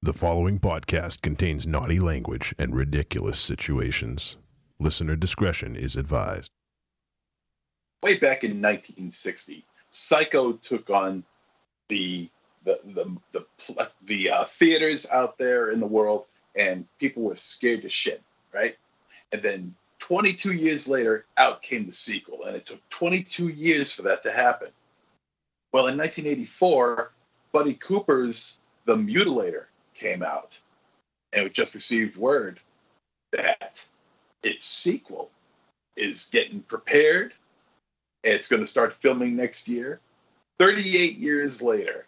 The following podcast contains naughty language and ridiculous situations. Listener discretion is advised. Way back in 1960, Psycho took on the theaters out there in the world, and people were scared to shit, right? And then 22 years later, out came the sequel, and it took 22 years for that to happen. Well, in 1984, Buddy Cooper's The Mutilator came out, and we just received word that its sequel is getting prepared. It's going to start filming next year, 38 years later.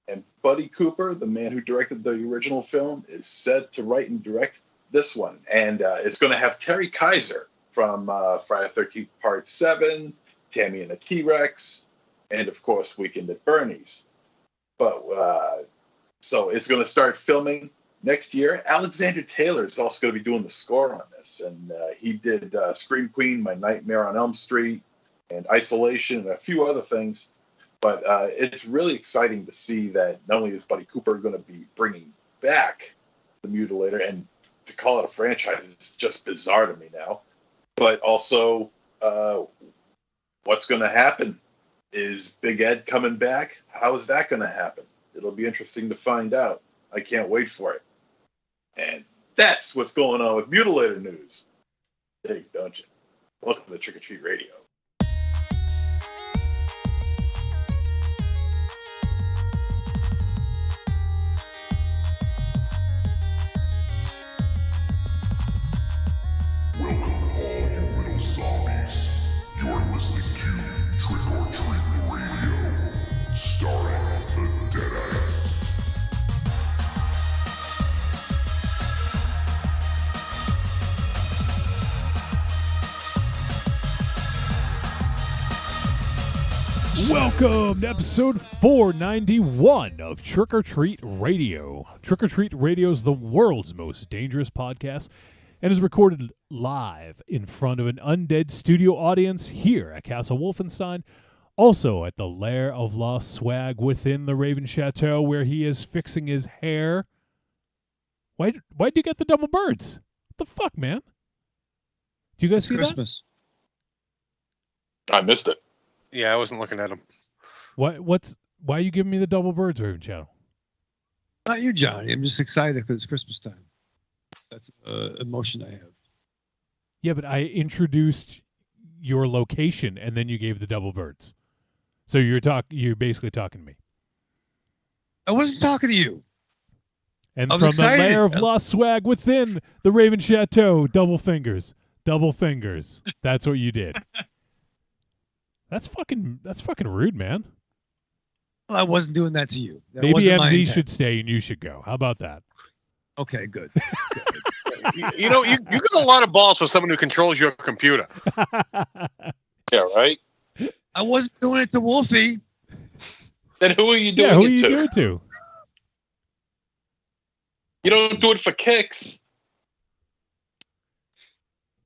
And Buddy Cooper, the man who directed the original film, is set to write and direct this one. And it's going to have Terry Kaiser from Friday the 13th Part 7, Tammy and the T-Rex, and, of course, Weekend at Bernie's. But so it's going to start filming next year. Alexander Taylor is also going to be doing the score on this. And he did Scream Queen, My Nightmare on Elm Street, and Isolation, and a few other things. But it's really exciting to see that not only is Buddy Cooper going to be bringing back The Mutilator, and to call it a franchise is just bizarre to me now, but also what's going to happen? Is Big Ed coming back? How is that going to happen? It'll be interesting to find out. I can't wait for it. And that's what's going on with Mutilator news. Dig, don't you? Welcome to Trick or Treat Radio. You're listening to Trick or Treat Radio, starring the Deadites. Welcome to episode 491 of Trick or Treat Radio. Trick or Treat Radio is the world's most dangerous podcast and is recorded live in front of an undead studio audience here at Castle Wolfenstein, also at the Lair of Lost Swag within the Raven Chateau, where he is fixing his hair. Why'd you get the double birds? What the fuck, man? Do you guys see Christmas. I missed it. Yeah, I wasn't looking at them. Why are you giving me the double birds, Raven Chateau? Not you, Johnny. I'm just excited because it's Christmas time. That's emotion I have. Yeah, but I introduced your location, and then you gave the double birds. So you're basically talking to me. I wasn't talking to you. And from the Lair of Lost Swag within the Raven Chateau, double fingers. That's what you did. That's fucking rude, man. Well, I wasn't doing that to you. Maybe MZ should stay and you should go. How about that? Okay, good. You got a lot of balls for someone who controls your computer. Yeah, right? I wasn't doing it to Wolfie. Then who are you doing who it are you to? doing it to? You don't do it for kicks.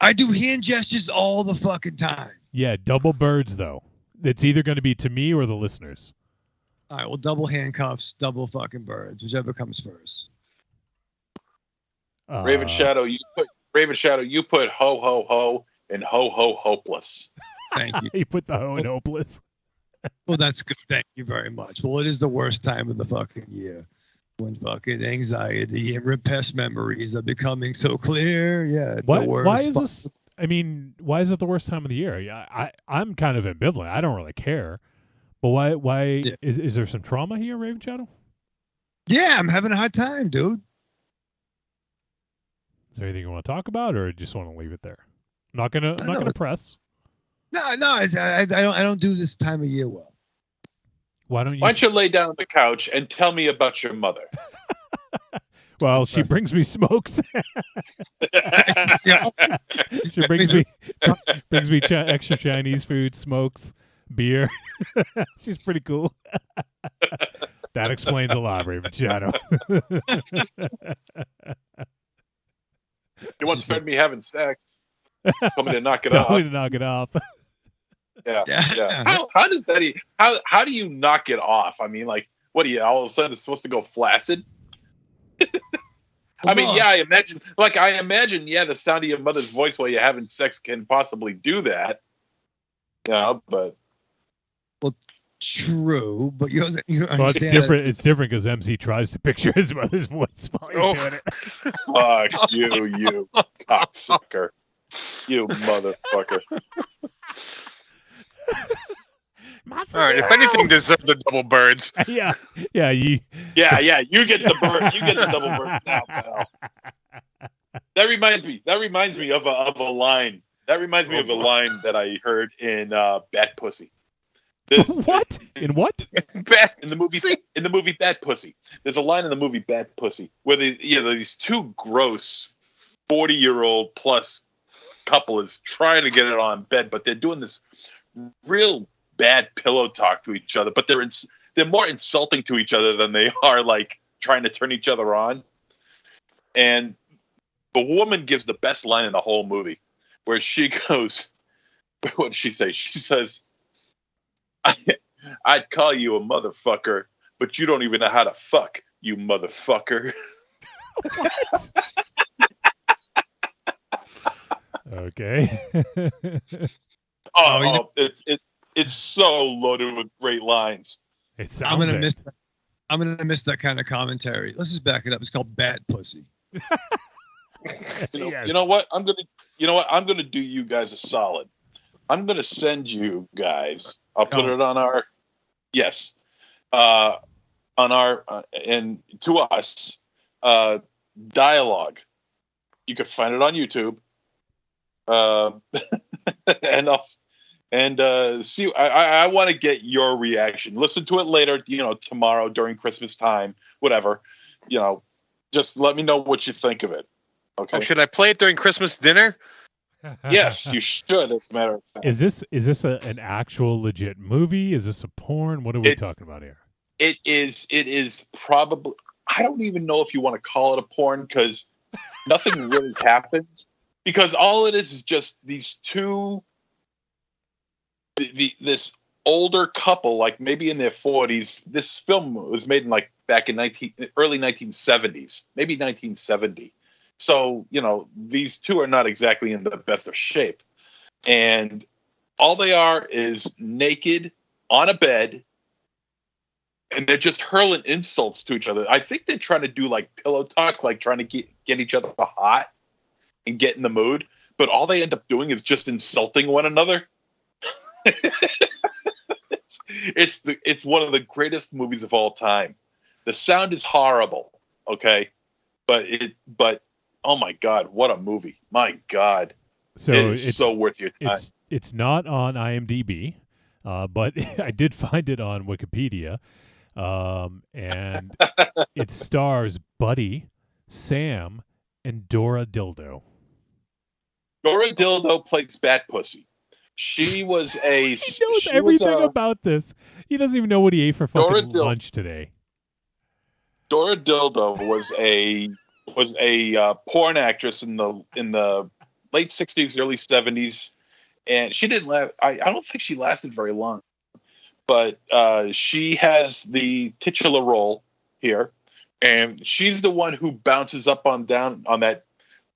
I do hand gestures all the fucking time. Yeah, double birds, though. It's either going to be to me or the listeners. All right, well, double handcuffs, double fucking birds, whichever comes first. Raven Shadow, you put ho ho ho and ho ho hopeless. Thank you. You put the ho in hopeless. Well, that's good. Thank you very much. Well, it is the worst time of the fucking year when fucking anxiety and repressed memories are becoming so clear. Yeah, it's the worst. Why is this? I mean, why is it the worst time of the year? I'm kind of ambivalent. I don't really care. But why Yeah. Is there some trauma here, Raven Shadow? Yeah, I'm having a hard time, dude. Is there anything you want to talk about, or just want to leave it there? I'm not gonna press. No, I don't do this time of year well. Why don't you lay down on the couch and tell me about your mother? Well, she brings me smokes. She brings me extra Chinese food, smokes, beer. She's pretty cool. That explains a lot, Raven Shadow. You once fed me having sex. Told me to knock it off. Told me to knock it off. Yeah. How does that? How do you knock it off? I mean, like, what do you all of a sudden it's supposed to go flaccid? I mean, yeah, I imagine, yeah, the sound of your mother's voice while you're having sex can possibly do that. Yeah, but true, but you understand. Well, it's different. It's different because MC tries to picture his mother's voice while he's doing it. Fuck you cocksucker. You motherfucker. All right, if anything deserves the double birds. Yeah. You get the bird. You get the double bird now, pal. That reminds me of a line. That reminds me of a line that I heard in Bat Pussy. What? In what? In the movie Bat Pussy. There's a line in the movie Bat Pussy where these two gross 40-year-old plus couple is trying to get it on bed, but they're doing this real bad pillow talk to each other, but they're more insulting to each other than they are like trying to turn each other on. And the woman gives the best line in the whole movie, where she goes, what did she say? She says, I'd call you a motherfucker, but you don't even know how to fuck, you motherfucker. Okay. It's so loaded with great lines. It sounds I'm gonna miss that kind of commentary. Let's just back it up. It's called Bat Pussy. You know what? I'm gonna do you guys a solid. I'm gonna send you guys. I'll put it on our and to us dialogue. You can find it on YouTube. And see, I want to get your reaction. Listen to it later, tomorrow during Christmas time, whatever. Just let me know what you think of it. Okay. Oh, should I play it during Christmas dinner? Yes, you should. As a matter of fact. Is this an actual legit movie? Is this a porn? What are we talking about here? It is probably. I don't even know if you want to call it a porn because nothing really happens. Because all it is just these two. This older couple, like maybe in their 40s. This film was made in back in early 1970s, maybe 1970. So, these two are not exactly in the best of shape. And all they are is naked on a bed, and they're just hurling insults to each other. I think they're trying to do pillow talk, trying to get each other hot and get in the mood. But all they end up doing is just insulting one another. It's one of the greatest movies of all time. The sound is horrible, okay? But oh my God, what a movie. My God. So it's so worth your time. It's not on IMDb, but I did find it on Wikipedia. And it stars Buddy, Sam, and Dora Dildo. Dora Dildo plays Bat Pussy. She was a. He knows everything about this. He doesn't even know what he ate for fucking lunch today. Dora Dildo was a porn actress in the late 60s, early 70s, and she didn't last. I don't think she lasted very long, but she has the titular role here, and she's the one who bounces up on down on that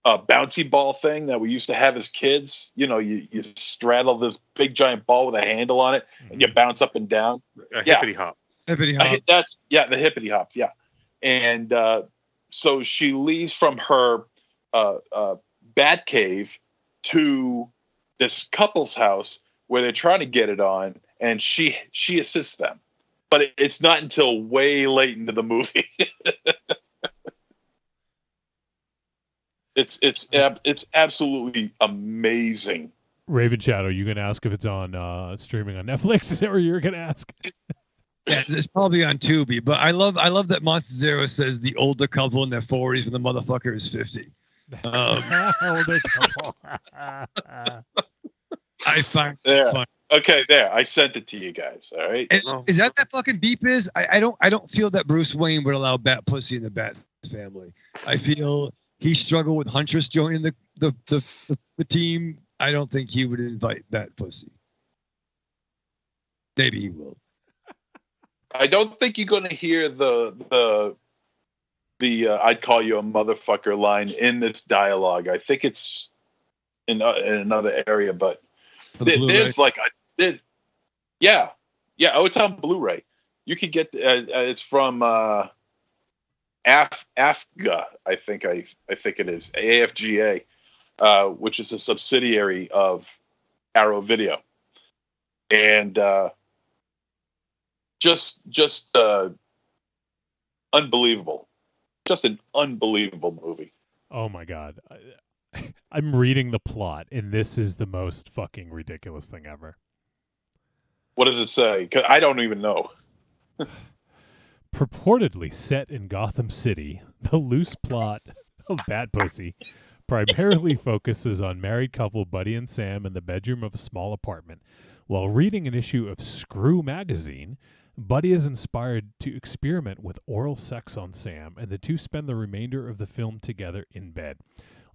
bouncy ball thing that we used to have as kids. You straddle this big giant ball with a handle on it, and you bounce up and down. Hippity hop. Hippity hop. The hippity hop. Yeah, and so she leaves from her bat cave to this couple's house where they're trying to get it on, and she assists them. But it's not until way late into the movie. It's absolutely amazing. Raven Shadow, you gonna ask if it's on streaming on Netflix? Is that what you're gonna ask? Yeah, it's probably on Tubi. But I love that Monster Zero says the older couple in their 40s and the motherfucker is 50. Older couple. I find there. Fun. Okay, there. I sent it to you guys. All right. Is that fucking beep? I don't feel that Bruce Wayne would allow Bat Pussy in the Bat family. I feel he struggled with Huntress joining the team. I don't think he would invite Bat Pussy. Maybe he will. I don't think you're going to hear the "I'd call you a motherfucker" line in this dialogue. I think it's in another area, but For the Blu-ray. there's like yeah. Oh, it's on Blu-ray. You can get it's from AFGA. I think it is AFGA, which is a subsidiary of Arrow Video, and just unbelievable, just an unbelievable movie. Oh my God. I'm reading the plot, and this is the most fucking ridiculous thing ever. What does it say? 'Cause I don't even know. Purportedly set in Gotham City, the loose plot of Bat Pussy primarily focuses on married couple Buddy and Sam in the bedroom of a small apartment. While reading an issue of Screw magazine, Buddy is inspired to experiment with oral sex on Sam, and the two spend the remainder of the film together in bed,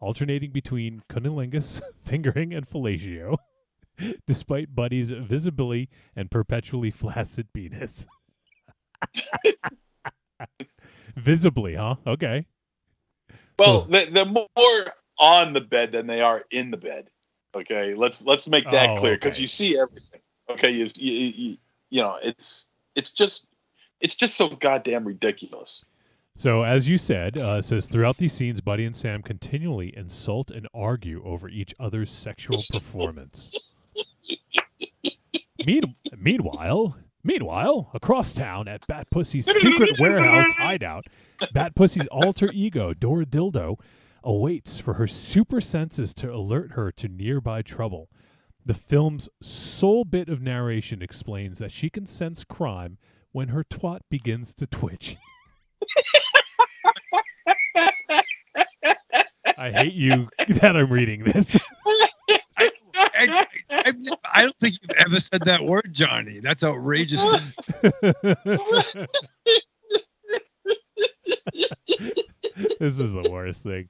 alternating between cunnilingus, fingering, and fellatio, despite Buddy's visibly and perpetually flaccid penis. Visibly, huh? Okay. Well, they're more on the bed than they are in the bed. Okay, let's make that clear, because okay. you see everything. Okay, you know, it's just so goddamn ridiculous. So, as you said, it says, throughout these scenes, Buddy and Sam continually insult and argue over each other's sexual performance. Meanwhile, across town at Bat Pussy's secret warehouse hideout, Bat Pussy's alter ego, Dora Dildo, awaits for her super senses to alert her to nearby trouble. The film's sole bit of narration explains that she can sense crime when her twat begins to twitch. I hate you that I'm reading this. I don't think you've ever said that word, Johnny. That's outrageous. This is the worst thing.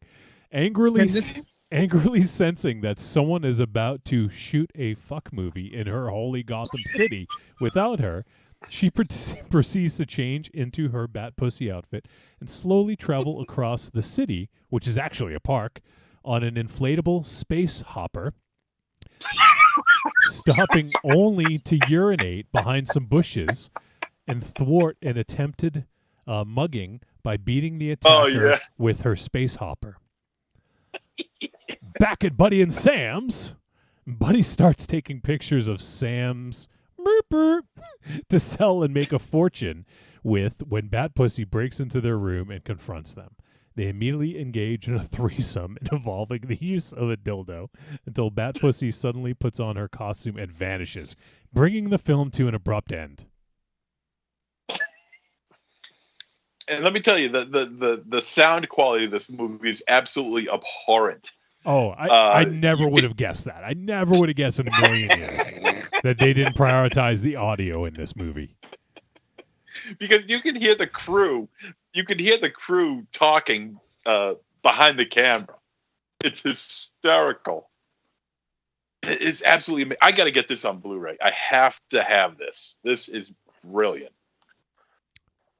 Angrily sensing that someone is about to shoot a fuck movie in her holy Gotham City without her, she proceeds to change into her Bat Pussy outfit and slowly travel across the city, which is actually a park, on an inflatable space hopper, stopping only to urinate behind some bushes and thwart an attempted mugging by beating the attacker with her space hopper. Back at Buddy and Sam's, Buddy starts taking pictures of Sam's to sell and make a fortune with when Bat Pussy breaks into their room and confronts them. They immediately engage in a threesome involving the use of a dildo until Bat Pussy suddenly puts on her costume and vanishes, bringing the film to an abrupt end. And let me tell you, the sound quality of this movie is absolutely abhorrent. Oh, I never would have guessed that. I never would have guessed in a million years that they didn't prioritize the audio in this movie. Because you can hear the crew talking behind the camera. It's hysterical. It's absolutely. I got to get this on Blu-ray. I have to have this. This is brilliant.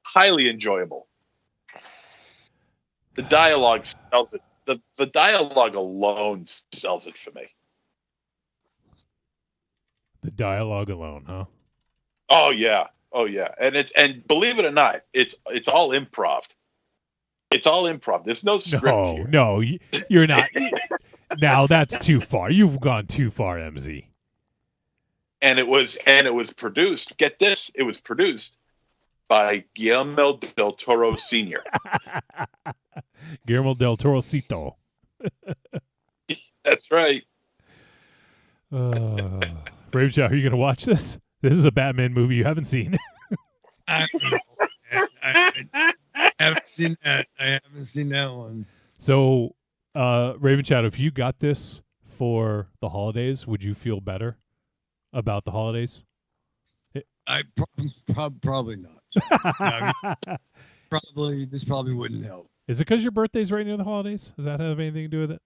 Highly enjoyable. The dialogue sells it. The dialogue alone sells it for me. The dialogue alone, huh? Oh yeah. And believe it or not, it's all improv. It's all improv. There's no script here. No, you're not. Now that's too far. You've gone too far, MZ. And it was produced. Get this, it was produced by Guillermo del Toro Sr. Guillermo del Toro Cito. That's right. Brave Chow, are you going to watch this? This is a Batman movie you haven't seen. I haven't seen that. I haven't seen that one. So, Raven Shadow, if you got this for the holidays, would you feel better about the holidays? I probably not. This probably wouldn't help. Is it because your birthday's right near the holidays? Does that have anything to do with it?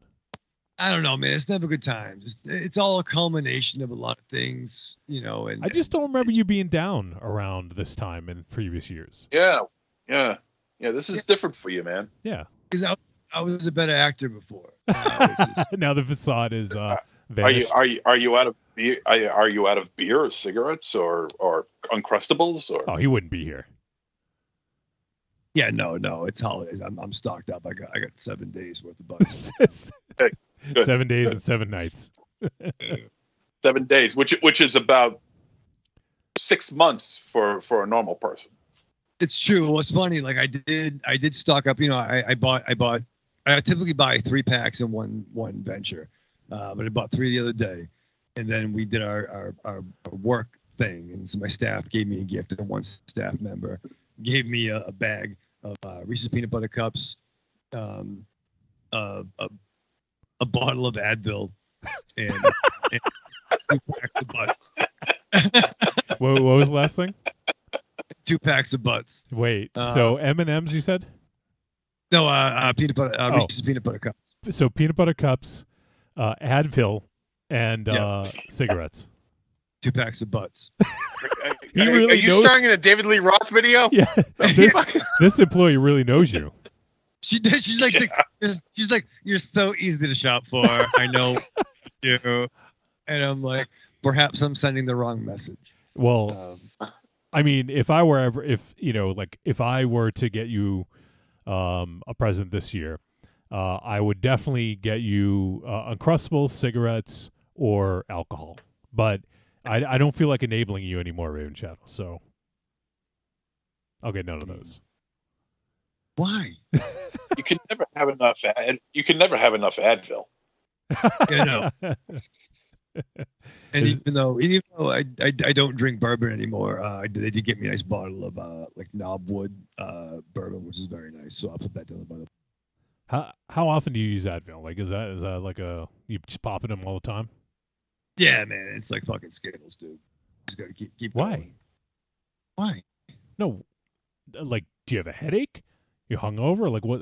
I don't know, man. It's never a good time. It's all a culmination of a lot of things, you know. And I just don't remember you being down around this time in previous years. Yeah. Yeah, this is different for you, man. Yeah. Because I was a better actor before. Now it's just- Now the facade is Are vanished. you out of beer? Are you out of beer or cigarettes or Uncrustables or? Oh, he wouldn't be here. yeah, no, it's holidays. I'm stocked up. I got 7 days worth of bucks. Good. 7 days and 7 nights. 7 days, which is about 6 months for a normal person. It's true. What's funny, like I did stock up. You know, I typically buy 3 packs in one venture, but I bought 3 the other day, and then we did our work thing, and so my staff gave me a gift, and one staff member gave me a bag of Reese's peanut butter cups, a bottle of Advil, and 2 packs of butts. What was the last thing? 2 packs of butts. Wait. So M&M's, you said? No, peanut butter. Reese's peanut butter cups. So peanut butter cups, Advil, and cigarettes. 2 packs of butts. He Are really you knows. starring in a David Lee Roth video? Yeah. This employee really knows you. She did. She's like, you're so easy to shop for. I know you. And I'm like, perhaps I'm sending the wrong message. Well, I mean, if I were to get you a present this year, I would definitely get you Uncrustables, cigarettes, or alcohol. But I don't feel like enabling you anymore, Raven Shadow. So I'll get none of those. Why? You can never have enough. You can never have enough Advil. You know. And even though I don't drink bourbon anymore, they did get me a nice bottle of like knobwood bourbon, which is very nice. So I'll put that down the bottom. How often do you use Advil? Like, is that like you just popping them all the time? Yeah, man, it's like fucking Skittles, dude. Just gotta keep Why? going. Why? No, like, do you have a headache? You hungover? Like, why?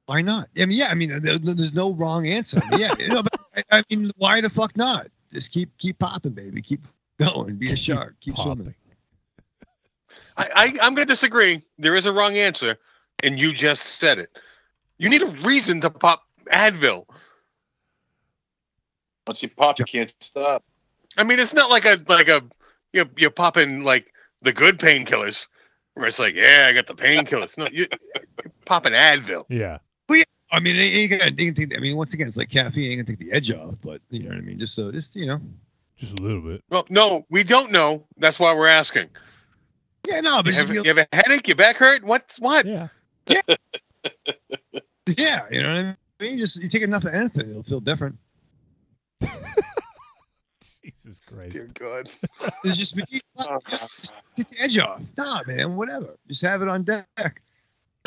Why not? I mean, yeah. I mean, there's no wrong answer. I mean, yeah, but I mean, why the fuck not? Just keep popping, baby. Keep going. Be a shark. Keep swimming. I'm going to disagree. There is a wrong answer, and you just said it. You need a reason to pop Advil. Once you pop, you can't stop. I mean, it's not like you're popping like the good painkillers, where it's like, yeah, I got the painkillers. No, you're popping Advil. Yeah. I mean, it ain't gonna. I mean, once again, it's like caffeine ain't gonna take the edge off, but you know what I mean. Just you know. Just a little bit. Well, no, we don't know. That's why we're asking. Yeah, no, but You have a headache? Your back hurt? What? Yeah. Yeah, you know what I mean. Just you take enough of anything, it'll feel different. Jesus Christ. Dear God. It's just just get the edge off. Nah, man, whatever. Just have it on deck.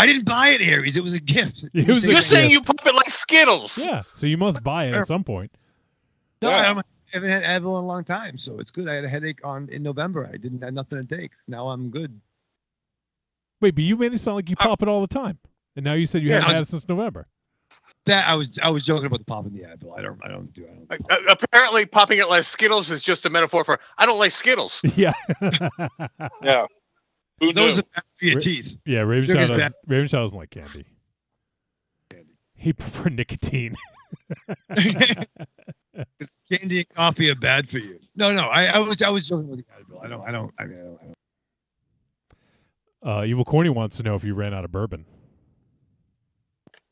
I didn't buy it, Aries. It was a gift. It was a You're gift. saying you pop it like Skittles. Yeah. So you must buy it at some point. No, Yeah. I haven't had Advil in a long time, so it's good. I had a headache in November. I didn't have nothing to take. Now I'm good. Wait, but you made it sound like you pop it all the time, and now you said you Yeah, haven't had it since November. That I was joking about the popping the Advil. I don't do it. Apparently, popping it like Skittles is just a metaphor for I don't like Skittles. Yeah. Yeah. Who Those knew? are bad for your teeth. Yeah. Raven Sugar's Shadow bad. doesn't like candy. He prefer nicotine. Because candy and coffee are bad for you. No. I was joking with the Advil. I don't. Evil Corny wants to know if you ran out of bourbon.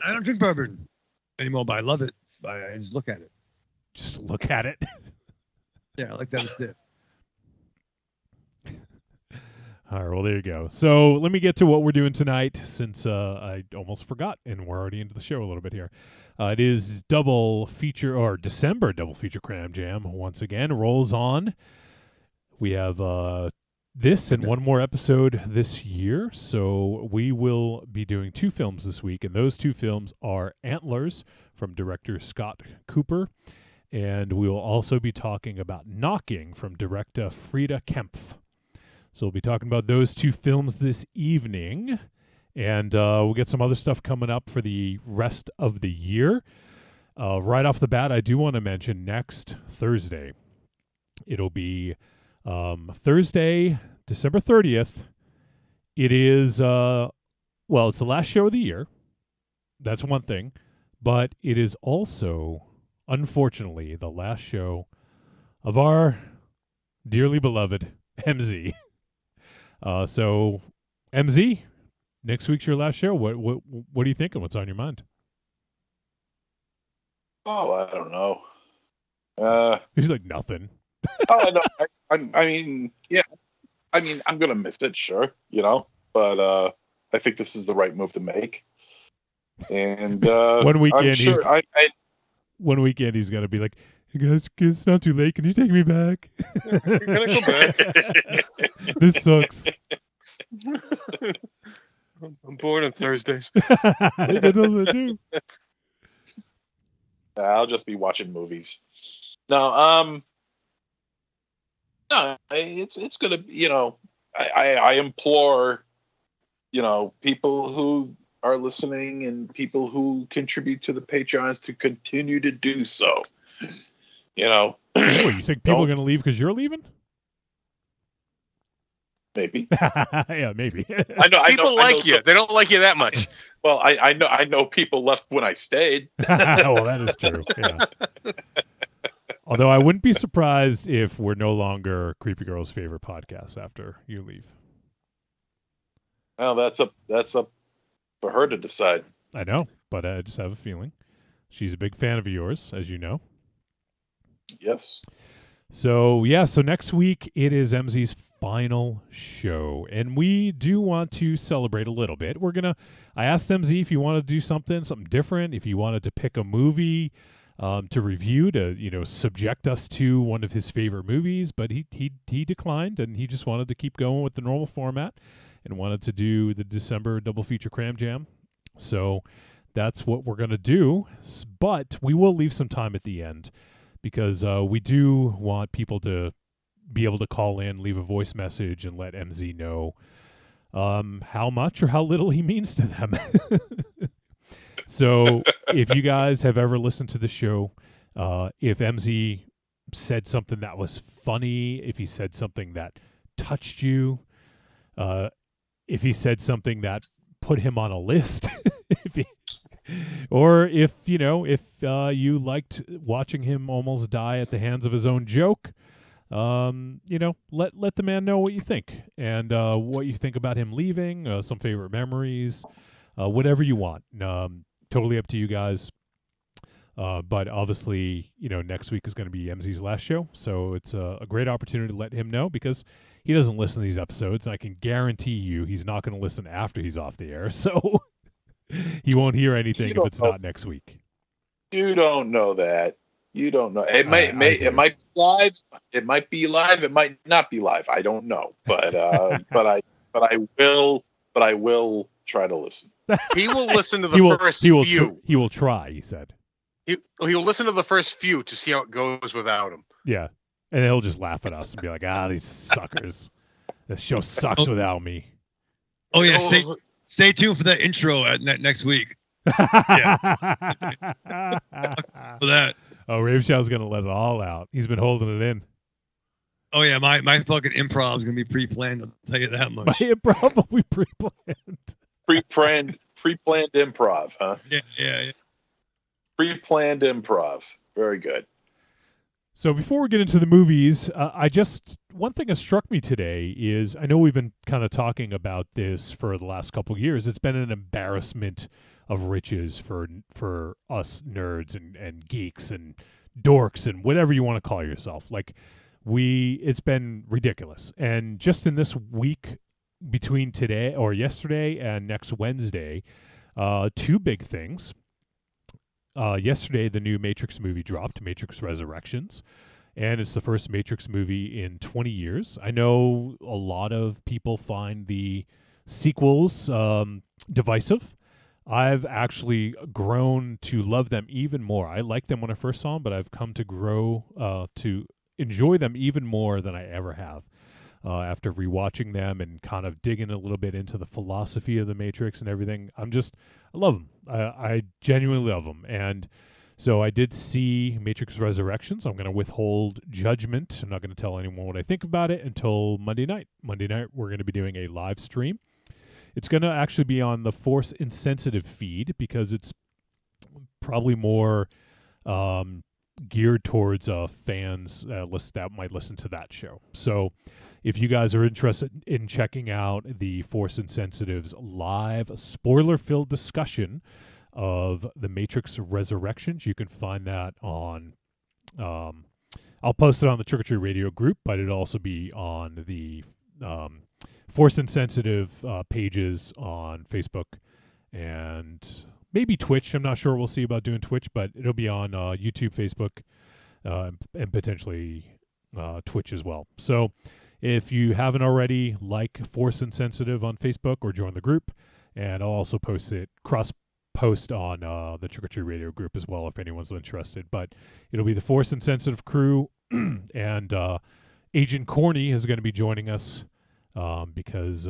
I don't drink bourbon anymore, but I love it. I just look at it. Just look at it. Yeah, I like that instead. All right, well, there you go. So let me get to what we're doing tonight, since I almost forgot, and we're already into the show a little bit here. It is December double feature Cram Jam once again rolls on. We have this and one more episode this year, so we will be doing 2 films this week, and those 2 films are Antlers from director Scott Cooper, and we will also be talking about Knocking from director Frida Kempf. So we'll be talking about those 2 films this evening, and we'll get some other stuff coming up for the rest of the year. Right off the bat, I do want to mention next Thursday. It'll be Thursday, December 30th It is, well, it's the last show of the year. That's one thing. But it is also, unfortunately, the last show of our dearly beloved MZ. So, MZ, next week's your last show. What are you thinking? What's on your mind? Oh, I don't know. He's like, nothing. Oh, no, I mean, yeah. I mean, I'm gonna miss it, sure, but I think this is the right move to make. And One weekend, I'm sure one weekend he's gonna be like, "Hey guys, it's not too late. Can you take me back? Can I go back? This sucks. I'm bored on Thursdays. I got nothing to do." I'll just be watching movies. No, no, it's gonna, I implore, people who are listening and people who contribute to the Patreons to continue to do so. What, you think people are gonna leave because you're leaving? Maybe. Yeah, maybe. People like you. They don't like you that much. Well, I know people left when I stayed. Well, that is true. Yeah. Although I wouldn't be surprised if we're no longer Creepy Girl's favorite podcast after you leave. Well, that's up for her to decide. I know, but I just have a feeling. She's a big fan of yours, as you know. Yes. So, so next week it is MZ's final show, and we do want to celebrate a little bit. I asked MZ if you wanted to do something different, if you wanted to pick a movie to review, to subject us to one of his favorite movies, but he declined, and he just wanted to keep going with the normal format and wanted to do the December double feature Cram Jam. So that's what we're going to do, but we will leave some time at the end because we do want people to be able to call in, leave a voice message, and let MZ know how much or how little he means to them. So if you guys have ever listened to the show, if MZ said something that was funny, if he said something that touched you, if he said something that put him on a list, or if you liked watching him almost die at the hands of his own joke, let the man know what you think and what you think about him leaving, some favorite memories, whatever you want. Totally up to you guys. But obviously, next week is going to be MZ's last show, so it's a great opportunity to let him know because he doesn't listen to these episodes, and I can guarantee you he's not going to listen after he's off the air, so he won't hear anything if it's not next week. You don't know that. You don't know. It might be live. It might be live. It might not be live. I don't know. But I will try to listen. He will listen to the first few. He will try, he said. He will listen to the first few to see how it goes without him. Yeah. And he'll just laugh at us and be like, these suckers. This show sucks without me. Oh, yeah. Stay tuned for that intro next week. Yeah. For that. Oh, Rave Show's going to let it all out. He's been holding it in. Oh, yeah. My fucking improv is going to be pre-planned. I'll tell you that much. My improv will be pre-planned. Pre-planned improv, huh? Yeah. Pre-planned improv. Very good. So before we get into the movies, one thing that struck me today is, I know we've been kind of talking about this for the last couple of years. It's been an embarrassment of riches for us nerds and geeks and dorks and whatever you want to call yourself. Like it's been ridiculous. And just in this week between today or yesterday and next Wednesday, two big things. Yesterday, the new Matrix movie dropped, Matrix Resurrections, and it's the first Matrix movie in 20 years. I know a lot of people find the sequels divisive. I've actually grown to love them even more. I liked them when I first saw them, but I've come to grow to enjoy them even more than I ever have. After rewatching them and kind of digging a little bit into the philosophy of the Matrix and everything, I love them. I genuinely love them. And so I did see Matrix Resurrections. I'm going to withhold judgment. I'm not going to tell anyone what I think about it until Monday night. Monday night, we're going to be doing a live stream. It's going to actually be on the Force Insensitive feed because it's probably more geared towards fans that might listen to that show. So if you guys are interested in checking out the Force Insensitive's live spoiler-filled discussion of The Matrix Resurrections, you can find that on I'll post it on the Trick or Treat Radio group, but it'll also be on the Force Insensitive pages on Facebook and maybe Twitch. I'm not sure. We'll see about doing Twitch, but it'll be on YouTube, Facebook, and potentially Twitch as well. So if you haven't already, like Force Insensitive on Facebook or join the group, and I'll also cross-post on the Trick or Treat Radio group as well if anyone's interested. But it'll be the Force Insensitive crew, and Agent Corny is going to be joining us because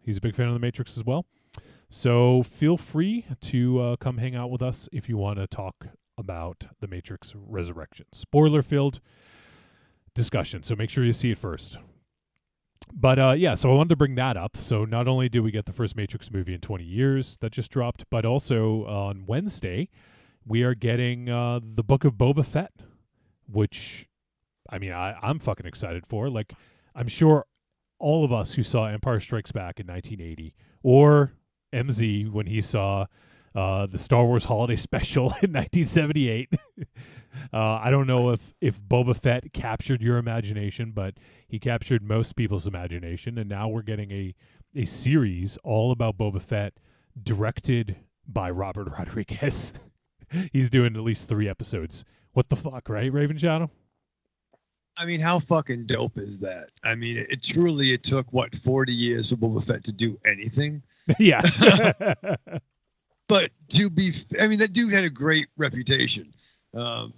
he's a big fan of The Matrix as well. So feel free to come hang out with us if you want to talk about The Matrix Resurrection. Spoiler-filled discussion, so make sure you see it first. But so I wanted to bring that up. So not only did we get the first Matrix movie in 20 years that just dropped, but also on Wednesday, we are getting the Book of Boba Fett, which, I mean, I'm fucking excited for. Like, I'm sure all of us who saw Empire Strikes Back in 1980, or MZ when he saw the Star Wars Holiday Special in 1978. I don't know if Boba Fett captured your imagination, but he captured most people's imagination, and now we're getting a series all about Boba Fett, directed by Robert Rodriguez. He's doing at least 3 episodes. What the fuck, right, Raven Shadow? I mean, how fucking dope is that? I mean, it truly took, 40 years for Boba Fett to do anything? Yeah. But that dude had a great reputation and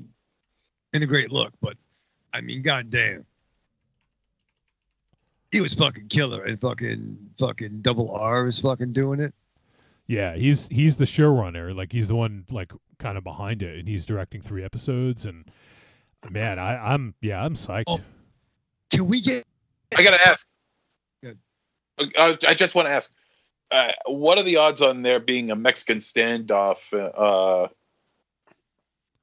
a great look. But, I mean, goddamn. He was fucking killer, and fucking Double R is fucking doing it. Yeah, he's the showrunner. Like, he's the one, like, kind of behind it, and he's directing 3 episodes, and man, I'm psyched. Oh, can we get? I gotta ask. Good. I just want to ask. What are the odds on there being a Mexican standoff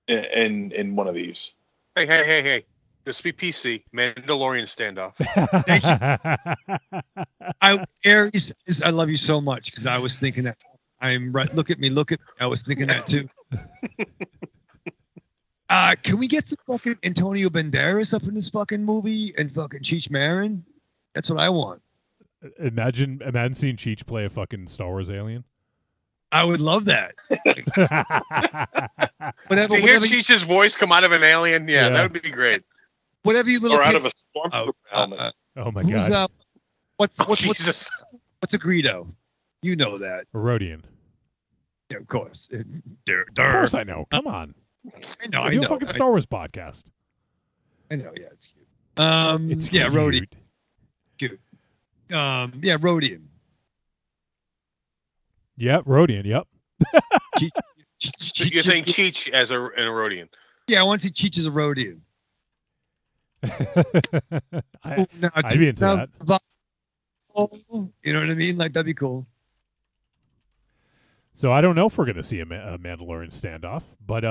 in one of these? Hey! Just be PC. Mandalorian standoff. Aries, I love you so much because I was thinking that. I'm right. Look at me. I was thinking that too. Can we get some fucking Antonio Banderas up in this fucking movie and fucking Cheech Marin? That's what I want. Imagine seeing Cheech play a fucking Star Wars alien. I would love that. To hear Cheech's voice come out of an alien, yeah, that would be great. Whatever you little Or out kids, of a stormtrooper helmet. Oh my god. What's Jesus. what's a Greedo? You know that. A Rhodian. Yeah, of course. Of course I know. Come on. I know. I do a fucking Star Wars podcast. I know. Yeah, it's cute. It's yeah, cute. Rhodian. Cute. Yeah, Rhodian. Yep, Rhodian. Yep. So you're saying Cheech as an Rhodian? Yeah, I want to see Cheech as a Rhodian. I'd be into that. You know what I mean? Like, that'd be cool. So I don't know if we're going to see a Mandalorian standoff, but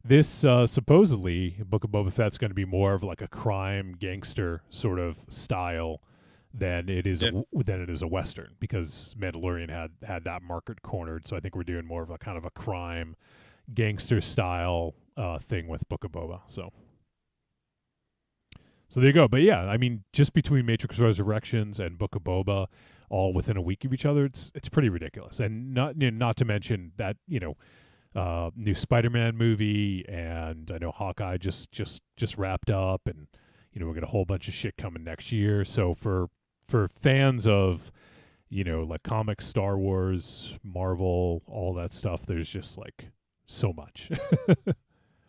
this supposedly Book of Boba Fett's going to be more of like a crime gangster sort of style than it is a Western, because Mandalorian had that market cornered. So I think we're doing more of a kind of a crime gangster style thing with Book of Boba. So there you go. But yeah, I mean, just between Matrix Resurrections and Book of Boba, all within a week of each other, it's pretty ridiculous. And not to mention that new Spider-Man movie, and I know Hawkeye just wrapped up, and we got a whole bunch of shit coming next year. So for fans of like comics, Star Wars, Marvel, all that stuff, there's just like so much.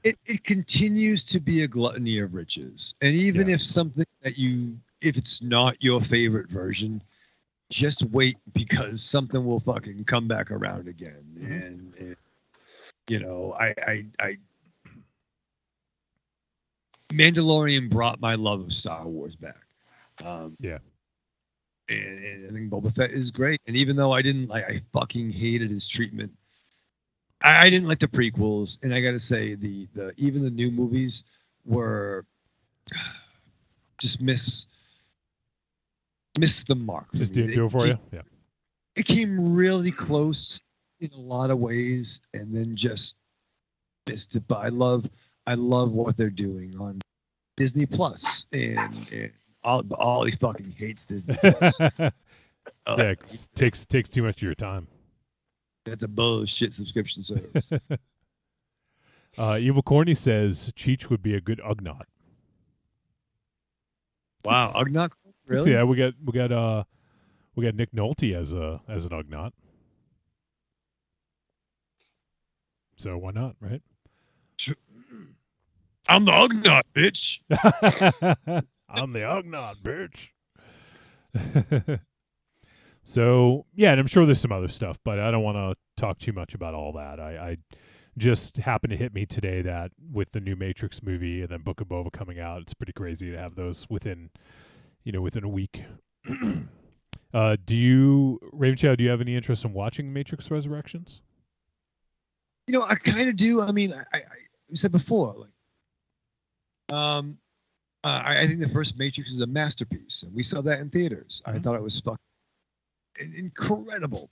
It continues to be a gluttony of riches. And even if something that if it's not your favorite version, just wait, because something will fucking come back around again. Mm-hmm. And I Mandalorian brought my love of Star Wars back. and I think Boba Fett is great. And even though I fucking hated his treatment. I didn't like the prequels, and I got to say the even the new movies were just missed the mark. Just didn't do it for you. Yeah. It came really close in a lot of ways, and then just missed it. But I love what they're doing on Disney Plus, and Ollie fucking hates Disney Plus. Yeah, it takes too much of your time. That's a bullshit subscription service. Evil Corny says Cheech would be a good Ugnaught. Wow, Ugnaught? Really? Yeah, we got Nick Nolte as an Ugnaught. So why not, right? I'm the Ugnaught, bitch. I'm the Ugnaught, bitch. So, yeah, and I'm sure there's some other stuff, but I don't want to talk too much about all that. I just happened to hit me today that with the new Matrix movie and then Book of Boba coming out, it's pretty crazy to have those within a week. Raven Chow, do you have any interest in watching Matrix Resurrections? I kind of do. I mean, I said before, I think the first Matrix is a masterpiece, and we saw that in theaters. I thought it was fucking incredible.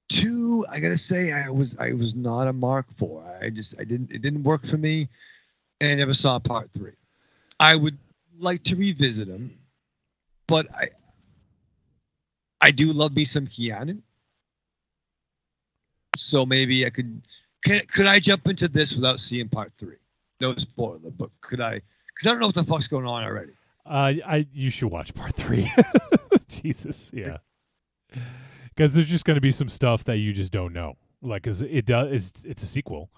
Two, I gotta say, I was not a mark for. It didn't work for me, and I never saw part 3. I would like to revisit them, but I do love me some Keanu. So maybe I could I jump into this without seeing part 3? No spoiler, but could I? Because I don't know what the fuck's going on already. You should watch part 3. Jesus, yeah. Because there's just going to be some stuff that you just don't know. It's a sequel.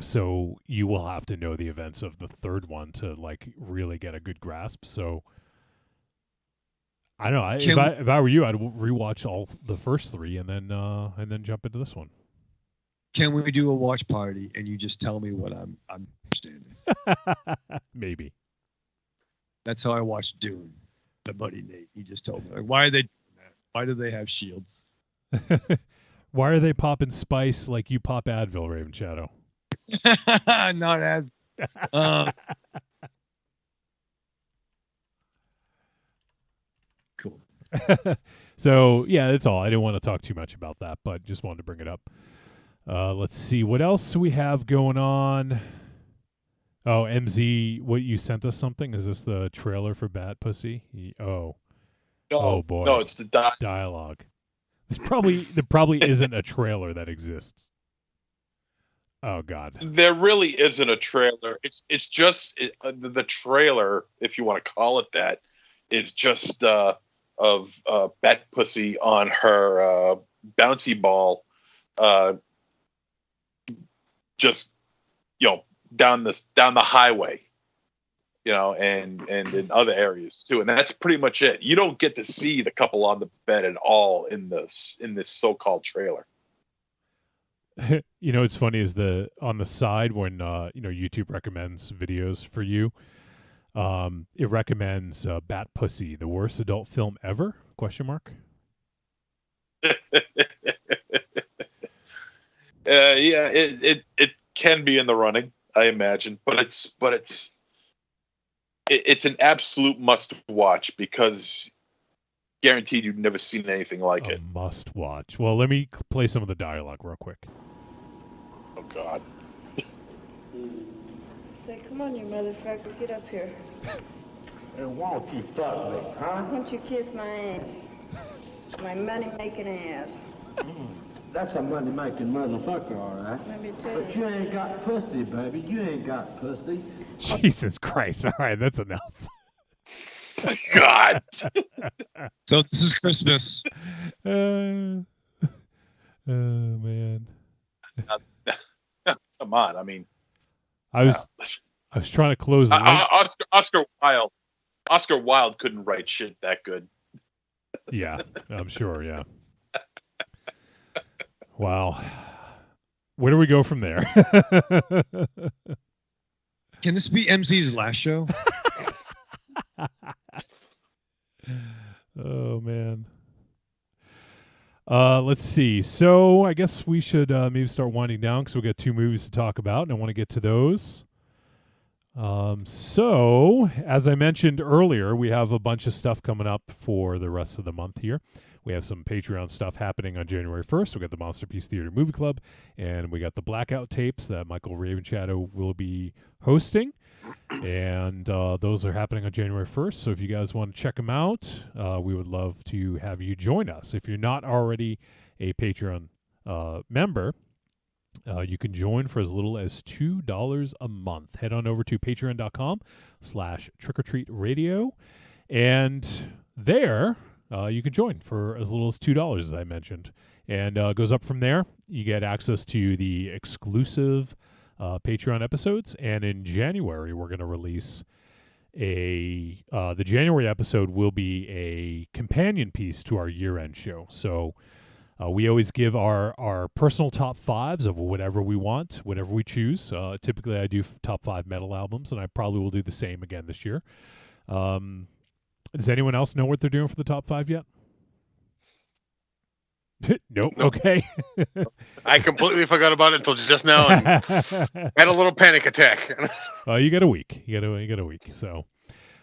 So you will have to know the events of the third one to really get a good grasp. So I don't know. If I were you, I'd rewatch all the first 3 and then jump into this one. Can we do a watch party and you just tell me what I'm understanding? Maybe. That's how I watched Dune. My buddy Nate, he just told me, why are they doing that? Why do they have shields? Why are they popping spice like you pop Advil, Raven Shadow? Not Advil. Cool. So, yeah, that's all. I didn't want to talk too much about that, but just wanted to bring it up. Let's see. What else we have going on? Oh, MZ, what you sent us something? Is this the trailer for Bat Pussy? Oh boy. No, it's the dialogue. There probably isn't a trailer that exists. Oh God. There really isn't a trailer. It's just the trailer, if you want to call it that, is just of Bat Pussy on her bouncy ball, just down the highway, and in other areas too, and that's pretty much it. You don't get to see the couple on the bed at all in this so-called trailer. It's funny is on the side when YouTube recommends videos for you, it recommends Bat Pussy, the worst adult film ever? ? Yeah, it can be in the running, I imagine, but it's an absolute must watch because guaranteed you've never seen anything like it. Must watch. Well, let me play some of the dialogue real quick. Oh God. Say, come on, you motherfucker, get up here. Hey, won't you fuck me, huh? Won't you kiss my ass? My money-making ass. That's a money-making motherfucker, all right. Let me tell But you ain't got pussy, baby. You ain't got pussy. Jesus Christ. All right, that's enough. God. So this is Christmas. Oh, man. Come on. I mean, I was trying to close the link. Oscar Wilde couldn't write shit that good. Yeah, I'm sure. Yeah. Wow. Where do we go from there? Can this be MC's last show? Oh man. Let's see. So I guess we should maybe start winding down because we got 2 movies to talk about, and I want to get to those. So as I mentioned earlier, we have a bunch of stuff coming up for the rest of the month here. We have some Patreon stuff happening on January 1st. We got the Monster Piece Theater Movie Club, and we got the Blackout tapes that Michael Ravenshadow will be hosting. And those are happening on January 1st. So if you guys want to check them out, we would love to have you join us. If you're not already a Patreon member, you can join for as little as $2 a month. Head on over to patreon.com/trickortreatradio. And there you can join for as little as $2, as I mentioned. And it goes up from there. You get access to the exclusive Patreon episodes, and in January we're going to release the January episode will be a companion piece to our year-end show. So we always give our personal top 5s of whatever we want, whatever we choose. Typically I do top 5 metal albums, and I probably will do the same again this year. Does anyone else know what they're doing for the top 5 yet? Nope. Okay. I completely forgot about it until just now and had a little panic attack. You got a week. You got a week. So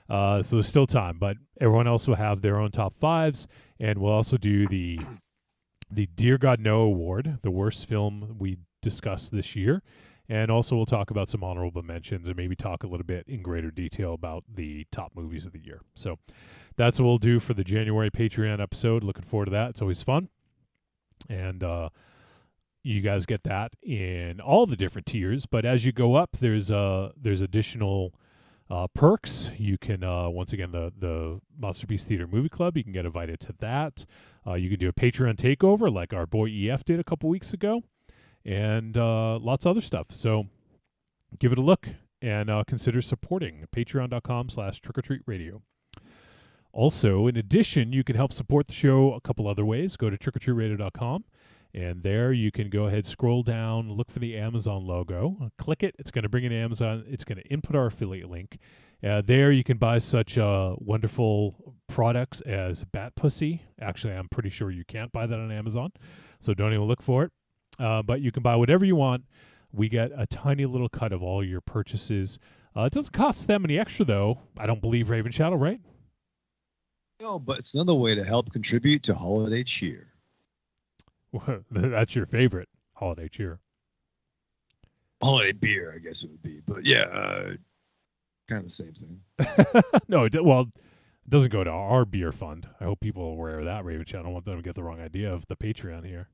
there's still time, but everyone else will have their own top 5s, and we'll also do the Dear God No Award, the worst film we discussed this year, and also we'll talk about some honorable mentions and maybe talk a little bit in greater detail about the top movies of the year. So that's what we'll do for the January Patreon episode. Looking forward to that. It's always fun. And you guys get that in all the different tiers, but as you go up, there's additional perks. You can once again the Monster Piece Theater Movie Club, you can get invited to that. You can do a Patreon takeover like our boy EF did a couple weeks ago, and lots of other stuff. So give it a look and consider supporting patreon.com/trickortreatradio. Also, in addition, you can help support the show a couple other ways. Go to trickortreatradio.com, and there you can go ahead, scroll down, look for the Amazon logo, click it. It's going to bring in Amazon. It's going to input our affiliate link. There you can buy such wonderful products as Bat Pussy. Actually, I'm pretty sure you can't buy that on Amazon, so don't even look for it. But you can buy whatever you want. We get a tiny little cut of all your purchases. It doesn't cost them any extra, though. I don't believe Raven Shadow, right? No, but it's another way to help contribute to holiday cheer. That's your favorite holiday cheer. Holiday beer, I guess it would be. But yeah, kind of the same thing. No, it doesn't go to our beer fund. I hope people are aware of that, Raven Shadow. I don't want them to get the wrong idea of the Patreon here.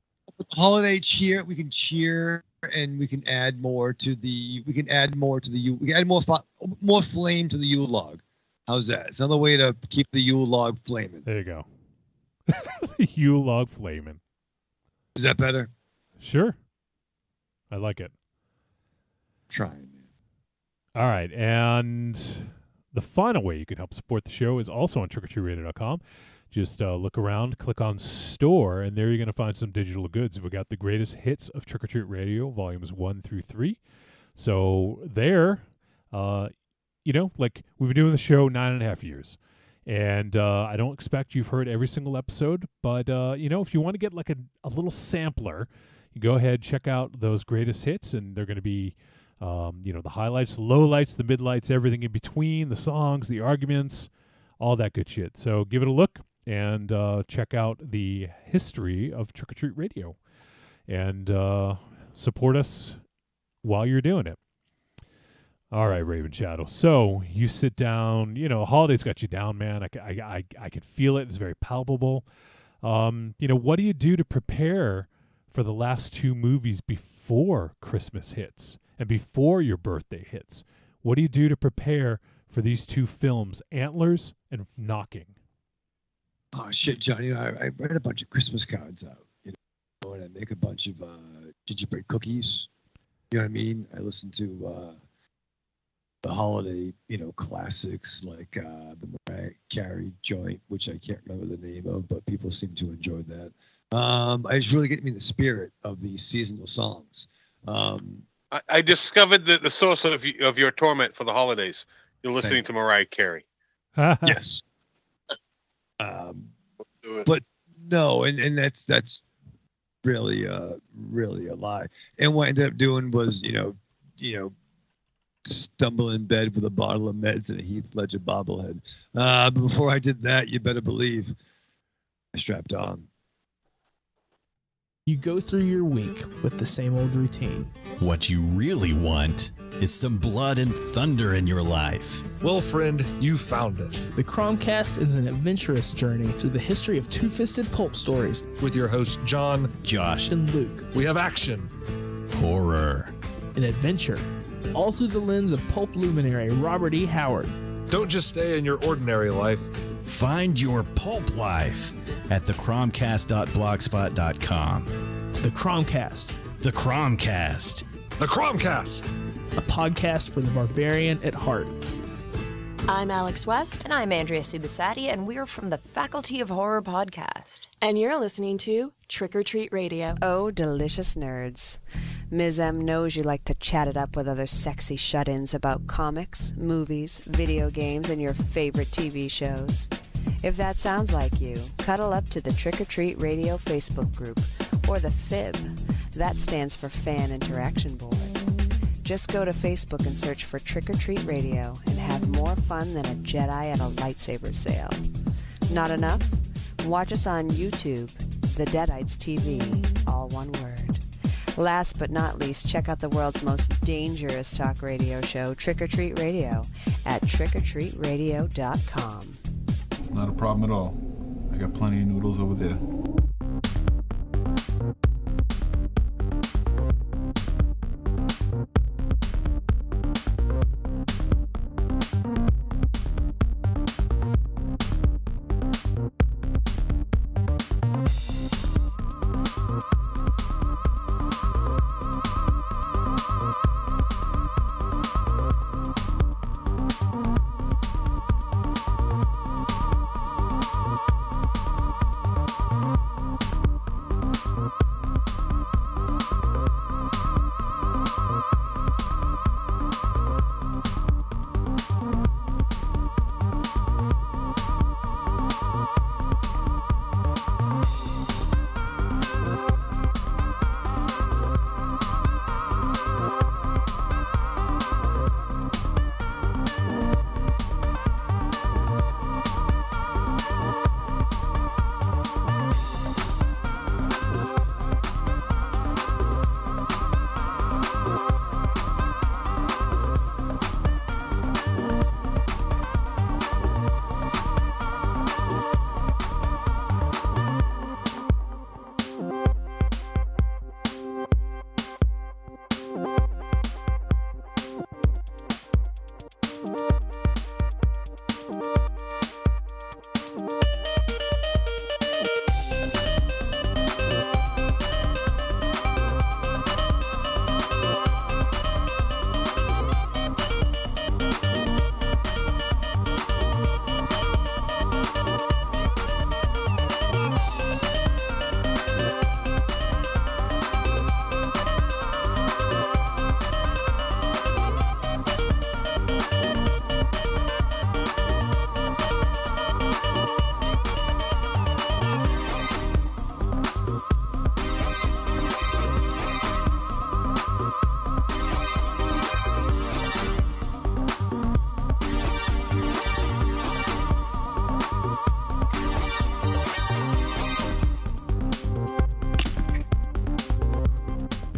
Holiday cheer, we can cheer, and we can add more to the. We can add more flame to the Yule log. How's that? It's another way to keep the Yule log flaming. There you go. The Yule log flaming. Is that better? Sure. I like it. Trying, man. All right. And the final way you can help support the show is also on trickortreatradio.com. Just look around, click on store, and there you're going to find some digital goods. We've got the greatest hits of Trick or Treat Radio, volumes 1 through 3. So there, like we've been doing the show 9.5 years. And I don't expect you've heard every single episode, but, if you want to get like a little sampler, you go ahead, check out those greatest hits, and they're going to be, the highlights, the lowlights, the midlights, everything in between, the songs, the arguments, all that good shit. So give it a look and check out the history of Trick or Treat Radio and support us while you're doing it. All right, Raven Shadow. So you sit down, the holidays got you down, man. I could feel it. It's very palpable. What do you do to prepare for the last 2 movies before Christmas hits and before your birthday hits? What do you do to prepare for these 2 films, Antlers and Knocking? Oh, shit, Johnny. I write a bunch of Christmas cards out, and I make a bunch of gingerbread cookies. You know what I mean? I listen to the holiday, classics like the Mariah Carey joint, which I can't remember the name of, but people seem to enjoy that. I just really get me in the spirit of these seasonal songs. I discovered the source of your torment for the holidays. You're listening to Mariah Carey. Yes. But no, and that's really really a lie. And what I ended up doing was, stumble in bed with a bottle of meds and a Heath Ledger bobblehead. But before I did that, you better believe I strapped on. You go through your week with the same old routine. What you really want is some blood and thunder in your life. Well, friend, you found it. The Cromcast is an adventurous journey through the history of two-fisted pulp stories. With your hosts, John, Josh, and Luke. We have action, horror, and adventure, all through the lens of pulp luminary Robert E. Howard. Don't just stay in your ordinary life. Find your pulp life at thecromcast.blogspot.com. The Cromcast. The Cromcast. The Cromcast. A podcast for the barbarian at heart. I'm Alex West. And I'm Andrea Subasati, and we're from the Faculty of Horror podcast. And you're listening to Trick or Treat Radio. Oh, delicious nerds. Ms. M knows you like to chat it up with other sexy shut-ins about comics, movies, video games, and your favorite TV shows. If that sounds like you, cuddle up to the Trick or Treat Radio Facebook group, or the FIB. That stands for Fan Interaction Board. Just go to Facebook and search for Trick or Treat Radio and have more fun than a Jedi at a lightsaber sale. Not enough? Watch us on YouTube, The Deadites TV, all one word. Last but not least, check out the world's most dangerous talk radio show, Trick or Treat Radio, at trickortreatradio.com. It's not a problem at all. I got plenty of noodles over there.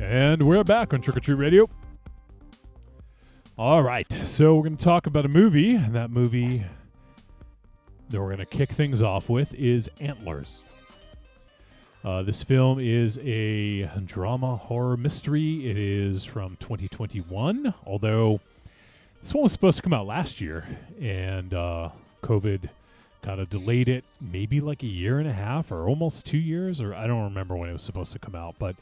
And we're back on Trick or Treat Radio. All right, so we're going to talk about a movie, and that movie that we're going to kick things off with is Antlers. This film is a drama horror mystery. It is from 2021, although this one was supposed to come out last year, and COVID kind of delayed it maybe like a year and a half or almost 2 years, or I don't remember when it was supposed to come out, but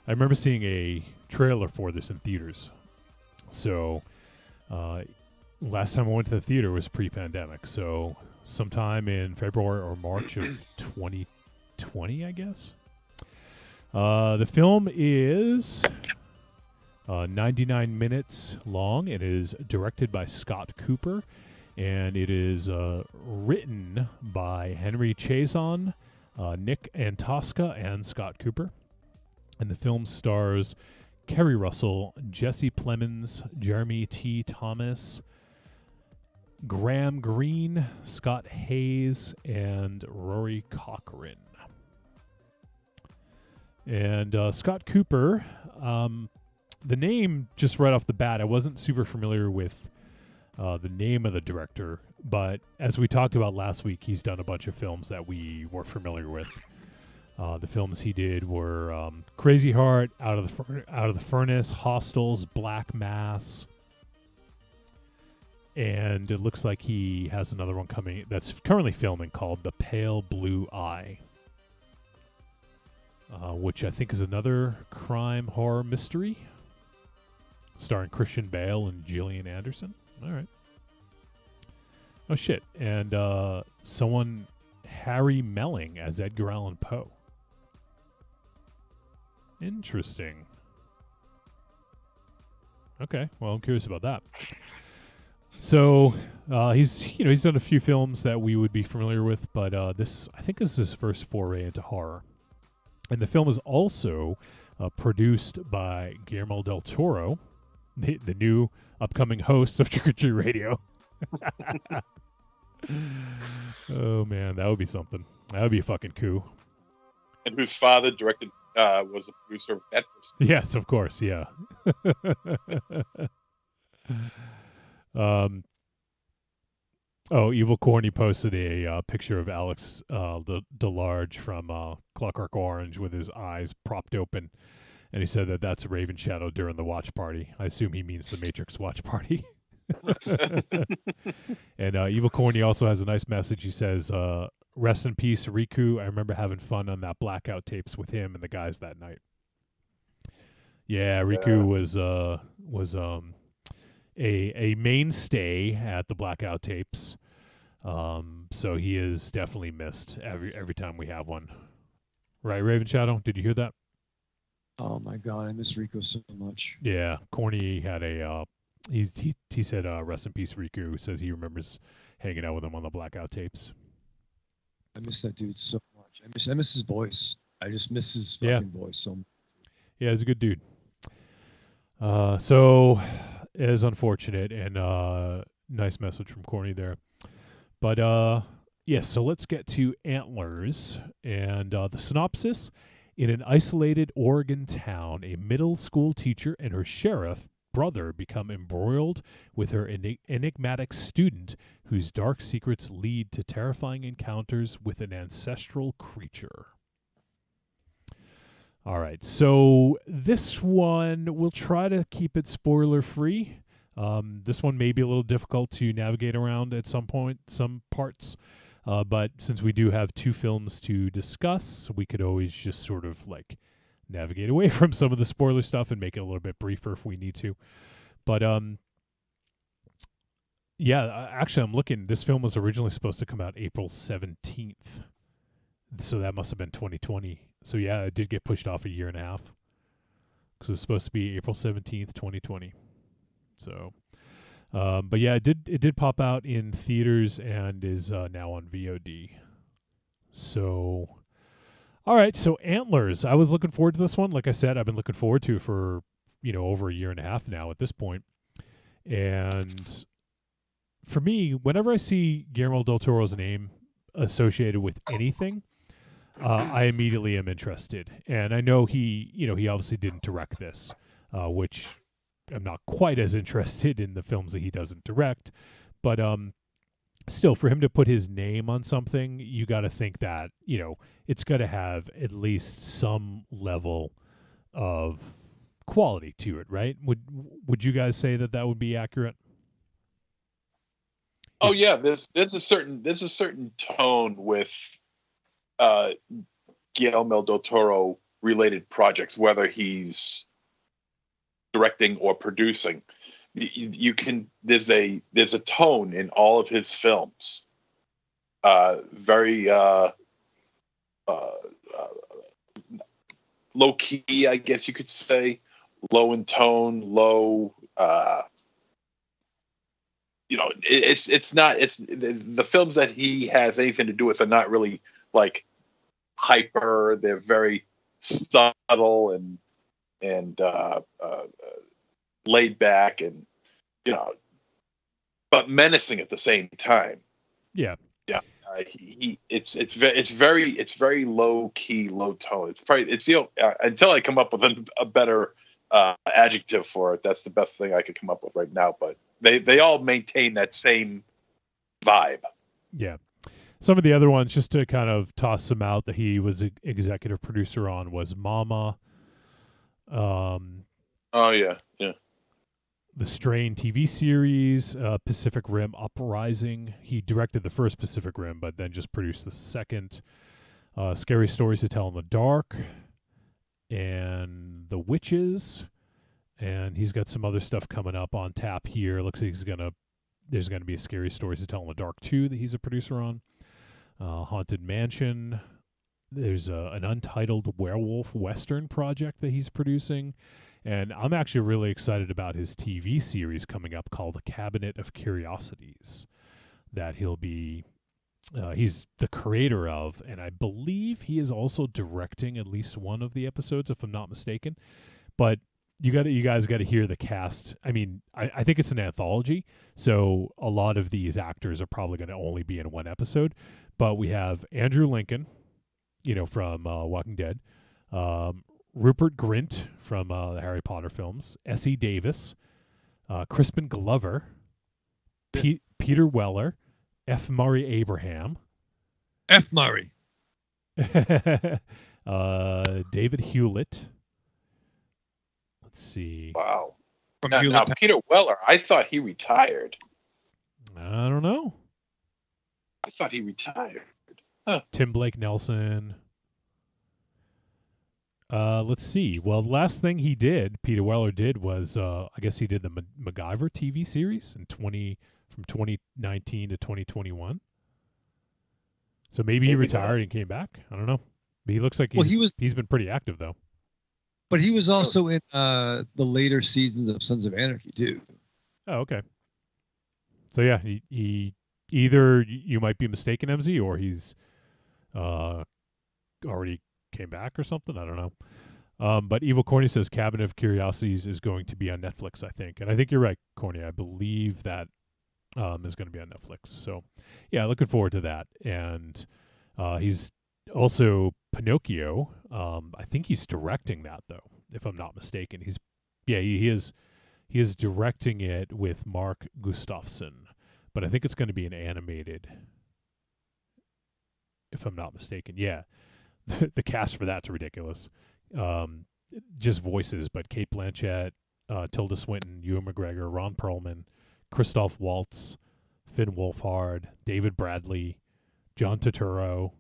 I remember seeing a trailer for this in theaters. So last time I went to the theater was pre-pandemic, so sometime in February or March of 2020, I guess. The film is 99 minutes long. It is directed by Scott Cooper, and it is written by Henry Chazon, Nick Antosca, and Scott Cooper. And the film stars Kerry Russell, Jesse Plemons, Jeremy T. Thomas, Graham Greene, Scott Hayes, and Rory Cochrane. And Scott Cooper, the name just right off the bat, I wasn't super familiar with the name of the director, but as we talked about last week, he's done a bunch of films that we were familiar with. The films he did were Crazy Heart, Out of the Furnace, Hostels, Black Mass, and it looks like he has another one coming that's currently filming called The Pale Blue Eye, which I think is another crime horror mystery starring Christian Bale and Gillian Anderson. All right. Oh, shit. And Harry Melling as Edgar Allan Poe. Interesting. Okay, well, I'm curious about that. So he's done a few films that we would be familiar with, but I think this is his first foray into horror. And the film is also produced by Guillermo del Toro, the new upcoming host of Trick or Treat Radio. Oh man, that would be something. That would be a fucking coup. And whose father directed was a producer of Antlers. Yes, of course, yeah. Evil Corny posted a picture of Alex DeLarge from Clockwork Orange with his eyes propped open, and he said that that's Raven Shadow during the watch party. I assume he means the Matrix watch party. And Evil Corny also has a nice message. He says, "Rest in peace, Riku. I remember having fun on that blackout tapes with him and the guys that night." Yeah, Riku was a mainstay at the blackout tapes. So he is definitely missed every time we have one. Right, Raven Shadow? Did you hear that? Oh my God, I miss Rico so much. Yeah, Corny had a he said rest in peace, Riku. Says he remembers hanging out with him on the blackout tapes. I miss that dude so much. I miss his voice. I just miss his fucking voice so much. Yeah, he's a good dude. So it is unfortunate, and nice message from Corny there. But yes, so let's get to Antlers and the synopsis. In an isolated Oregon town, a middle school teacher and her sheriff brother become embroiled with her enigmatic student, whose dark secrets lead to terrifying encounters with an ancestral creature. All right, so this one, we'll try to keep it spoiler-free. This one may be a little difficult to navigate around at some point, some parts. But since we do have two films to discuss, we could always just sort of like navigate away from some of the spoiler stuff and make it a little bit briefer if we need to. But yeah, actually, I'm looking. This film was originally supposed to come out April 17th. So that must have been 2020. So yeah, it did get pushed off a year and a half. Because it was supposed to be April 17th, 2020. So, but yeah, it did pop out in theaters and is now on VOD. So, all right. So Antlers, I was looking forward to this one. Like I said, I've been looking forward to it for, over a year and a half now at this point. And for me, whenever I see Guillermo del Toro's name associated with anything, I immediately am interested. And I know he obviously didn't direct this, which I'm not quite as interested in the films that he doesn't direct. But still, for him to put his name on something, you got to think that, it's got to have at least some level of quality to it, right? Would you guys say that would be accurate? Oh yeah, there's a certain tone with Guillermo del Toro related projects, whether he's directing or producing. There's a tone in all of his films, very low key, I guess you could say, low in tone, low. It's not. It's the films that he has anything to do with are not really like hyper. They're very subtle and laid back, and but menacing at the same time. Yeah. Yeah. It's very low key, low tone. It's until I come up with a better adjective for it. That's the best thing I could come up with right now. But they all maintain that same vibe. Yeah. Some of the other ones, just to kind of toss some out that he was an executive producer on, was Mama. Oh yeah. The Strain TV series, Pacific Rim Uprising. He directed the first Pacific Rim, but then just produced the second. Scary Stories to Tell in the Dark, and The Witches. And he's got some other stuff coming up on tap here. Looks like there's gonna be a Scary Stories to Tell in the Dark 2 that he's a producer on. Haunted Mansion. There's an Untitled Werewolf Western project that he's producing. And I'm actually really excited about his TV series coming up called The Cabinet of Curiosities that he'll be he's the creator of, and I believe he is also directing at least one of the episodes, if I'm not mistaken. But you guys got to hear the cast. I mean, I think it's an anthology, so a lot of these actors are probably going to only be in one episode. But we have Andrew Lincoln, from Walking Dead, Rupert Grint from the Harry Potter films, Essie Davis, Crispin Glover, Peter Weller, F. Murray Abraham, F. Murray, David Hewlett. Let's see. Wow. Now Peter Weller, I thought he retired. I don't know. I thought he retired. Tim Blake Nelson. Let's see. Well, the last thing Peter Weller did was, I guess he did the MacGyver TV series from 2019 to 2021. So maybe he retired and came back. I don't know. But he looks like he's been pretty active though. But he was also in the later seasons of Sons of Anarchy too. Oh, okay. So yeah, he either you might be mistaken, MZ, or he's already came back or something. I don't know. But Evil Corny says Cabinet of Curiosities is going to be on Netflix, I think. And I think you're right, Corny. I believe that is going to be on Netflix. So, yeah, looking forward to that. And he's also Pinocchio. I think he's directing that, though, if I'm not mistaken. He is directing it with Mark Gustafson. But I think it's going to be an animated, if I'm not mistaken. Yeah. The cast for that's ridiculous. Just voices, but Kate Blanchett, Tilda Swinton, Ewan McGregor, Ron Perlman, Christoph Waltz, Finn Wolfhard, David Bradley, John Turturro.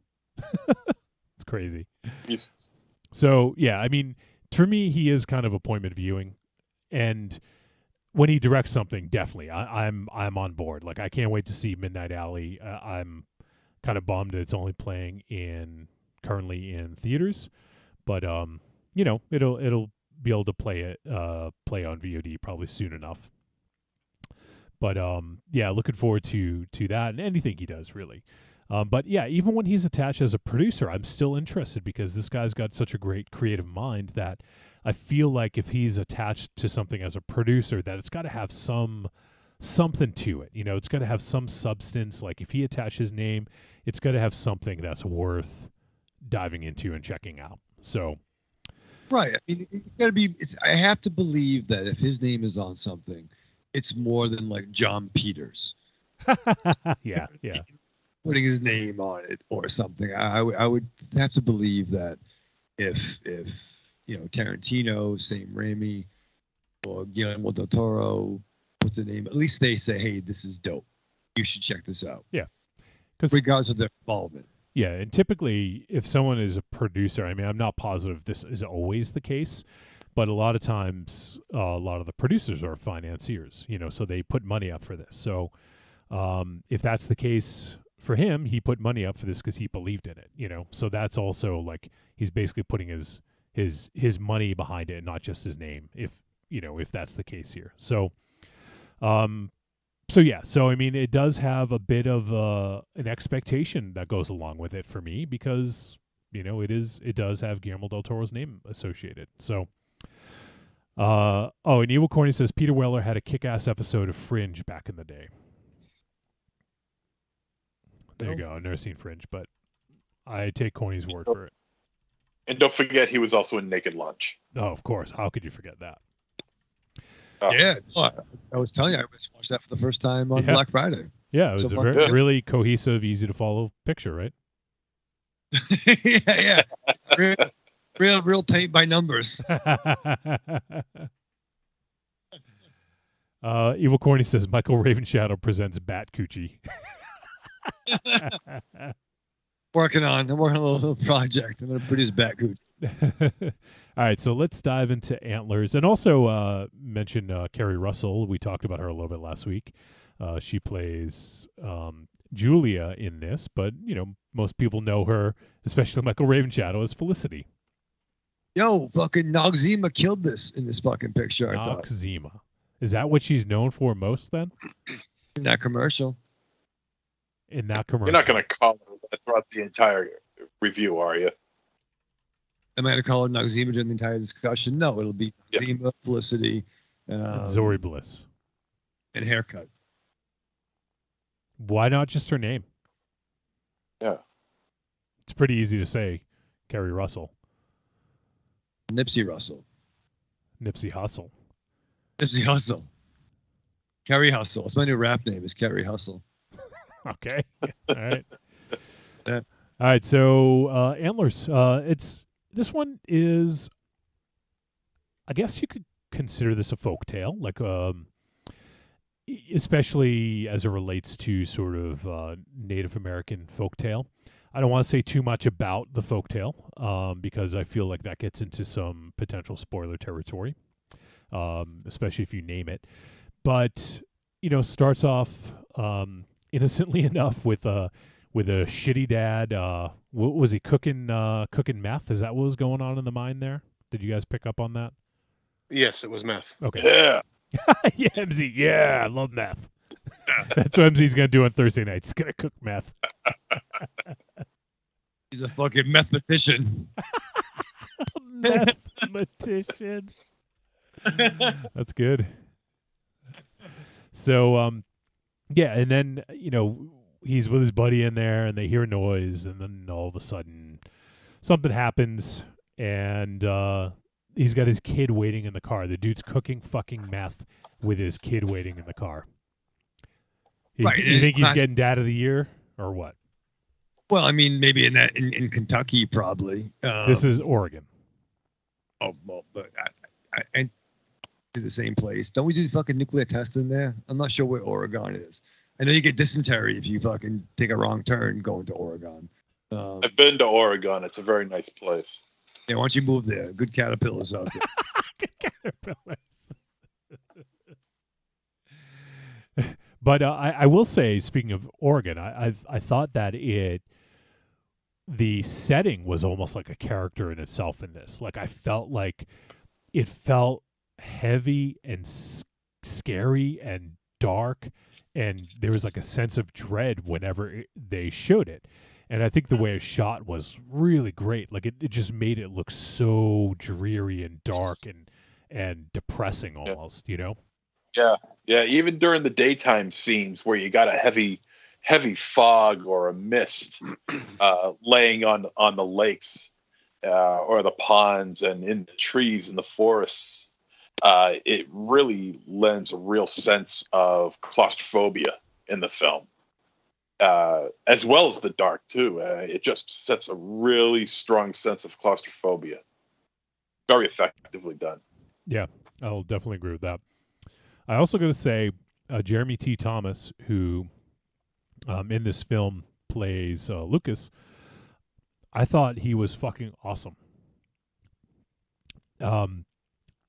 It's crazy. Yes. So yeah, I mean, for me, he is kind of appointment viewing, and when he directs something, definitely, I'm on board. Like, I can't wait to see Midnight Alley. I'm kind of bummed that it's only playing currently in theaters, but it'll be able to play on VOD probably soon enough. But yeah, looking forward to that and anything he does really. But yeah, even when he's attached as a producer, I'm still interested because this guy's got such a great creative mind that I feel like if he's attached to something as a producer, that it's got to have something to it. It's got to have some substance. Like if he attached his name, it's got to have something that's worth diving into and checking out. So, right. I mean, it's got to be. I have to believe that if his name is on something, it's more than like John Peters. Yeah. Putting his name on it or something. I would have to believe that if Tarantino, Sam Raimi, or Guillermo del Toro puts a name, at least they say, "Hey, this is dope. You should check this out." Yeah, regardless of their involvement. Yeah, and typically, if someone is a producer, I mean, I'm not positive this is always the case, but a lot of times, a lot of the producers are financiers, so they put money up for this. So, if that's the case for him, he put money up for this because he believed in it, So that's also like he's basically putting his his money behind it and not just his name, if that's the case here. So so I mean, it does have a bit of an expectation that goes along with it for me, because it does have Guillermo del Toro's name associated. So and Evil Corny says Peter Weller had a kick-ass episode of Fringe back in the day. There you go. I've never seen Fringe, but I take Corny's word for it. And don't forget, he was also in Naked Lunch. Oh, of course. How could you forget that? Yeah, no, I was telling you, I just watched that for the first time on Black Friday. Yeah, it was a really cohesive, easy to follow picture, right? yeah. Real paint by numbers. Evil Corny says Michael Ravenshadow presents Bat Coochie. I'm working on a little project. I'm going to produce Bat Coochie. All right, so let's dive into Antlers, and also mention Kerry Russell. We talked about her a little bit last week. She plays Julia in this, but most people know her, especially Michael Ravenshadow, as Felicity. Yo, fucking Noxzema killed this in this fucking picture. Noxzema. Is that what she's known for most then? In that commercial. You're not going to call her that throughout the entire review, are you? Am I going to call her Noxzema during the entire discussion? No, it'll be Noxzema, Felicity, Zori Bliss. And Haircut. Why not just her name? Yeah. It's pretty easy to say Kerry Russell. Nipsey Russell. Nipsey Hussle. Nipsey Hussle. Kerry Hustle. It's my new rap name is Kerry Hustle. Okay. All right. All right. So Antlers. This one is, I guess you could consider this a folktale, like especially as it relates to sort of Native American folktale. I don't want to say too much about the folktale because I feel like that gets into some potential spoiler territory, especially if you name it. But starts off innocently enough with a shitty dad. What was he cooking meth? Is that what was going on in the mine there? Did you guys pick up on that? Yes, it was meth. Okay. Yeah. Yeah, MZ. Yeah, I love meth. That's what MZ's gonna do on Thursday nights. He's gonna cook meth. He's a fucking mathematician. Mathematician. That's good. So, yeah, and then he's with his buddy in there, and they hear a noise, and then all of a sudden, something happens, and he's got his kid waiting in the car. The dude's cooking fucking meth with his kid waiting in the car. Right. You think he's getting Dad of the Year or what? Well, I mean, maybe in Kentucky, probably. This is Oregon. Oh, well, but I do the same place. Don't we do fucking nuclear testing there? I'm not sure where Oregon is. I know you get dysentery if you fucking take a wrong turn going to Oregon. I've been to Oregon. It's a very nice place. Yeah, why don't you move there? Good caterpillars out there. Good caterpillars. But I will say, speaking of Oregon, I thought that the setting was almost like a character in itself in this. Like I felt like it felt heavy and scary and dark, and there was like a sense of dread whenever they showed it. And I think the way it shot was really great. Like it just made it look so dreary and dark and depressing almost, Yeah. Yeah. Even during the daytime scenes where you got a heavy fog or a mist laying on the lakes or the ponds and in the trees in the forests, it really lends a real sense of claustrophobia in the film. As well as the dark too. It just sets a really strong sense of claustrophobia. Very effectively done. Yeah, I'll definitely agree with that. I also got to say, Jeremy T. Thomas, who in this film plays Lucas, I thought he was fucking awesome.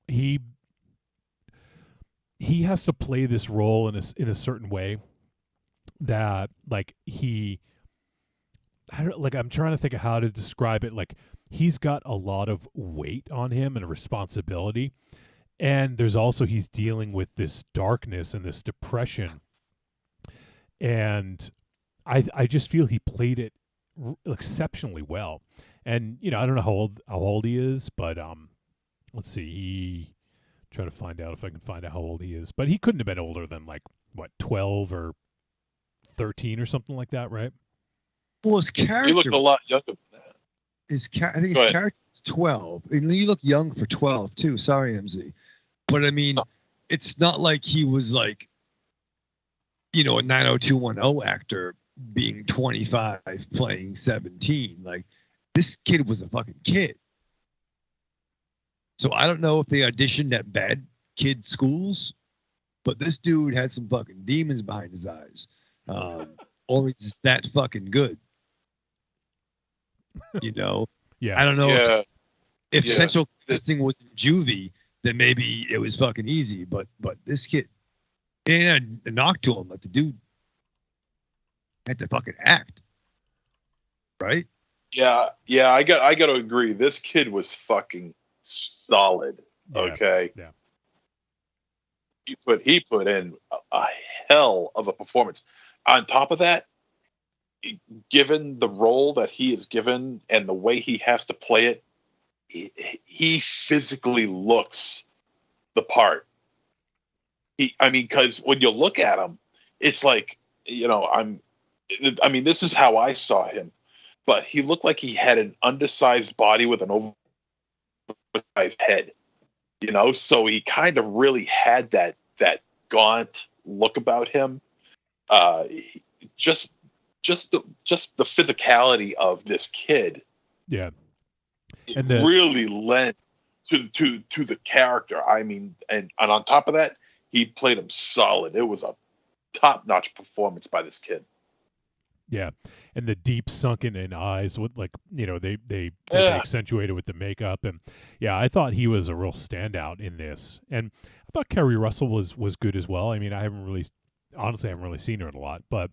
He has to play this role in a certain way that I'm trying to think of how to describe it. Like he's got a lot of weight on him and a responsibility. And there's also, he's dealing with this darkness and this depression. And I just feel he played it exceptionally well. And, you know, I don't know how old he is, but let's see. Try to find out if I can find out how old he is. But he couldn't have been older than, like, what, 12 or 13 or something like that, right? Well, his character. He looked a lot younger than that. I think his character is 12. And you look young for 12, too. Sorry, MZ. But, I mean, it's not like he was, like, you know, a 90210 actor being 25 playing 17. Like, this kid was a fucking kid. So I don't know if they auditioned at bad kid schools, but this dude had some fucking demons behind his eyes. Or he's just that fucking good. You know? Yeah. I don't know if Yeah. central casting was in juvie, then maybe it was fucking easy. But this kid, and a knock to him, like the dude had to fucking act. Right? Yeah, I got to agree. This kid was fucking solid. Yeah. Okay. Yeah. He put in a hell of a performance. On top of that, given the role that he is given and the way he has to play it, he physically looks the part. Because when you look at him, it's like, you know, this is how I saw him, but he looked like he had an undersized body with an oversized head, you know, so he kind of really had that gaunt look about him. Just the physicality of this kid. Yeah. And really lent to the character. I mean, and on top of that, he played him solid. It was a top-notch performance by this kid. Yeah, and the deep sunken in eyes with, like, you know, they accentuated with the makeup, and yeah, I thought he was a real standout in this, and I thought Kerry Russell was good as well. I mean, I haven't really seen her in a lot, but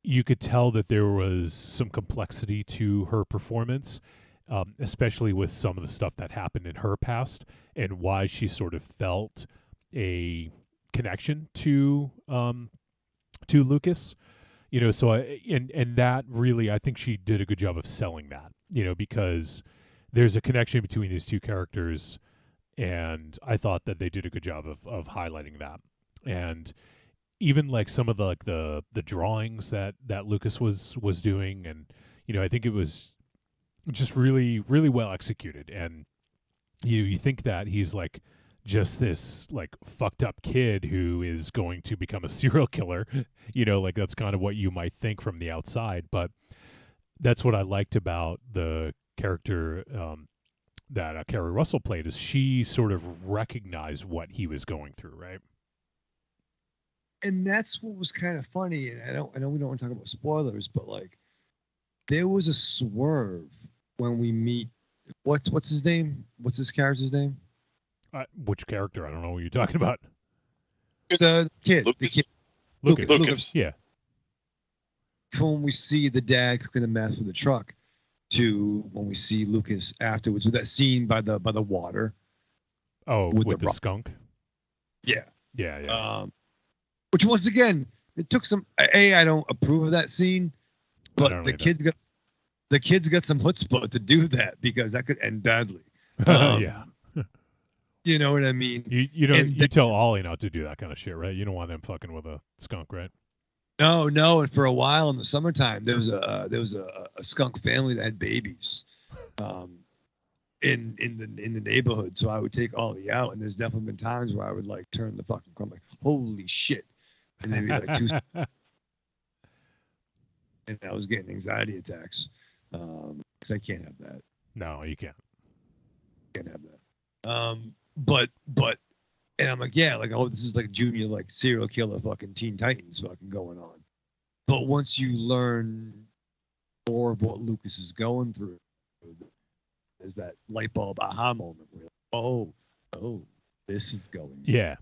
you could tell that there was some complexity to her performance, especially with some of the stuff that happened in her past and why she sort of felt a connection to Lucas, you know. So and that really, I think she did a good job of selling that, you know, because there's a connection between these two characters, and I thought that they did a good job of highlighting that. And even like some of the drawings that Lucas was doing, and, you know, I think it was just really, really well executed. And you think that he's like just this like fucked up kid who is going to become a serial killer, you know, like that's kind of what you might think from the outside. But that's what I liked about the character that Kerry Russell played, is she sort of recognized what he was going through, right? And that's what was kind of funny. And I know we don't want to talk about spoilers, but like there was a swerve when we meet. What's his name? What's his character's name? Which character? I don't know what you're talking about. The kid. Lucas. The kid. Lucas. Yeah. From when we see the dad cooking the meth for the truck, to when we see Lucas afterwards with that scene by the water. Oh, with the rock. skunk. Yeah. Yeah. Which once again, it took some. I don't approve of that scene, but the kids got some chutzpah to do that, because that could end badly. Yeah. You know what I mean? You tell Ollie not to do that kind of shit, right? You don't want them fucking with a skunk, right? No. And for a while in the summertime, there was a skunk family that had babies, in the neighborhood. So I would take Ollie out, and there's definitely been times where I would like turn the fucking crumb like, holy shit, and they'd be like two. And I was getting anxiety attacks, because I can't have that. No, you can't. Can't have that. But and I'm like, yeah, like, oh, this is like junior, like serial killer fucking Teen Titans fucking going on. But once you learn more of what Lucas is going through, there's that light bulb aha moment where, oh, this is going. Yeah.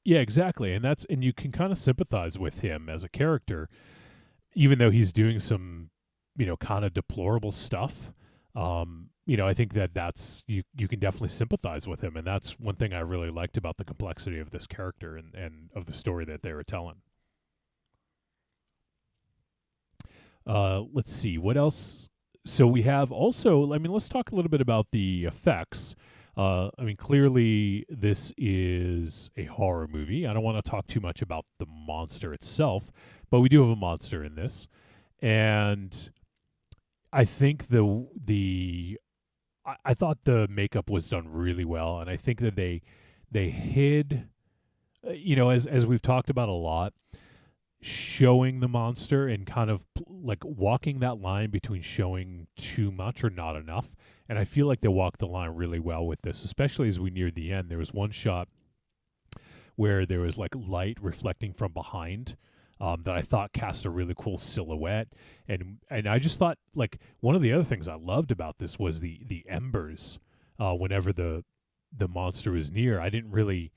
Yeah, exactly. And you can kind of sympathize with him as a character, even though he's doing some kind of deplorable stuff. I think that's you can definitely sympathize with him, and that's one thing I really liked about the complexity of this character and of the story that they were telling. Let's see what else. So we have also, let's talk a little bit about the effects. Clearly this is a horror movie. I don't want to talk too much about the monster itself, but we do have a monster in this, and I think I thought the makeup was done really well, and I think that they hid, as we've talked about a lot, showing the monster and kind of like walking that line between showing too much or not enough. And I feel like they walked the line really well with this, especially as we neared the end. There was one shot where there was like light reflecting from behind, that I thought cast a really cool silhouette. And I just thought, like, one of the other things I loved about this was the embers. Whenever the monster was near, I didn't really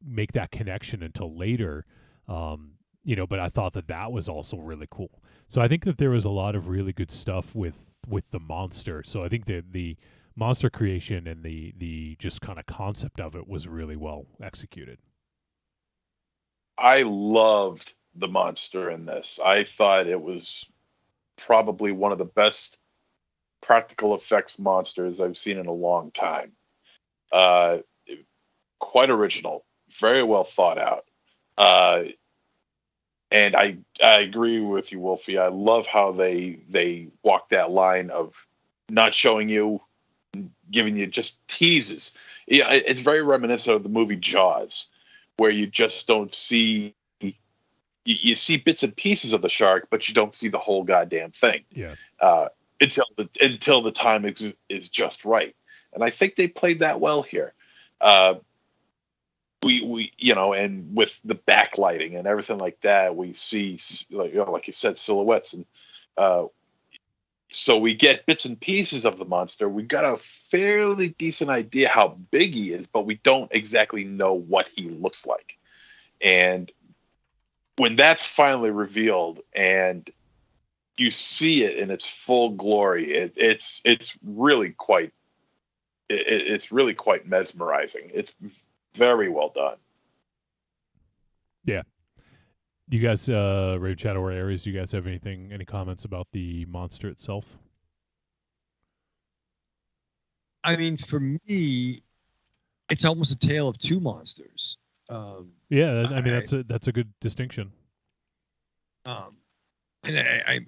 make that connection until later. But I thought that was also really cool. So I think that there was a lot of really good stuff with the monster. So I think that the monster creation and the just kind of concept of it was really well executed. I loved the monster in this. I thought it was probably one of the best practical effects monsters I've seen in a long time. Quite original, very well thought out. And I agree with you, Wolfie. I love how they walk that line of not showing you, giving you just teases. Yeah, it's very reminiscent of the movie Jaws, where you just don't see. You see bits and pieces of the shark, but you don't see the whole goddamn thing. Yeah. Until the time is just right, and I think they played that well here. We and with the backlighting and everything like that, we see, like you said, silhouettes, and so we get bits and pieces of the monster. We got a fairly decent idea how big he is, but we don't exactly know what he looks like. And when that's finally revealed and you see it in its full glory, it's really quite mesmerizing. It's very well done. Yeah. You guys, Rave Chat or Aries, do you guys have any comments about the monster itself? I mean, for me, it's almost a tale of two monsters. Yeah, that's a good distinction. And I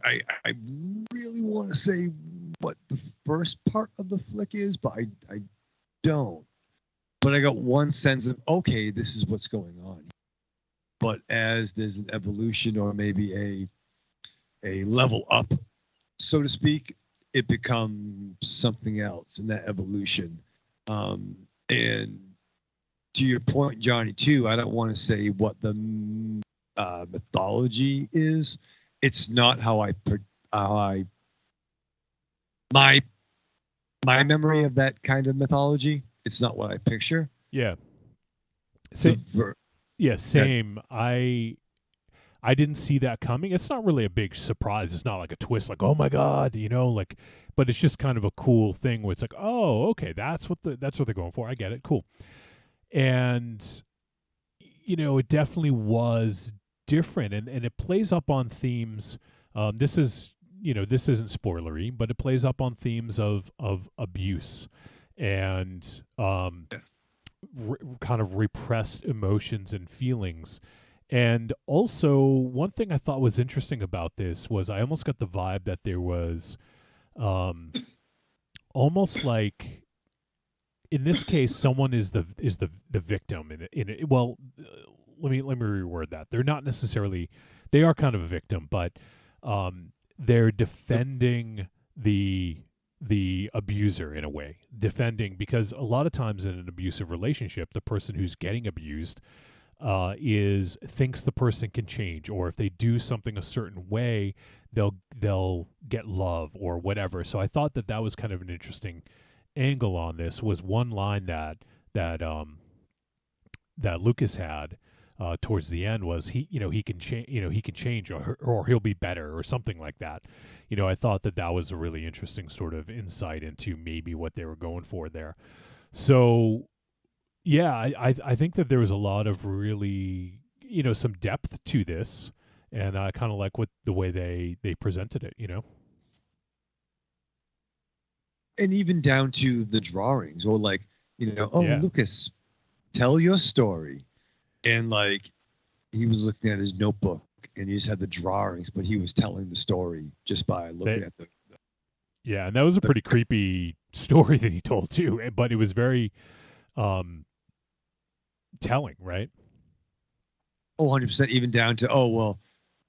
really want to say what the first part of the flick is, but I don't. But I got one sense of, okay, this is what's going on. But as there's an evolution or maybe a level up, so to speak, it becomes something else in that evolution. And to your point, Johnny, too, I don't want to say what the mythology is. It's not my memory of that kind of mythology. It's not what I picture. Yeah. Same. I didn't see that coming. It's not really a big surprise. It's not like a twist, like, oh my God, but it's just kind of a cool thing where it's like, oh, okay, that's what they're going for. I get it. Cool. And it definitely was different, and it plays up on themes. This isn't spoilery, but it plays up on themes of abuse and kind of repressed emotions and feelings. And also, one thing I thought was interesting about this was I almost got the vibe that there was almost like, in this case, someone is the victim in it. Well, let me reword that. They're not necessarily, they are kind of a victim, but they're defending the abuser in a way, because a lot of times in an abusive relationship, the person who's getting abused thinks the person can change, or if they do something a certain way, they'll get love or whatever. So I thought that was kind of an interesting angle on this. Was one line that Lucas had towards the end was he can change, he can change, or he'll be better, or something like that. I thought that was a really interesting sort of insight into maybe what they were going for there. So yeah, I think that there was a lot of really, some depth to this, and I kind of like the way they presented it, And even down to the drawings, or like, Yeah. Lucas, tell your story. And like, he was looking at his notebook and he just had the drawings, but he was telling the story just by looking at the. Yeah, and that was a pretty creepy story that he told too, but it was very telling, right? Oh, 100%, even down to,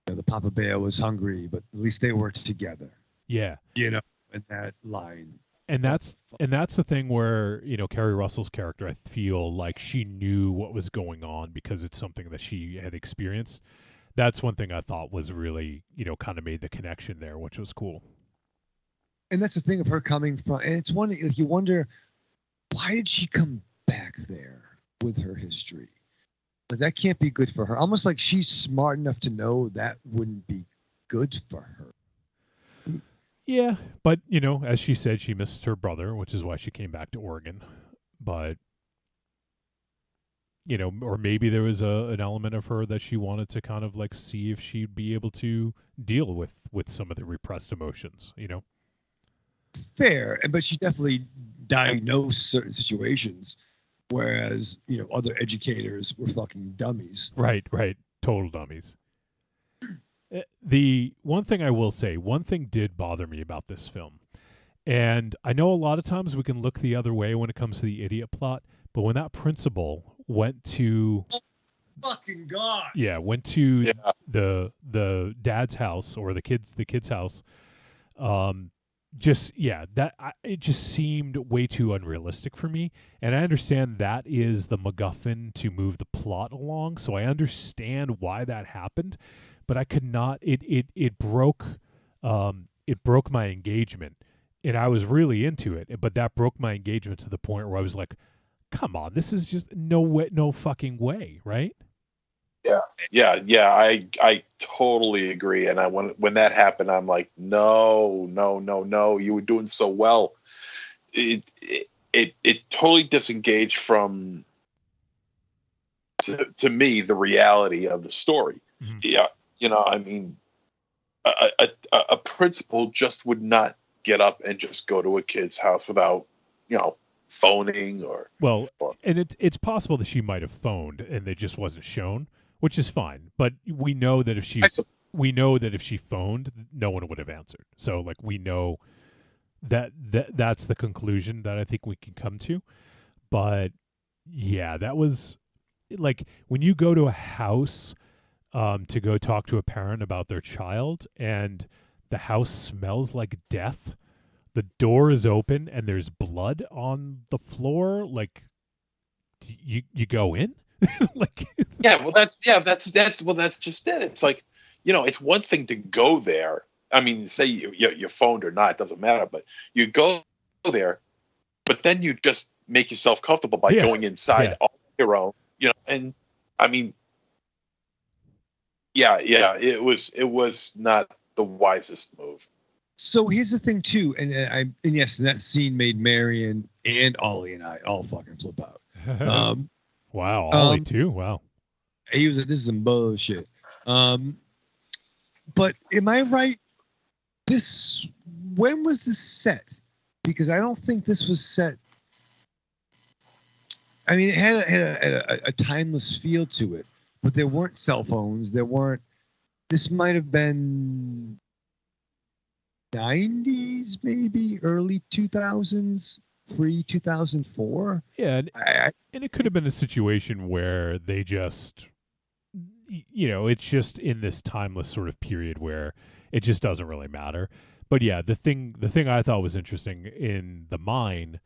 the Papa Bear was hungry, but at least they worked together. Yeah. And that line. And that's the thing where, Kerry Russell's character, I feel like she knew what was going on because it's something that she had experienced. That's one thing I thought was really, kind of made the connection there, which was cool. And that's the thing of her coming from, and it's one, like, you wonder, why did she come back there with her history? But that can't be good for her. Almost like she's smart enough to know that wouldn't be good for her. Yeah, but, as she said, she missed her brother, which is why she came back to Oregon. But, or maybe there was an element of her that she wanted to kind of like see if she'd be able to deal with some of the repressed emotions, Fair, but she definitely diagnosed certain situations, whereas, other educators were fucking dummies. Right, total dummies. The one thing I will say, one thing did bother me about this film, and I know a lot of times we can look the other way when it comes to the idiot plot, but when that principal went to fucking God, went to the dad's house, or the kid's house, it just seemed way too unrealistic for me. And I understand that is the MacGuffin to move the plot along, so I understand why that happened. But I could not. It broke my engagement, and I was really into it. But that broke my engagement to the point where I was like, "Come on, this is just no fucking way, right?" Yeah. I totally agree. And when that happened, I'm like, no. You were doing so well. It totally disengaged from, to me, the reality of the story. Mm-hmm. Yeah. I mean, a principal just would not get up and just go to a kid's house without, phoning or. And it's possible that she might have phoned and it just wasn't shown, which is fine. But we know that if she phoned, no one would have answered. So like, we know that's the conclusion that I think we can come to. But yeah, that was like, when you go to a house to go talk to a parent about their child, and the house smells like death, the door is open and there's blood on the floor, like, you go in? Like, that's just it. It's like, it's one thing to go there. I mean, say you phoned or not, it doesn't matter, but you go there, but then you just make yourself comfortable by going inside on your own, and I mean, it was not the wisest move. So here's the thing too, and yes, that scene made Marion and Ollie and I all fucking flip out. Wow, Ollie too. Wow, he was like, "This is some bullshit." But am I right? When was this set? Because I don't think this was set. I mean, it had a timeless feel to it, but there weren't cell phones. This might have been 90s, maybe early 2000s, pre-2004. Yeah, and it could have been a situation where they just, it's just in this timeless sort of period where it just doesn't really matter. But yeah, the thing I thought was interesting in the mine,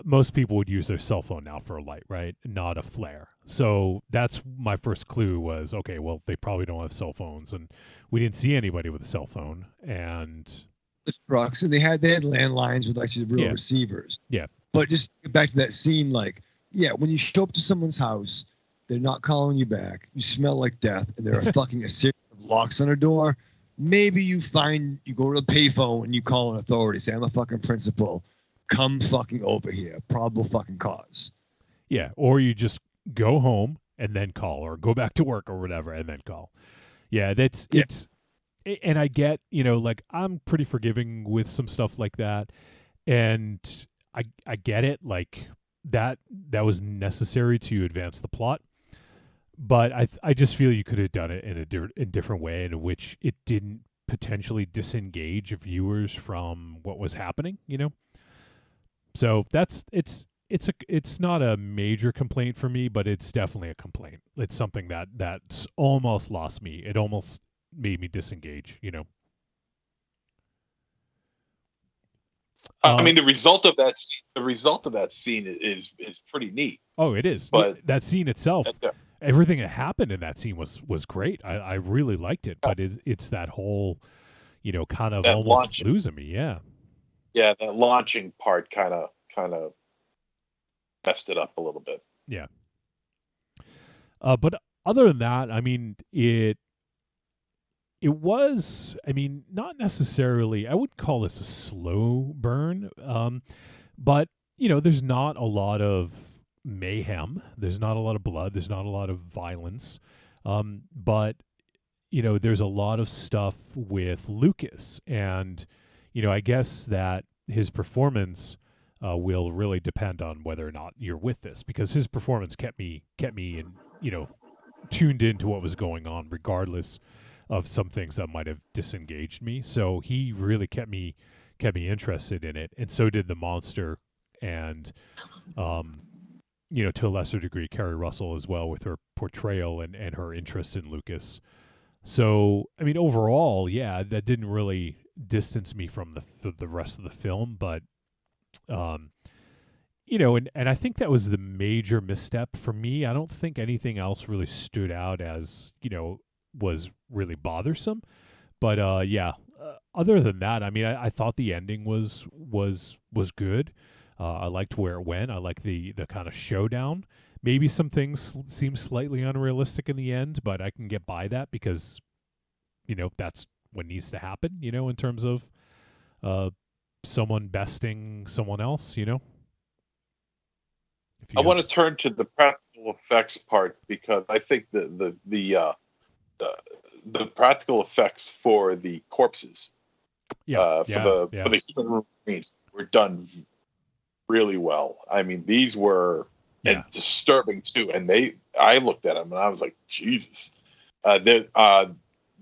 most people would use their cell phone now for a light, right? Not a flare. So that's my first clue was, okay, well, they probably don't have cell phones, and we didn't see anybody with a cell phone. And the trucks, and they had landlines with actually real receivers. Yeah. But just to get back to that scene, like, when you show up to someone's house they're not calling you back. You smell like death, and there are fucking a series of locks on her door. Maybe you go to the payphone and you call an authority. Say, I'm a fucking principal. Come fucking over here. Probable fucking cause. Yeah, or you just go home and then call, or go back to work or whatever and then call. Yeah, it's and I get, like, I'm pretty forgiving with some stuff like that, and I get it, like that was necessary to advance the plot, but I just feel you could have done it in a different way, in which it didn't potentially disengage viewers from what was happening, So it's not a major complaint for me, but it's definitely a complaint. It's something that's almost lost me. It almost made me disengage, I mean, the result of that scene is pretty neat. Oh, it is. But that scene itself, everything that happened in that scene was great. I really liked it, but it's that whole, kind of that almost launching. losing me. Yeah. Yeah, that launching part kind of messed it up a little bit. Yeah. But other than that, I mean, it was, I mean, not necessarily, I wouldn't call this a slow burn, but, there's not a lot of mayhem. There's not a lot of blood. There's not a lot of violence. But, there's a lot of stuff with Lucas. And, I guess that his performance will really depend on whether or not you're with this, because his performance kept me in, tuned into what was going on, regardless of some things that might have disengaged me. So he really kept me interested in it, and so did the monster, and to a lesser degree Kerry Russell as well, with her portrayal and her interest in Lucas. So I mean, overall, yeah, that didn't really distance me from the rest of the film, but and I think that was the major misstep for me. I don't think anything else really stood out as, was really bothersome. But other than that, I mean, I thought the ending was good. I liked where it went. I liked the kind of showdown. Maybe some things seem slightly unrealistic in the end, but I can get by that because, that's what needs to happen, in terms of someone besting someone else, I want to turn to the practical effects part, because I think the practical effects for the corpses, for the human remains, were done really well. I mean, these were and disturbing too. And I looked at them and I was like, Jesus.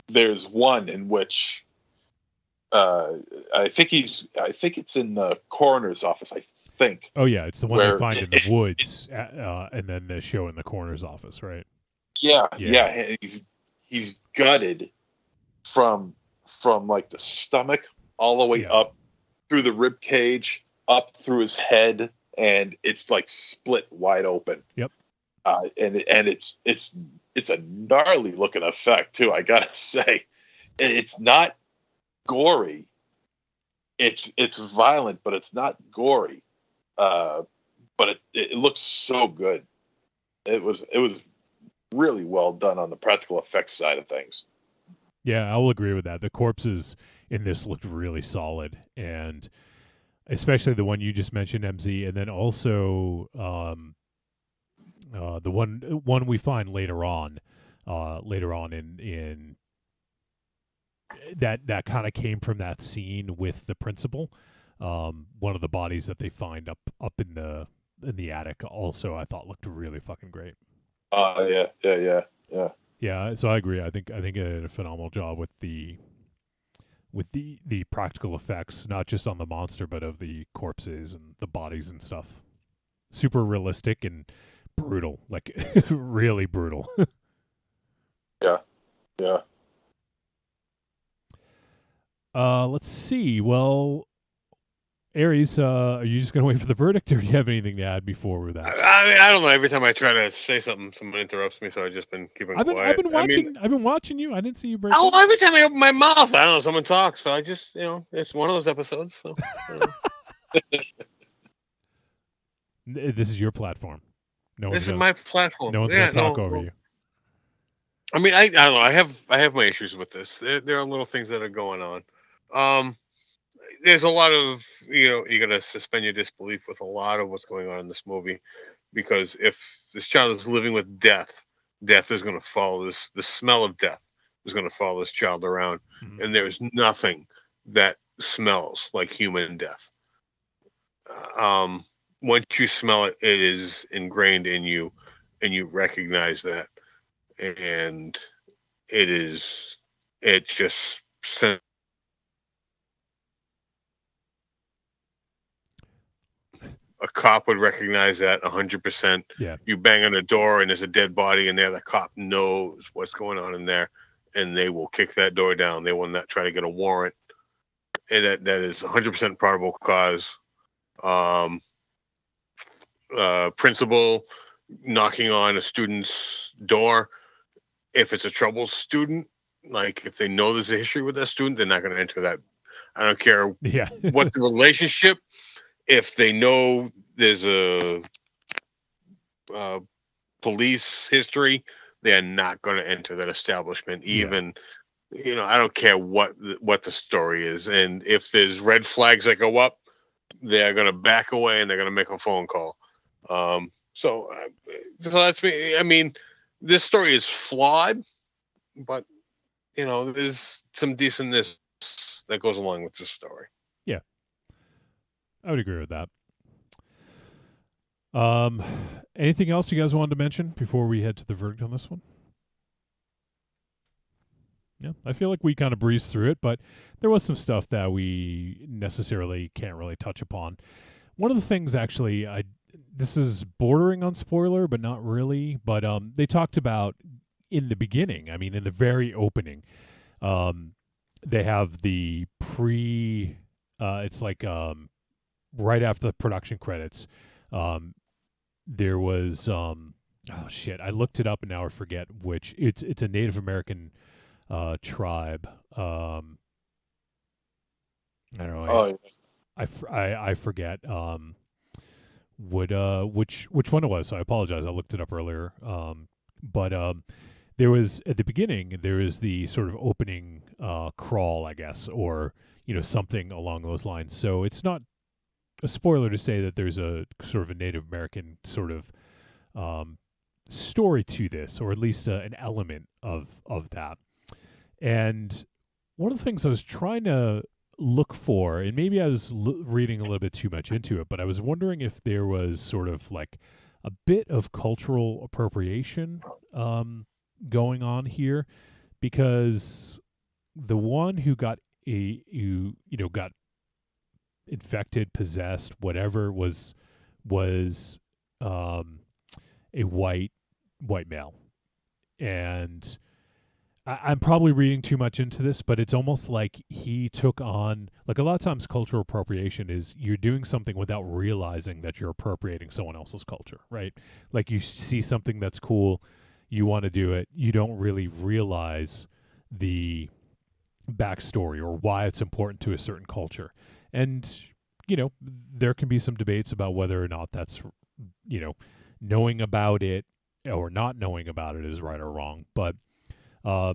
There's one in which I think it's in the coroner's office. I think. Oh yeah, it's the one they find in the woods, and then they show in the coroner's office, right? Yeah. And he's gutted from like the stomach all the way up through the rib cage, up through his head, and it's like split wide open. Yep. And it's a gnarly looking effect too, I gotta say. It's not gory. It's violent, but it's not gory. But it looks so good. It was really well done on the practical effects side of things. Yeah, I will agree with that. The corpses in this looked really solid, and especially the one you just mentioned, MZ, and then also the one we find later on in that kind of came from that scene with the principal. One of the bodies that they find up in the attic also, I thought looked really fucking great. Yeah. So I agree. I think they did a phenomenal job with the practical effects, not just on the monster, but of the corpses and the bodies and stuff. Super realistic and brutal, like really brutal. Yeah. Let's see. Well, Aries, are you just going to wait for the verdict, or do you have anything to add before we're that? I mean, I don't know. Every time I try to say something, someone interrupts me, so I've just been keeping quiet. I've been watching you. I didn't see you break. Oh, every time I open my mouth, I don't know, someone talks. So I just, it's one of those episodes. So. This is your platform. No one's This is gonna, my platform. no one's Yeah, gonna talk no, over no. you. I mean, I don't know. I have my issues with this. There are little things that are going on. There's a lot of, you got to suspend your disbelief with a lot of what's going on in this movie, because if this child is living with death, death is going to follow this. The smell of death is going to follow this child around, and there's nothing that smells like human death. Once you smell it, it is ingrained in you, and you recognize that, and it just sent. A cop would recognize that 100%. Yeah. You bang on the door and there's a dead body in there. The cop knows what's going on in there, and they will kick that door down. They will not try to get a warrant. And that is 100% probable cause. Principal knocking on a student's door. If it's a troubled student, like if they know there's a history with that student, they're not going to enter that. I don't care what the relationship. If they know there's a police history, they're not going to enter that establishment. Even, I don't care what the story is. And if there's red flags that go up, they're going to back away and they're going to make a phone call. So that's me. I mean, this story is flawed, but there's some decentness that goes along with this story. Yeah, I would agree with that. Anything else you guys wanted to mention before we head to the verdict on this one? Yeah, I feel like we kind of breezed through it, but there was some stuff that we necessarily can't really touch upon. One of the things, actually, this is bordering on spoiler, but not really. But they talked about in the beginning. I mean, in the very opening, they have the it's like right after the production credits. There was oh shit, I looked it up and now I forget which. It's a Native American tribe. I don't know. I forget which one it was. So I apologize. I looked it up earlier. But there was at the beginning there is the sort of opening crawl, I guess, or something along those lines. So it's not a spoiler to say that there's a sort of a Native American sort of story to this, or at least an element of that. And one of the things I was trying to look for, and maybe I was reading a little bit too much into it, but I was wondering if there was sort of like a bit of cultural appropriation going on here, because the one who got got infected, possessed, whatever, was a white male. And I'm probably reading too much into this, but it's almost like he took on, like a lot of times cultural appropriation is you're doing something without realizing that you're appropriating someone else's culture, right? Like you see something that's cool, you want to do it, you don't really realize the backstory or why it's important to a certain culture. And, there can be some debates about whether or not that's, knowing about it or not knowing about it is right or wrong. But I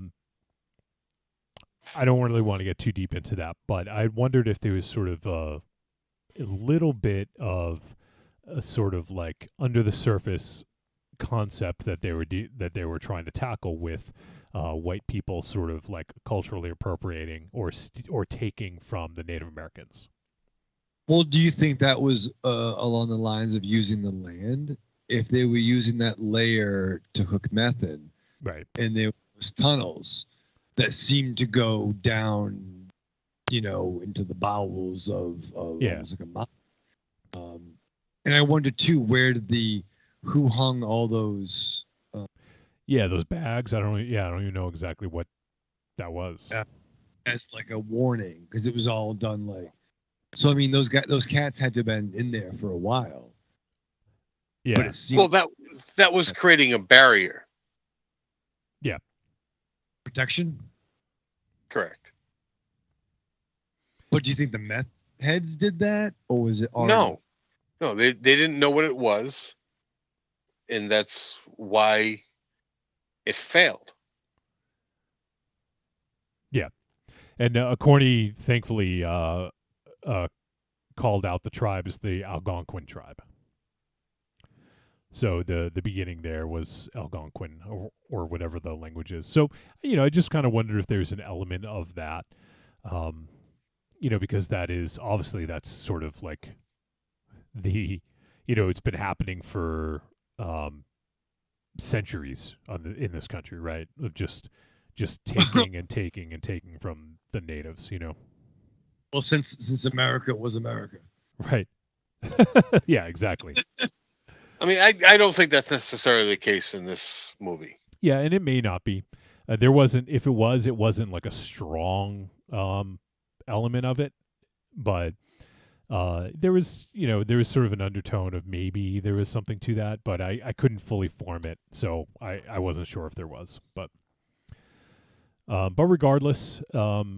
don't really want to get too deep into that. But I wondered if there was sort of a little bit of a sort of like under the surface concept that they were trying to tackle with white people sort of like culturally appropriating or taking from the Native Americans. Well, do you think that was along the lines of using the land? If they were using that layer to hook meth in, right? And there was tunnels that seemed to go down, into the bowels of almost like a mine. And I wonder too, who hung all those? Those bags. I don't even know exactly what that was. As like a warning, because it was all done like. So I mean, those cats had to have been in there for a while. Yeah. But it seemed, that was creating a barrier. Yeah. Protection. Correct. But do you think the meth heads did that, or was it? No, they didn't know what it was. and that's why it failed. Yeah. And Corny thankfully called out the tribe as the Algonquin tribe. So the beginning there was Algonquin or whatever the language is. So, I just kind of wondered if there's an element of that, because that is obviously that's sort of like the, it's been happening for centuries in this country, right? Of just taking and taking and taking from the natives, Well, since America was America. Right. Yeah, exactly. I mean, I don't think that's necessarily the case in this movie. Yeah, and it may not be. There wasn't. If it wasn't like a strong element of it, but there was sort of an undertone of maybe there was something to that, but I couldn't fully form it, so I wasn't sure if there was. But regardless, there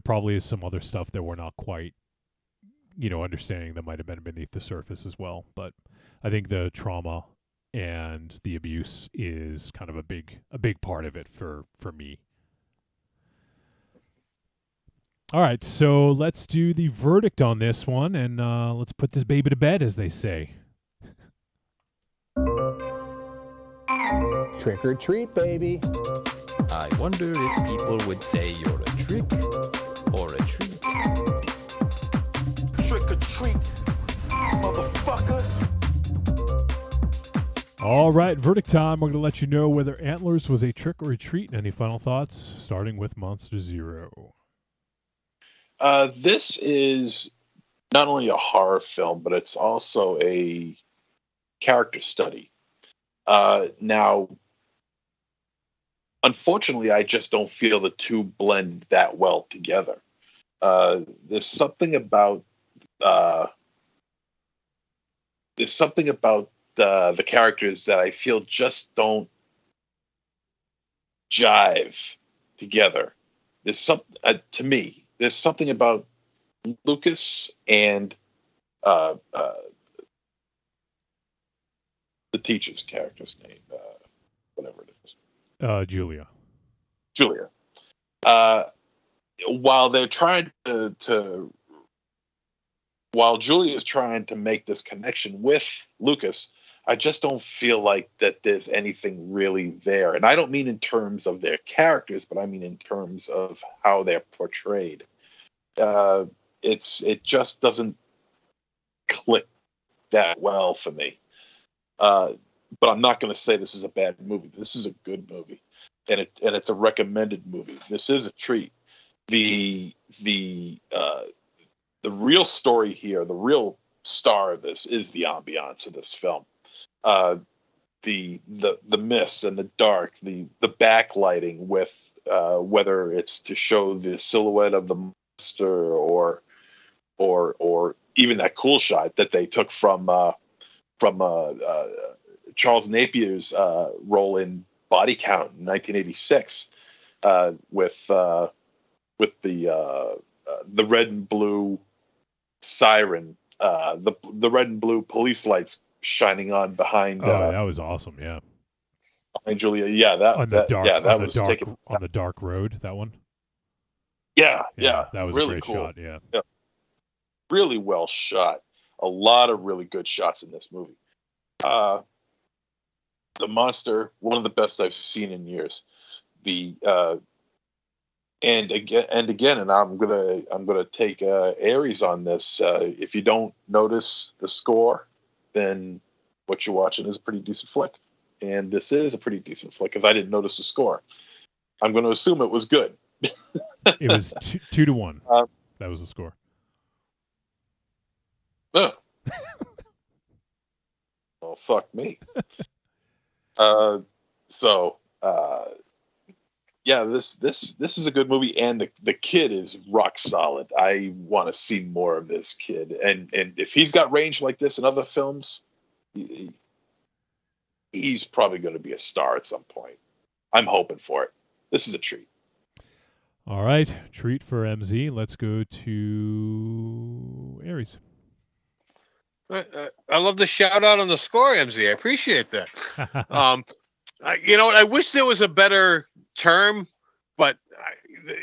probably is some other stuff that we're not quite understanding that might have been beneath the surface as well. But I think the trauma and the abuse is kind of a big part of it for me. All right, so let's do the verdict on this one, and let's put this baby to bed, as they say. Trick or treat, baby. I wonder if people would say you're a trick or a treat. Trick or treat, motherfucker. All right, verdict time. We're going to let you know whether Antlers was a trick or a treat. Any final thoughts? Starting with Monster Zero. This is not only a horror film, but it's also a character study. Now, unfortunately, I just don't feel the two blend that well together. There's something about the characters that I feel just don't jive together. There's to me. There's something about Lucas and the teacher's character's name, whatever it is. Julia. While they're trying while Julia is trying to make this connection with Lucas, I just don't feel like that there's anything really there. And I don't mean in terms of their characters, but I mean in terms of how they're portrayed. It just doesn't click that well for me. But I'm not going to say this is a bad movie. This is a good movie, and it's a recommended movie. This is a treat. The real story here, the real star of this, is the ambiance of this film. The mist and the dark, the backlighting with whether it's to show the silhouette of the monster or even that cool shot that they took from Charles Napier's role in Body Count in 1986 with the red and blue siren, the red and blue police lights shining on behind. That was awesome. Yeah. Behind Julia. Yeah. That was on the dark road. That one. Yeah. That was really a great cool shot. Yeah. Really well shot. A lot of really good shots in this movie. The monster, one of the best I've seen in years. And I'm gonna take Aries on this. If you don't notice the score, then what you're watching is a pretty decent flick. And this is a pretty decent flick because I didn't notice the score. I'm going to assume it was good. It was 2-1. That was the score. Oh, fuck me. Yeah, this is a good movie, and the kid is rock solid. I want to see more of this kid, and if he's got range like this in other films, he's probably going to be a star at some point. I'm hoping for it. This is a treat. All right, treat for MZ. Let's go to Aries. I love the shout out on the score, MZ. I appreciate that. You know, I wish there was a better term, but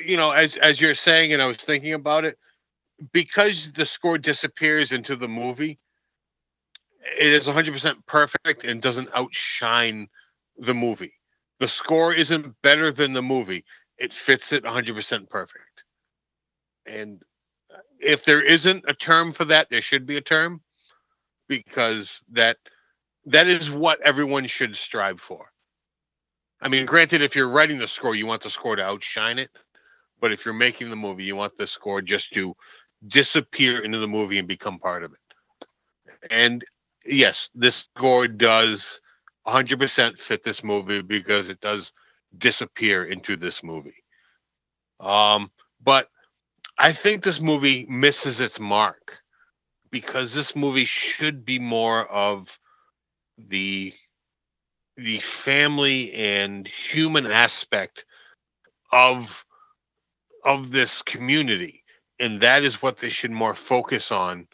you know, as you're saying, and I was thinking about it, because the score disappears into the movie, it is 100% perfect and doesn't outshine the movie. The score isn't better than the movie; it fits it 100% perfect. And if there isn't a term for that, there should be a term, because that is what everyone should strive for. I mean, granted, if you're writing the score, you want the score to outshine it. But if you're making the movie, you want the score just to disappear into the movie and become part of it. And yes, this score does 100% fit this movie because it does disappear into this movie. But I think this movie misses its mark because this movie should be more of the family and human aspect of this community, and that is what they should more focus on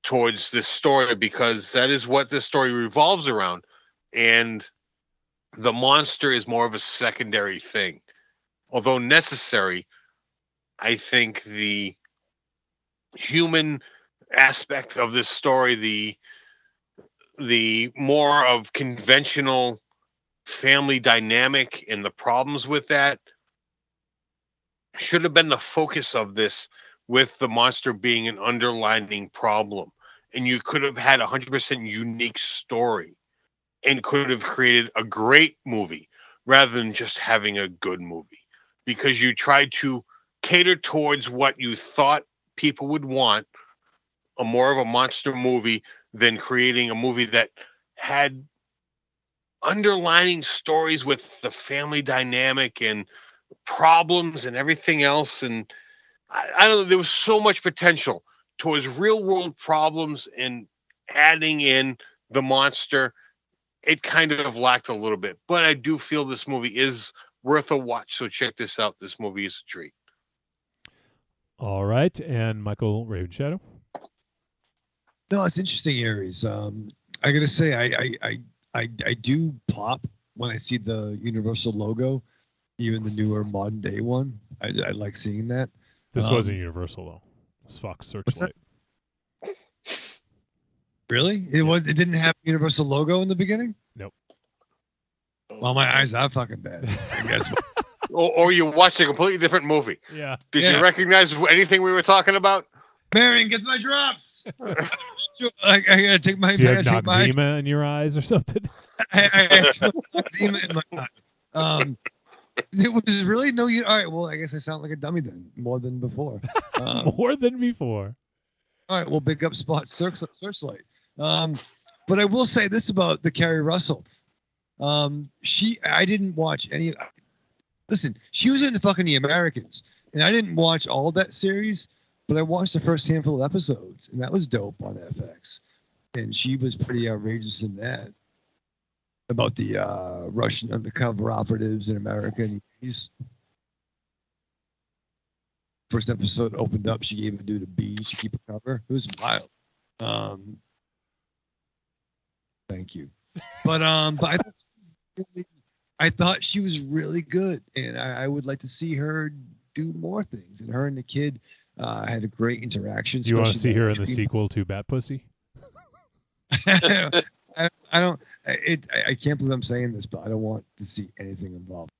towards this story, because that is what this story revolves around, and the monster is more of a secondary thing. Although necessary, I think the human aspect of this story, the more of conventional family dynamic and the problems with that, should have been the focus of this, with the monster being an underlining problem. And you could have had a 100% unique story and could have created a great movie rather than just having a good movie, because you tried to cater towards what you thought people would want, a more of a monster movie, than creating a movie that had underlining stories with the family dynamic and problems and everything else. And I don't know, there was so much potential towards real world problems, and adding in the monster, it kind of lacked a little bit. But I do feel this movie is worth a watch. So check this out. This movie is a treat. All right. And Michael Raven Shadow. No, it's interesting, Aries. I gotta say, I do pop when I see the Universal logo, even the newer modern day one. I like seeing that. This wasn't Universal though. It's Fox Searchlight. Really? It didn't have a Universal logo in the beginning? Nope. Well, my eyes are fucking bad. I guess. Or you watched a completely different movie. Yeah. Did you recognize anything we were talking about? Marion, get my drops. I gotta take my. Do you have Noxzema in your eyes or something? I have Noxzema in my eye. It was really no. All right. Well, I guess I sound like a dummy then, more than before. More than before. All right. Well, big up Spot Searchlight. But I will say this about the Carrie Russell. I didn't watch any. Listen, she was in fucking The Americans, and I didn't watch all of that series, but I watched the first handful of episodes, and that was dope on FX. And she was pretty outrageous in that, about the Russian undercover operatives in America in the 80s. First episode opened up, she gave a dude a bead to keep a cover. It was wild. Thank you. But I thought she was really good, and I would like to see her do more things. And her and the kid had a great interaction. Do you want to see her in the sequel to Bat Pussy? I don't. I can't believe I'm saying this, but I don't want to see anything involved.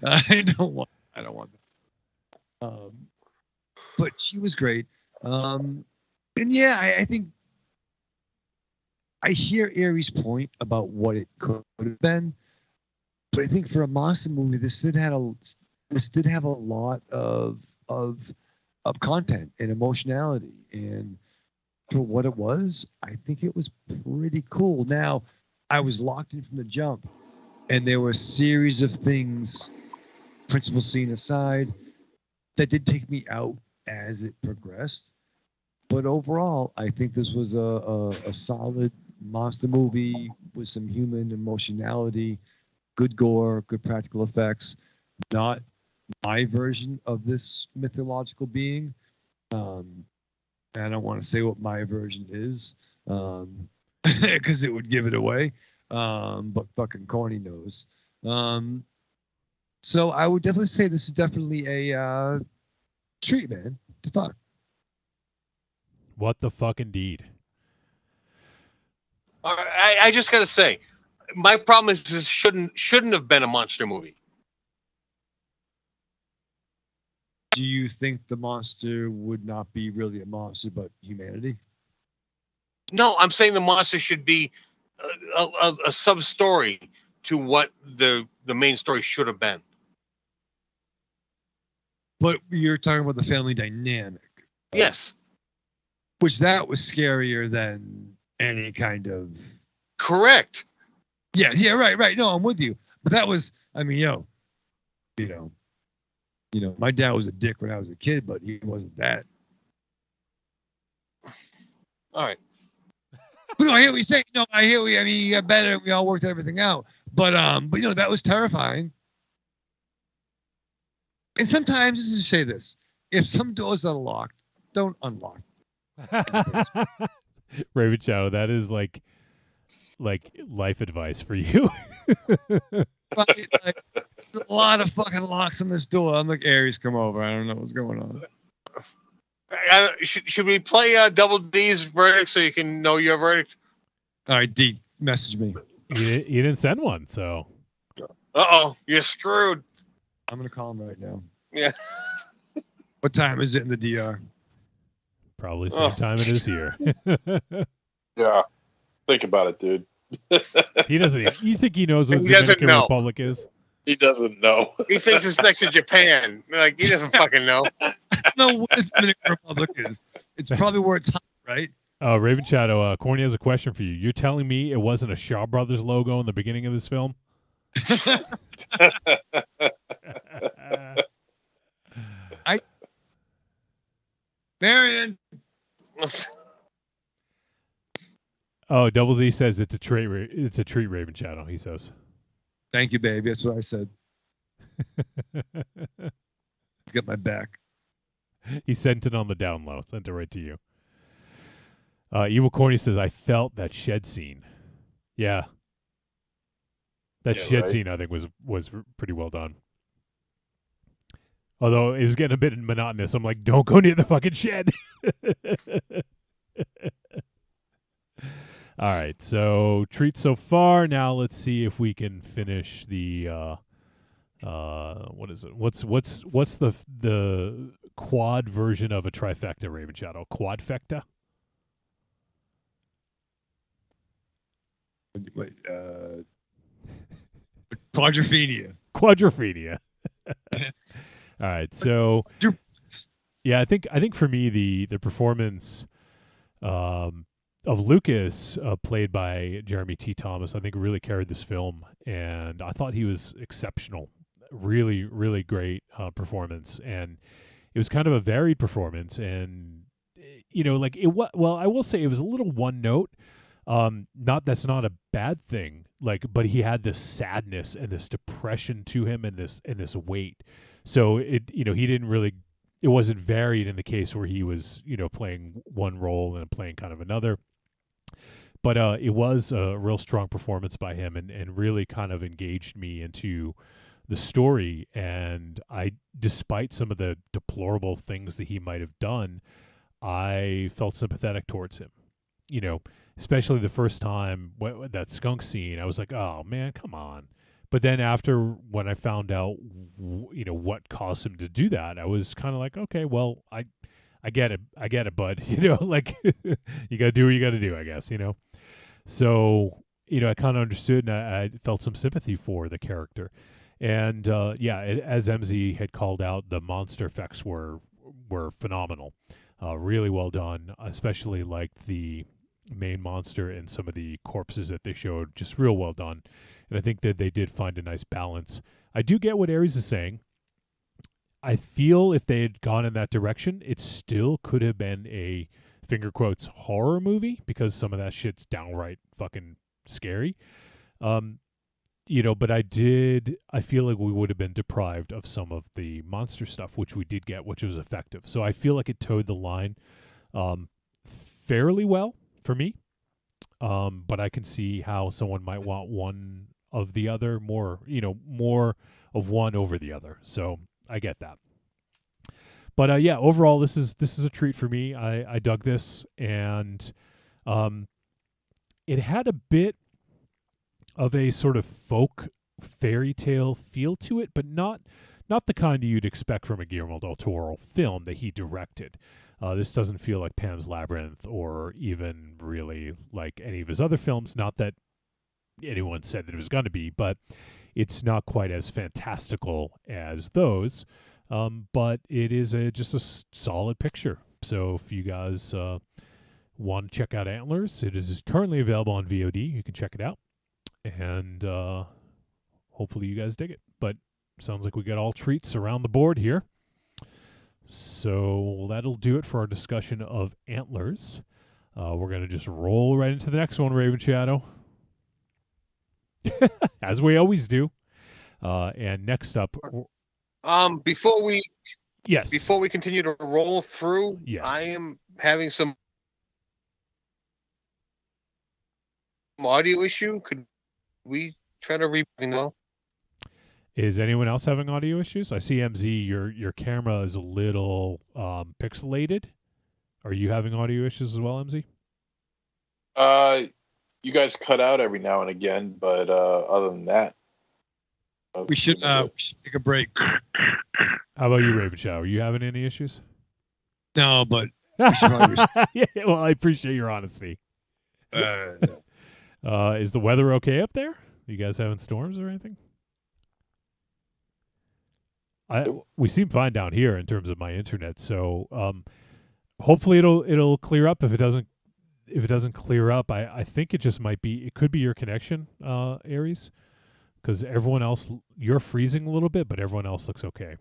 I don't want that. But she was great. And yeah, I think I hear Aries' point about what it could have been, but I think for a monster movie, this did have a lot of content and emotionality, and for what it was, I think it was pretty cool. Now, I was locked in from the jump, and there were a series of things, principal scene aside, that did take me out as it progressed. But overall, I think this was a solid monster movie with some human emotionality, good gore, good practical effects. Not my version of this mythological being. I don't want to say what my version is, because it would give it away. But fucking corny knows. So I would definitely say this is definitely a treat, man. The fuck. What the fuck, indeed. I just gotta say, my problem is this shouldn't have been a monster movie. Do you think the monster would not be really a monster, but humanity? No, I'm saying the monster should be a sub story to what the main story should have been. But you're talking about the family dynamic. Yes. Which that was scarier than any kind of. Correct. Yeah, right. No, I'm with you. But that was, I mean, my dad was a dick when I was a kid, but he wasn't that. All right. But no, I hear what you're saying. No, I hear what you, I mean, you got better. We all worked everything out. But that was terrifying. And sometimes, let's just say this: if some doors are locked, don't unlock. Raven Shadow, that is like life advice for you. Right, like, there's a lot of fucking locks on this door. I'm like, Aries, come over. I don't know what's going on. Should we play Double D's verdict so you can know your verdict? All right, D, message me. You didn't send one, so. Uh-oh, you're screwed. I'm going to call him right now. Yeah. What time is it in the DR? Probably same time it is here. Yeah. Think about it, dude. He doesn't. You think he knows what He the doesn't Dominican know. Republic is? He doesn't know. He thinks it's next to Japan. Like, he doesn't fucking know. I don't know what the Dominican Republic is. It's probably where it's hot, right? Raven Shadow, Corny has a question for you. You're telling me it wasn't a Shaw Brothers logo in the beginning of this film? Marion. Oh, Double D says it's a treat. It's a treat, Raven Shadow. He says. Thank you, baby. That's what I said. Get my back. He sent it on the down low. Sent it right to you. Evil Corny says, I felt that shed scene. Yeah. That shed scene, I think, was pretty well done. Although it was getting a bit monotonous. I'm like, don't go near the fucking shed. All right. So, treats so far. Now let's see if we can finish the what is it? What's the quad version of a trifecta, Raven Shadow? Quadfecta? Wait, quadrophenia. Quadrophenia. All right, so yeah, I think for me the performance of Lucas, played by Jeremy T. Thomas, I think really carried this film, and I thought he was exceptional. Really, really great performance, and it was kind of a varied performance, and like it. Well, I will say it was a little one note. That's not a bad thing. But he had this sadness and this depression to him, and this weight. So he didn't really. It wasn't varied in the case where he was playing one role and playing kind of another. But it was a real strong performance by him, and really kind of engaged me into the story. And despite some of the deplorable things that he might have done, I felt sympathetic towards him. Especially the first time that skunk scene, I was like, oh man, come on. But then when I found out, what caused him to do that, I was kind of like, okay, well, I get it, bud. You gotta do what you gotta do, I guess. So I kind of understood, and I felt some sympathy for the character. And as MZ had called out, the monster effects were phenomenal, really well done. Especially like the main monster and some of the corpses that they showed, just real well done. And I think that they did find a nice balance. I do get what Aries is saying. I feel if they had gone in that direction, it still could have been a finger quotes horror movie, because some of that shit's downright fucking scary. But I feel like we would have been deprived of some of the monster stuff, which we did get, which was effective. So I feel like it towed the line fairly well for me. but I can see how someone might want one of the other more, more of one over the other. So I get that. But yeah, overall, this is a treat for me. I dug this, and it had a bit of a sort of folk fairy tale feel to it, but not the kind you'd expect from a Guillermo del Toro film that he directed. This doesn't feel like Pan's Labyrinth or even really like any of his other films. Not that anyone said that it was going to be, but it's not quite as fantastical as those. But it is just a solid picture. So if you guys want to check out Antlers, it is currently available on VOD. You can check it out. And hopefully you guys dig it. But sounds like we got all treats around the board here. So that'll do it for our discussion of Antlers. We're going to just roll right into the next one, Raven Shadow. As we always do. And next up... Before we continue to roll through, yes. I am having some audio issue. Could we try to replay? Is anyone else having audio issues? I see MZ, your camera is a little pixelated. Are you having audio issues as well, MZ? You guys cut out every now and again, but other than that, we should take a break. How about you, Raven Shadow? Are you having any issues? No, but we should probably yeah, well, I appreciate your honesty. Is the weather okay up there? You guys having storms or anything? We seem fine down here in terms of my internet, so hopefully it'll clear up. If it doesn't clear up, I think it could be your connection, Aries, because everyone else, you're freezing a little bit, but everyone else looks okay.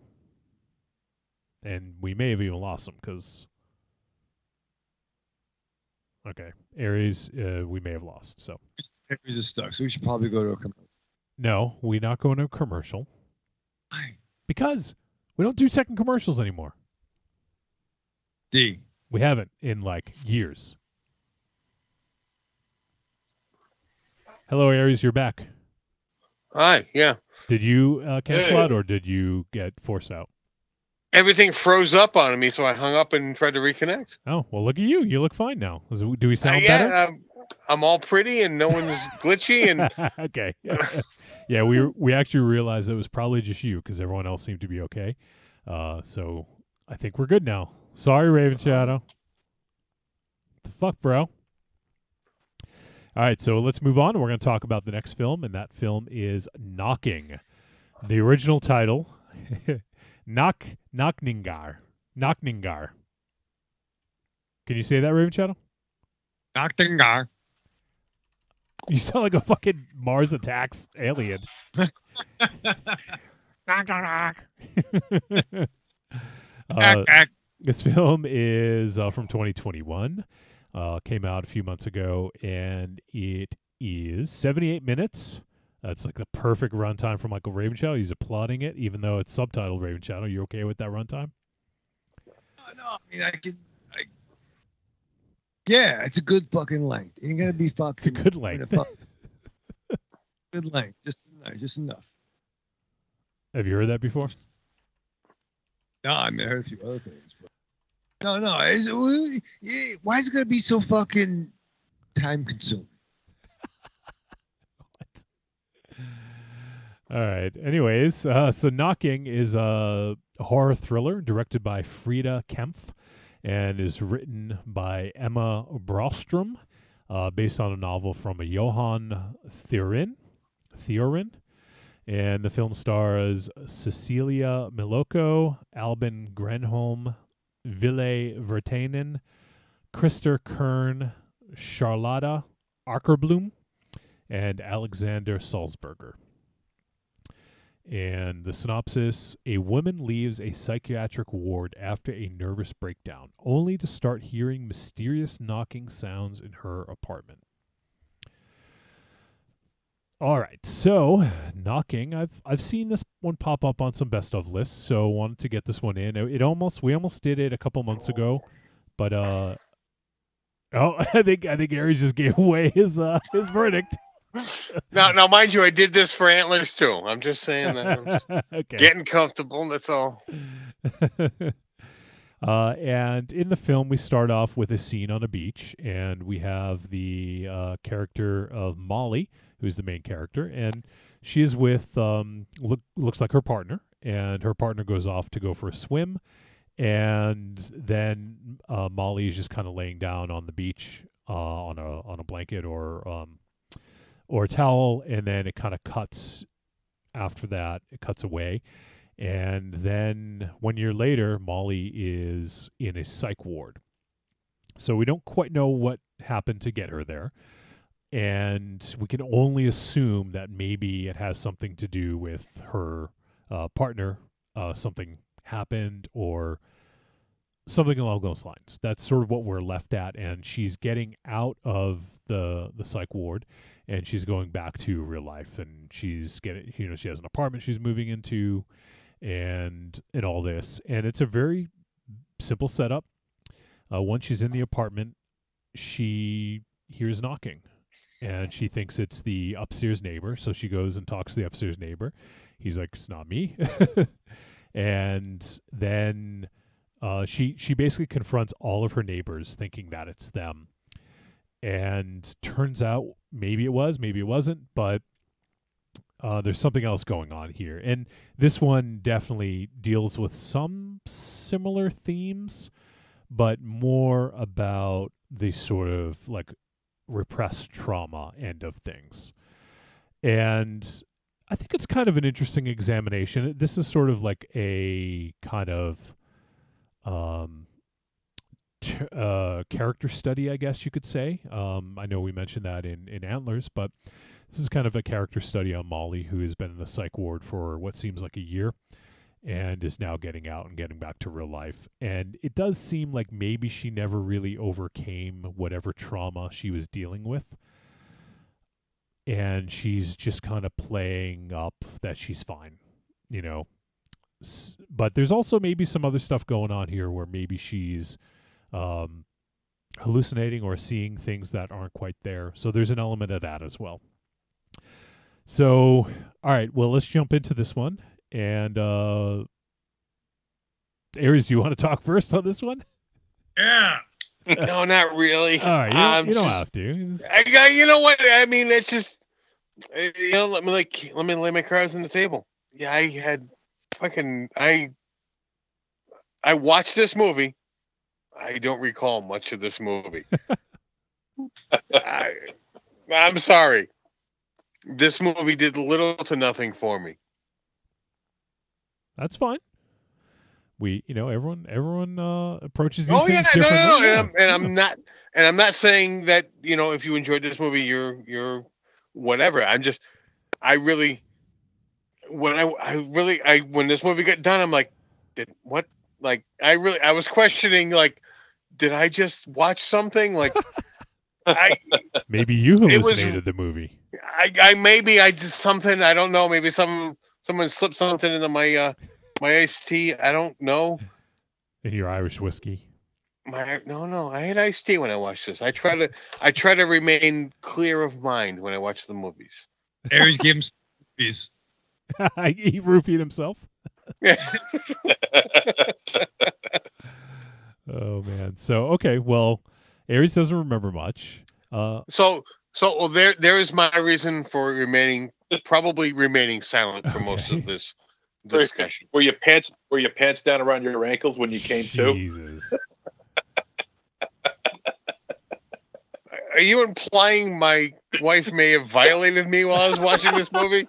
And we may have even lost them because okay, Aries, we may have lost. So Aries is stuck, so we should probably go to a commercial. No, we're not going to a commercial. Why? Because we don't do second commercials anymore. We haven't in like years. Hello, Aries, you're back. Hi, yeah. Did you cancel out or did you get forced out? Everything froze up on me, so I hung up and tried to reconnect. Oh, well, look at you. You look fine now. Do we sound yeah, better? I'm all pretty and no one's glitchy. And okay. Yeah, we actually realized it was probably just you because everyone else seemed to be okay. So I think we're good now. Sorry, Raven Shadow. The fuck, bro? All right, so let's move on. We're going to talk about the next film, and that film is Knocking. The original title, Knockningar. Knockningar. Can you say that, Raven Shadow? Knockningar. You sound like a fucking Mars Attacks alien. This film is from 2021. Came out a few months ago, and it is 78 minutes. That's like the perfect runtime for Michael Raven Shadow. He's applauding it, even though it's subtitled Raven Shadow. You okay with that runtime? No, I mean, yeah, it's a good fucking length. You ain't gonna be fucking. It's a good length. Good length, just enough. Have you heard that before? No, I mean, I heard a few other things. But... No. Why is it gonna be so fucking time consuming? What? All right. Anyways, so Knocking is a horror thriller directed by Frida Kempf and is written by Emma Brostrom, based on a novel from a Johan Theorin. And the film stars Cecilia Miloko, Albin Grenholm, Ville Virtanen, Krister Kern, Charlotta Ackerblom, and Alexander Salzberger. And the synopsis: a woman leaves a psychiatric ward after a nervous breakdown, only to start hearing mysterious knocking sounds in her apartment. All right, so Knocking. I've seen this one pop up on some best of lists, so wanted to get this one in. We almost did it a couple months ago, but Oh, I think Aries just gave away his verdict. Now, mind you, I did this for Antlers too. I'm just saying that. I'm just Okay. getting comfortable. That's all. And in the film, we start off with a scene on a beach, and we have the character of Molly, who's the main character, and she is with looks like her partner, and her partner goes off to go for a swim, and then Molly is just kind of laying down on the beach on a blanket or a towel, and then it kind of cuts. After that, it cuts away. And then 1 year later, Molly is in a psych ward. So we don't quite know what happened to get her there. And we can only assume that maybe it has something to do with her partner. Something happened or something along those lines. That's sort of what we're left at. And she's getting out of the psych ward, and she's going back to real life. And she's getting, she has an apartment she's moving into, and all this, and it's a very simple setup. Once she's in the apartment, she hears knocking, and she thinks it's the upstairs neighbor. So she goes and talks to the upstairs neighbor. He's like, "It's not me." And then she basically confronts all of her neighbors, thinking that it's them. And turns out maybe it was, maybe it wasn't, but there's something else going on here. And this one definitely deals with some similar themes, but more about the sort of like repressed trauma end of things. And I think it's kind of an interesting examination. This is sort of like a kind of character study, I guess you could say. I know we mentioned that in Antlers, but this is kind of a character study on Molly, who has been in the psych ward for what seems like a year and is now getting out and getting back to real life. And it does seem like maybe she never really overcame whatever trauma she was dealing with. And she's just kind of playing up that she's fine, But there's also maybe some other stuff going on here where maybe she's hallucinating or seeing things that aren't quite there. So there's an element of that as well. So, all right, well, let's jump into this one. And Aries, do you want to talk first on this one? Yeah. No, not really. All right, you don't have to. You know what? I mean, it's just, let me lay my cards on the table. Yeah, I watched this movie. I don't recall much of this movie. I'm sorry. This movie did little to nothing for me. That's fine. Everyone approaches these things differently. No. And I'm not saying that, if you enjoyed this movie, you're whatever. When this movie got done, I'm like, what? Like, I was questioning, like, did I just watch something? Like, maybe you hallucinated the movie. I did something. I don't know. Maybe someone slipped something into my iced tea. I don't know. In your Irish whiskey. No. I had iced tea when I watched this. I try to remain clear of mind when I watch the movies. Aries gave him movies. He roofied himself. Oh man. So okay, well, Aries doesn't remember much. So there is my reason for probably remaining silent for most of this discussion. Were your pants down around your ankles when you came to? Jesus. Are you implying my wife may have violated me while I was watching this movie?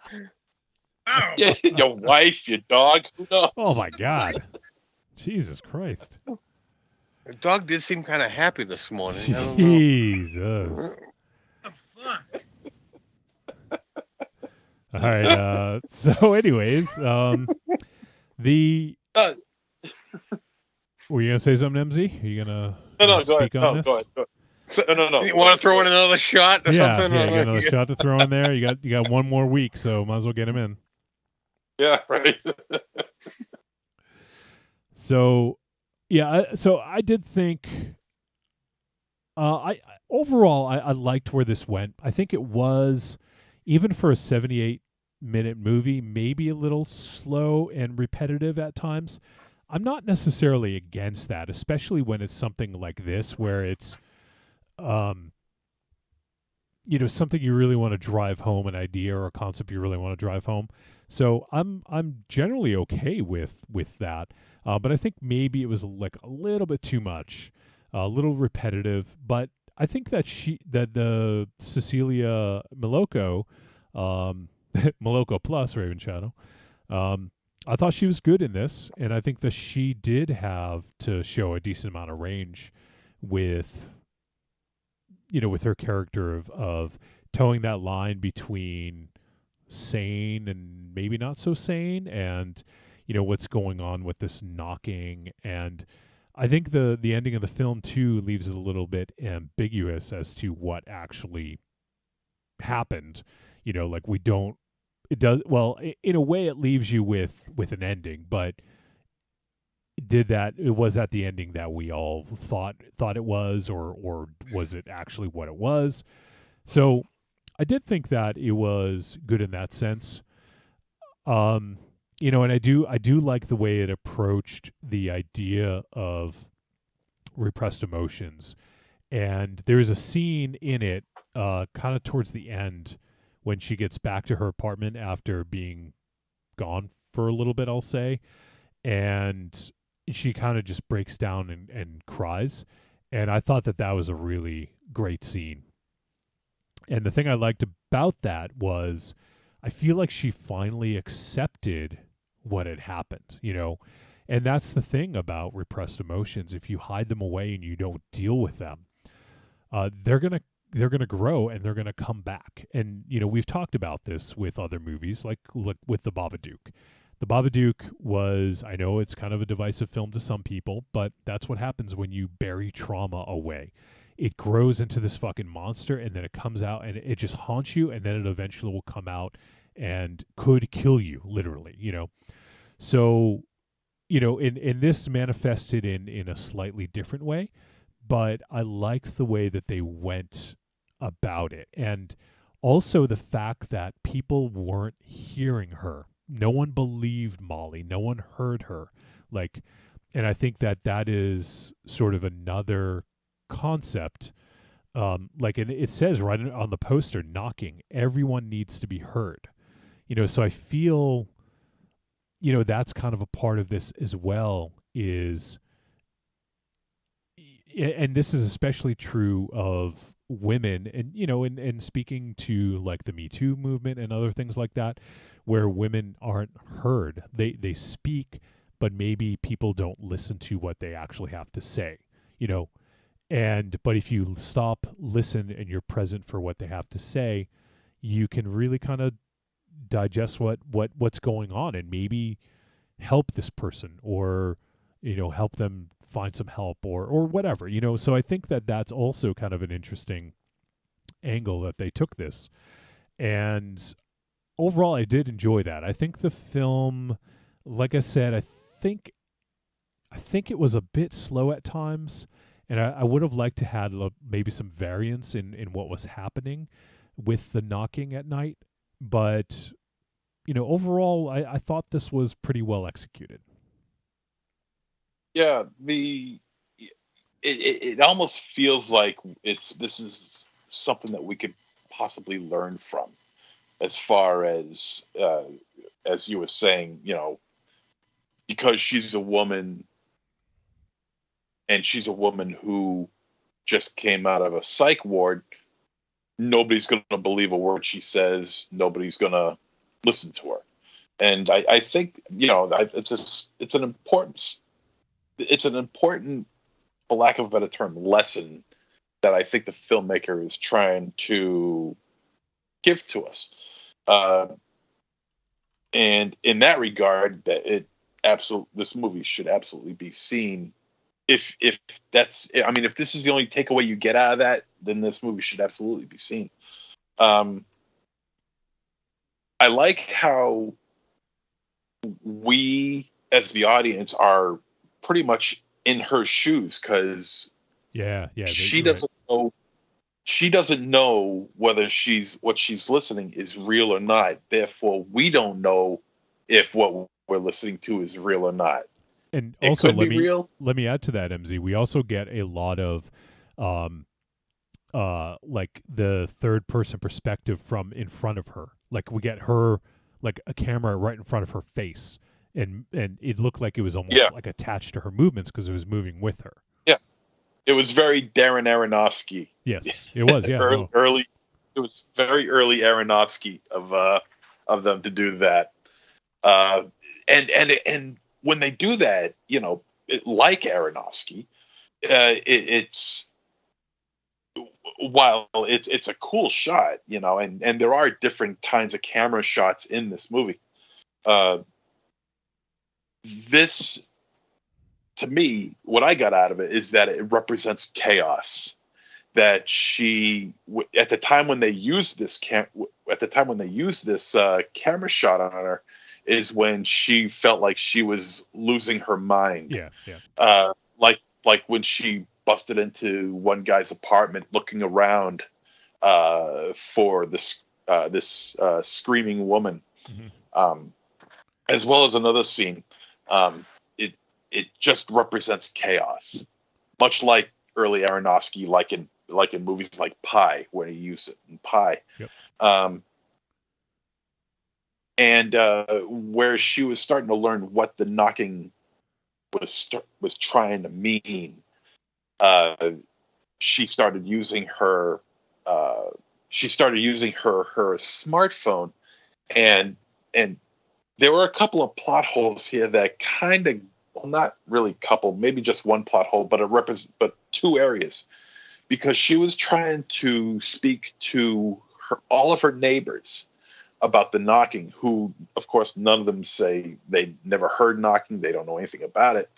Yeah, your wife, your dog. Who knows? Oh my God. Jesus Christ. The dog did seem kind of happy this morning. I don't know. Jesus. All right. So, anyways, were you gonna say something, MZ? Are you gonna speak on this? Go ahead. No. You want to throw in another shot or something? Yeah, you got another shot to throw in there. You got one more week, so might as well get him in. Yeah, right. So, yeah, so I did think I overall I liked where this went. I think it was, even for a 78-minute movie, maybe a little slow and repetitive at times. I'm not necessarily against that, especially when it's something like this where it's um something you really want to drive home, an idea or a concept you really want to drive home. So I'm generally okay with that. But I think maybe it was like a little bit too much, a little repetitive. But I think that the Cecilia Miloko, Miloko plus Raven Shadow, I thought she was good in this, and I think that she did have to show a decent amount of range with with her character of towing that line between sane and maybe not so sane, and what's going on with this knocking. And I think the ending of the film too leaves it a little bit ambiguous as to what actually happened. Like we don't it does well in a way it leaves you with an ending, but was that the ending that we all thought it was, or was it actually what it was? So I did think that it was good in that sense. And I do like the way it approached the idea of repressed emotions. And there is a scene in it kind of towards the end when she gets back to her apartment after being gone for a little bit, I'll say, and she kind of just breaks down and cries. And I thought that was a really great scene. And the thing I liked about that was I feel like she finally accepted what had happened, And that's the thing about repressed emotions. If you hide them away and you don't deal with them, they're gonna grow and they're gonna come back. And we've talked about this with other movies, like with the Babadook. The Babadook was, I know it's kind of a divisive film to some people, but that's what happens when you bury trauma away. It grows into this fucking monster, and then it comes out and it just haunts you, and then it eventually will come out and could kill you, literally, So, in this manifested in a slightly different way, but I liked the way that they went about it. And also the fact that people weren't hearing her. No one believed Molly. No one heard her. And I think that is sort of another concept. And it says right on the poster, knocking. Everyone needs to be heard. So I feel, that's kind of a part of this as well, is, and this is especially true of women, and and speaking to like the Me Too movement and other things like that, where women aren't heard. They speak, but maybe people don't listen to what they actually have to say, but if you stop, listen, and you're present for what they have to say, you can really kind of digest what's going on, and maybe help this person, or help them find some help, or whatever, so I think that's also kind of an interesting angle that they took this. And overall I did enjoy that. I think the film, like I said, I think it was a bit slow at times, and I would have liked to had maybe some variance in what was happening with the knocking at night. But overall I thought this was pretty well executed. Yeah, it almost feels like this is something that we could possibly learn from, as far as you were saying, because she's a woman, and she's a woman who just came out of a psych ward. Nobody's going to believe a word she says. Nobody's going to listen to her. And I think, it's an important, for lack of a better term, lesson that I think the filmmaker is trying to give to us. And in that regard, this movie should absolutely be seen. If this is the only takeaway you get out of that, then this movie should absolutely be seen. I like how we, as the audience, are pretty much in her shoes, because she doesn't know. She doesn't know whether what she's listening is real or not. Therefore, we don't know if what we're listening to is real or not. And It also, could be real. let me add to that, MZ. We also get a lot of, like the third person perspective from in front of her. Like we get her, like a camera right in front of her face, and it looked like it was almost like attached to her movements because it was moving with her. Yeah, it was very Darren Aronofsky. Yes, it was. Yeah, early. It was very early Aronofsky of them to do that. And when they do that, like Aronofsky, it's while it's a cool shot, and there are different kinds of camera shots in this movie. This, to me, what I got out of it is that it represents chaos. That she, at the time when they used this camera shot on her, is when she felt like she was losing her mind. Yeah. Like when she busted into one guy's apartment, looking around for this screaming woman, as well as another scene. It just represents chaos, much like early Aronofsky, like in movies like Pi, where he used it in Pi. Yep. And where she was starting to learn what the knocking was trying to mean. She started using her smartphone, and there were a couple of plot holes here that kind of, well, not really couple, maybe just one plot hole, but two areas, because she was trying to speak to all of her neighbors about the knocking, who, of course, none of them say they never heard knocking. They don't know anything about it.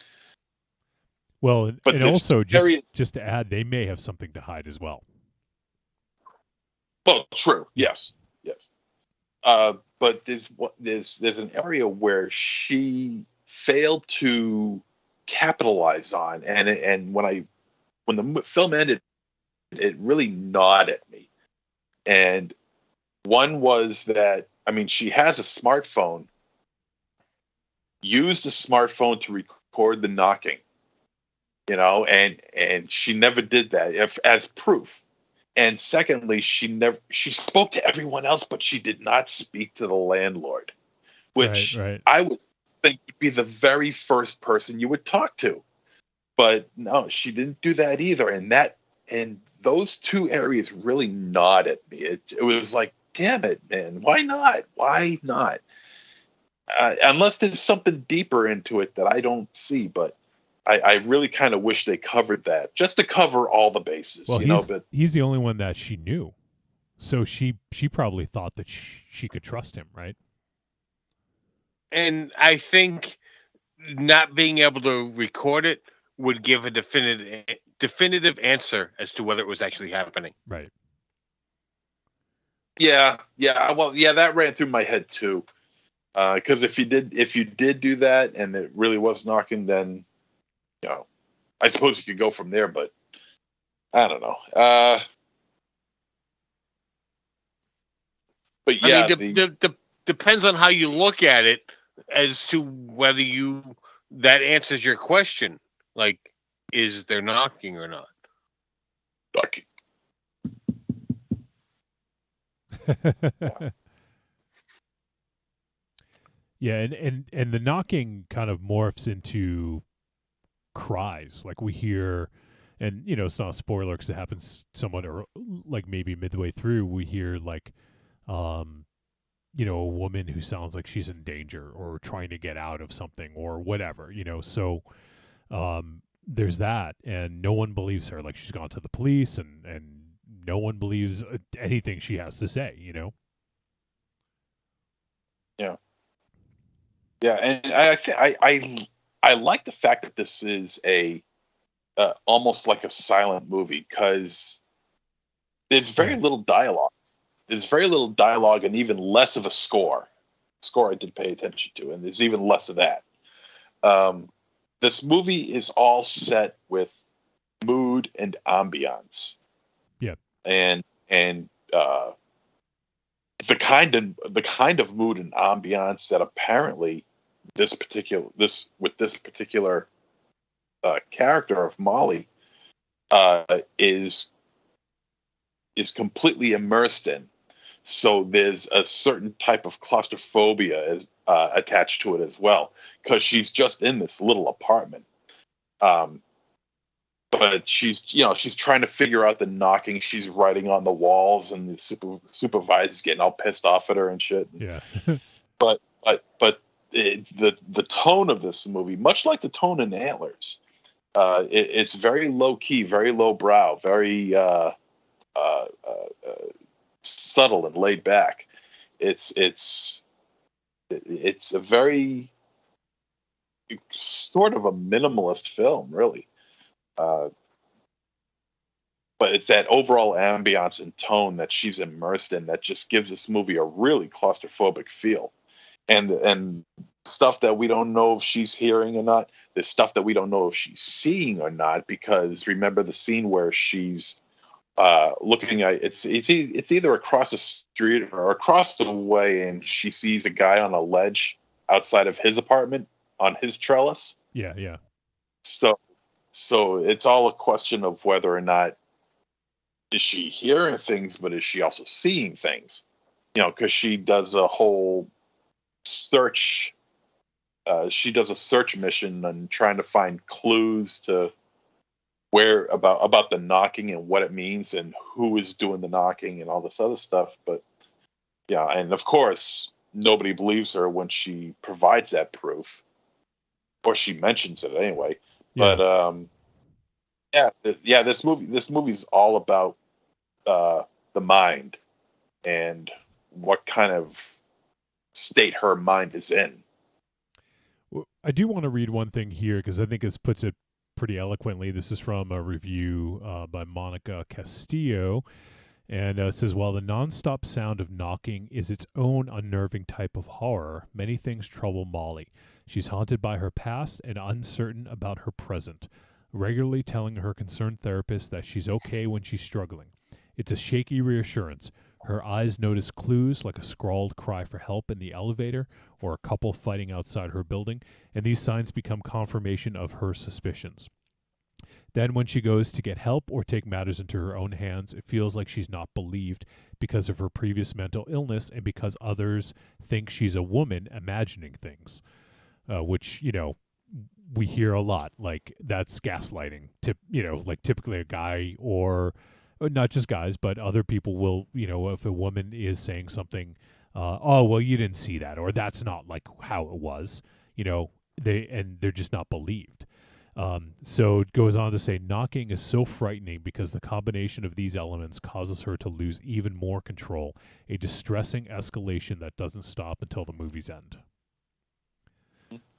Well, but and also just to add, they may have something to hide as well. Well, true. Yes. But there's an area where she failed to capitalize on, and when the film ended, it really gnawed at me. And one was that, I mean, she has a smartphone, used a smartphone to record the knocking, and she never did that as proof. And secondly, she spoke to everyone else, but she did not speak to the landlord, which right. I would think would be the very first person you would talk to. But no, she didn't do that either. And those two areas really gnawed at me. It was like, damn it, man, why not? Why not? Unless there's something deeper into it that I don't see, but I really kind of wish they covered that, just to cover all the bases. Well, he's the only one that she knew, so she probably thought that she could trust him, right? And I think not being able to record it would give a definitive answer as to whether it was actually happening. Right. Yeah. Well, yeah, that ran through my head too. Because if you did do that and it really was knocking, then I suppose you could go from there. But I don't know. But yeah, I mean, depends on how you look at it as to whether that answers your question. Like, is there knocking or not? Knocking. Yeah, and the knocking kind of morphs into cries, like we hear, and it's not a spoiler because it happens somewhat, or like maybe midway through, we hear like, a woman who sounds like she's in danger or trying to get out of something or whatever, So, there's that, and no one believes her. Like she's gone to the police, and no one believes anything she has to say. Yeah. Yeah, and I like the fact that this is a almost like a silent movie, because there's very little dialogue. There's very little dialogue and even less of a score. Score I did pay attention to, and there's even less of that. This movie is all set with mood and ambiance. and the kind of mood and ambiance that apparently this particular character of Molly is completely immersed in. So there's a certain type of claustrophobia attached to it as well, because she's just in this little apartment. But she's trying to figure out the knocking. She's writing on the walls, and the supervisor's getting all pissed off at her and shit. Yeah. but the tone of this movie, much like the tone in Antlers, it's very low key, very low brow, very subtle and laid back. It's a very sort of a minimalist film, really. But it's that overall ambiance and tone that she's immersed in that just gives this movie a really claustrophobic feel. And stuff that we don't know if she's hearing or not. There's stuff that we don't know if she's seeing or not, because remember the scene where she's looking at it's either across the street or across the way, and she sees a guy on a ledge outside of his apartment on his trellis. Yeah. So it's all a question of whether or not is she hearing things, but is she also seeing things? Because she does a whole search. She does a search mission and trying to find clues to where about the knocking and what it means and who is doing the knocking and all this other stuff. But yeah, and of course nobody believes her when she provides that proof, or she mentions it anyway. Yeah. But this movie's all about the mind and what kind of state her mind is in. Well, I do want to read one thing here because I think this puts it pretty eloquently. This is from a review by Monica Castillo, and it says, while the nonstop sound of knocking is its own unnerving type of horror, many things trouble Molly. She's haunted by her past and uncertain about her present, regularly telling her concerned therapist that she's okay when she's struggling. It's a shaky reassurance. Her eyes notice clues like a scrawled cry for help in the elevator or a couple fighting outside her building, and these signs become confirmation of her suspicions. Then when she goes to get help or take matters into her own hands, it feels like she's not believed because of her previous mental illness and because others think she's a woman imagining things, which, we hear a lot. Like, that's gaslighting. Like typically a guy or not just guys, but other people will, if a woman is saying something, oh, well, you didn't see that, or that's not like how it was, they're just not believed. So it goes on to say, knocking is so frightening because the combination of these elements causes her to lose even more control, a distressing escalation that doesn't stop until the movie's end.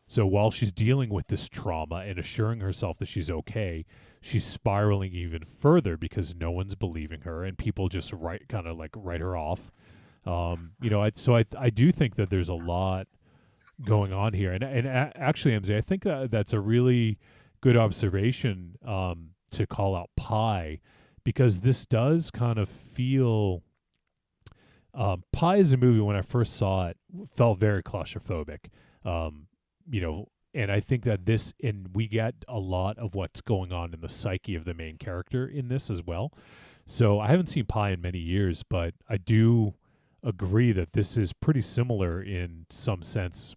So while she's dealing with this trauma and assuring herself that she's okay, she's spiraling even further because no one's believing her and people just write her off. I do think that there's a lot going on here, and actually, MZ, I think that's a really good observation to call out Pi, because this does kind of feel. Pi is a movie, when I first saw it, felt very claustrophobic. And I think that we get a lot of what's going on in the psyche of the main character in this as well. So I haven't seen Pi in many years, but I do agree that this is pretty similar in some sense.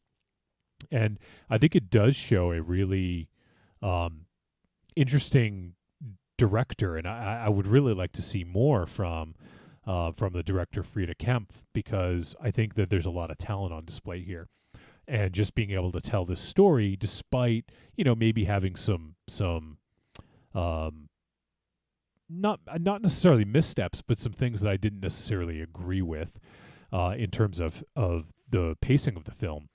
And I think it does show a really interesting director, and I would really like to see more from the director Frida Kempf, because I think that there's a lot of talent on display here. And just being able to tell this story, despite maybe having some not necessarily missteps, but some things that I didn't necessarily agree with in terms of the pacing of the film.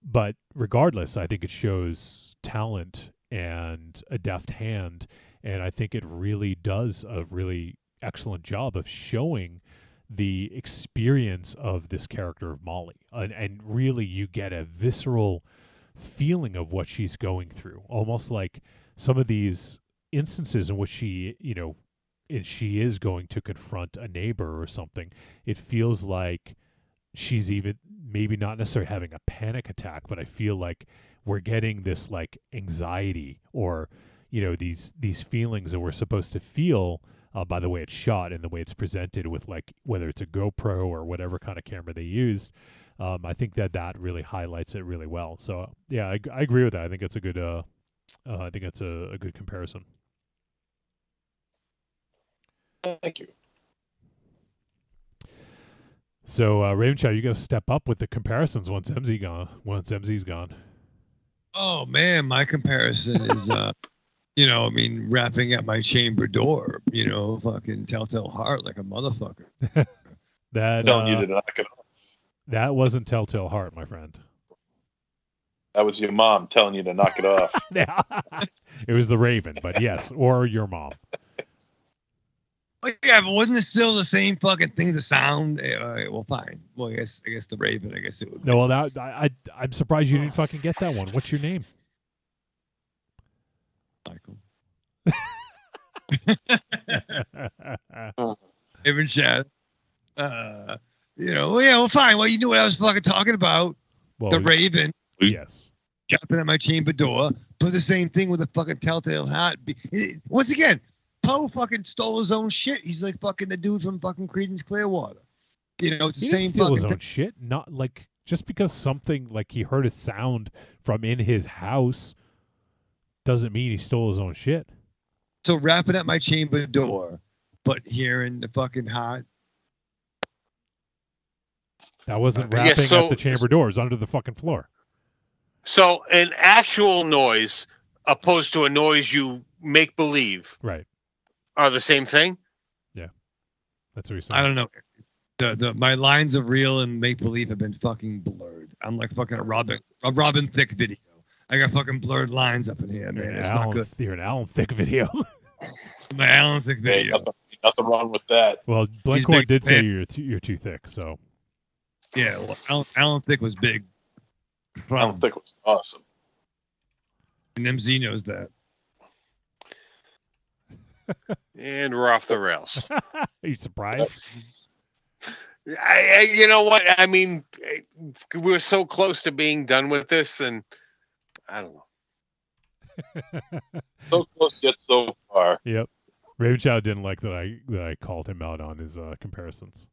But regardless, I think it shows talent and a deft hand, and I think it really does a really excellent job of showing the experience of this character of Molly, and really you get a visceral feeling of what she's going through, almost like some of these instances in which she she is going to confront a neighbor or something, it feels like she's even maybe not necessarily having a panic attack, but I feel like we're getting this like anxiety or, these feelings that we're supposed to feel by the way it's shot and the way it's presented with like whether it's a GoPro or whatever kind of camera they used. I think that really highlights it really well. So yeah, I agree with that. I think it's a good. I think that's a good comparison. Thank you. So Ravenchild, you got to step up with the comparisons once MZ's gone. Oh man, my comparison is, rapping at my chamber door. Fucking Telltale Heart like a motherfucker. Telling you to knock it off. That wasn't Telltale Heart, my friend. That was your mom telling you to knock it off. Yeah. It was the Raven, but yes, or your mom. Yeah, but wasn't it still the same fucking thing? The sound. All right, well, fine. Well, I guess the Raven. I guess it would. No, well, I'm surprised you didn't fucking get that one. What's your name? Michael. Even Chad. Well, fine. Well, you knew what I was fucking talking about. Well, the Raven. Yes. Jumping at my chamber door. Put the same thing with a fucking Telltale Heart. Once again, Poe fucking stole his own shit. He's like fucking the dude from fucking Creedence Clearwater. It's the He same didn't steal fucking his own thing. shit. Not like just because something like he heard a sound from in his house doesn't mean he stole his own shit. So rapping at my chamber door, but hearing the fucking heart. That wasn't rapping at the chamber doors under the fucking floor. So an actual noise opposed to a noise you make believe, right, are the same thing. Yeah, that's what you're saying. I don't know. My lines of real and make believe have been fucking blurred. I'm like fucking a Robin Thicke video. I got fucking blurred lines up in here, man. It's not good. You're an Alan Thicke video. My Alan Thicke video. Hey, nothing wrong with that. Well, Blankhorn did say you're too thick, so. Yeah, well, Alan Thicke was big. Alan Thicke was awesome. And MZ knows that. And we're off the rails. Are you surprised? You know what? I mean, we're so close to being done with this, and I don't know. So close yet so far. Yep. Ravenchild didn't like that I called him out on his comparisons.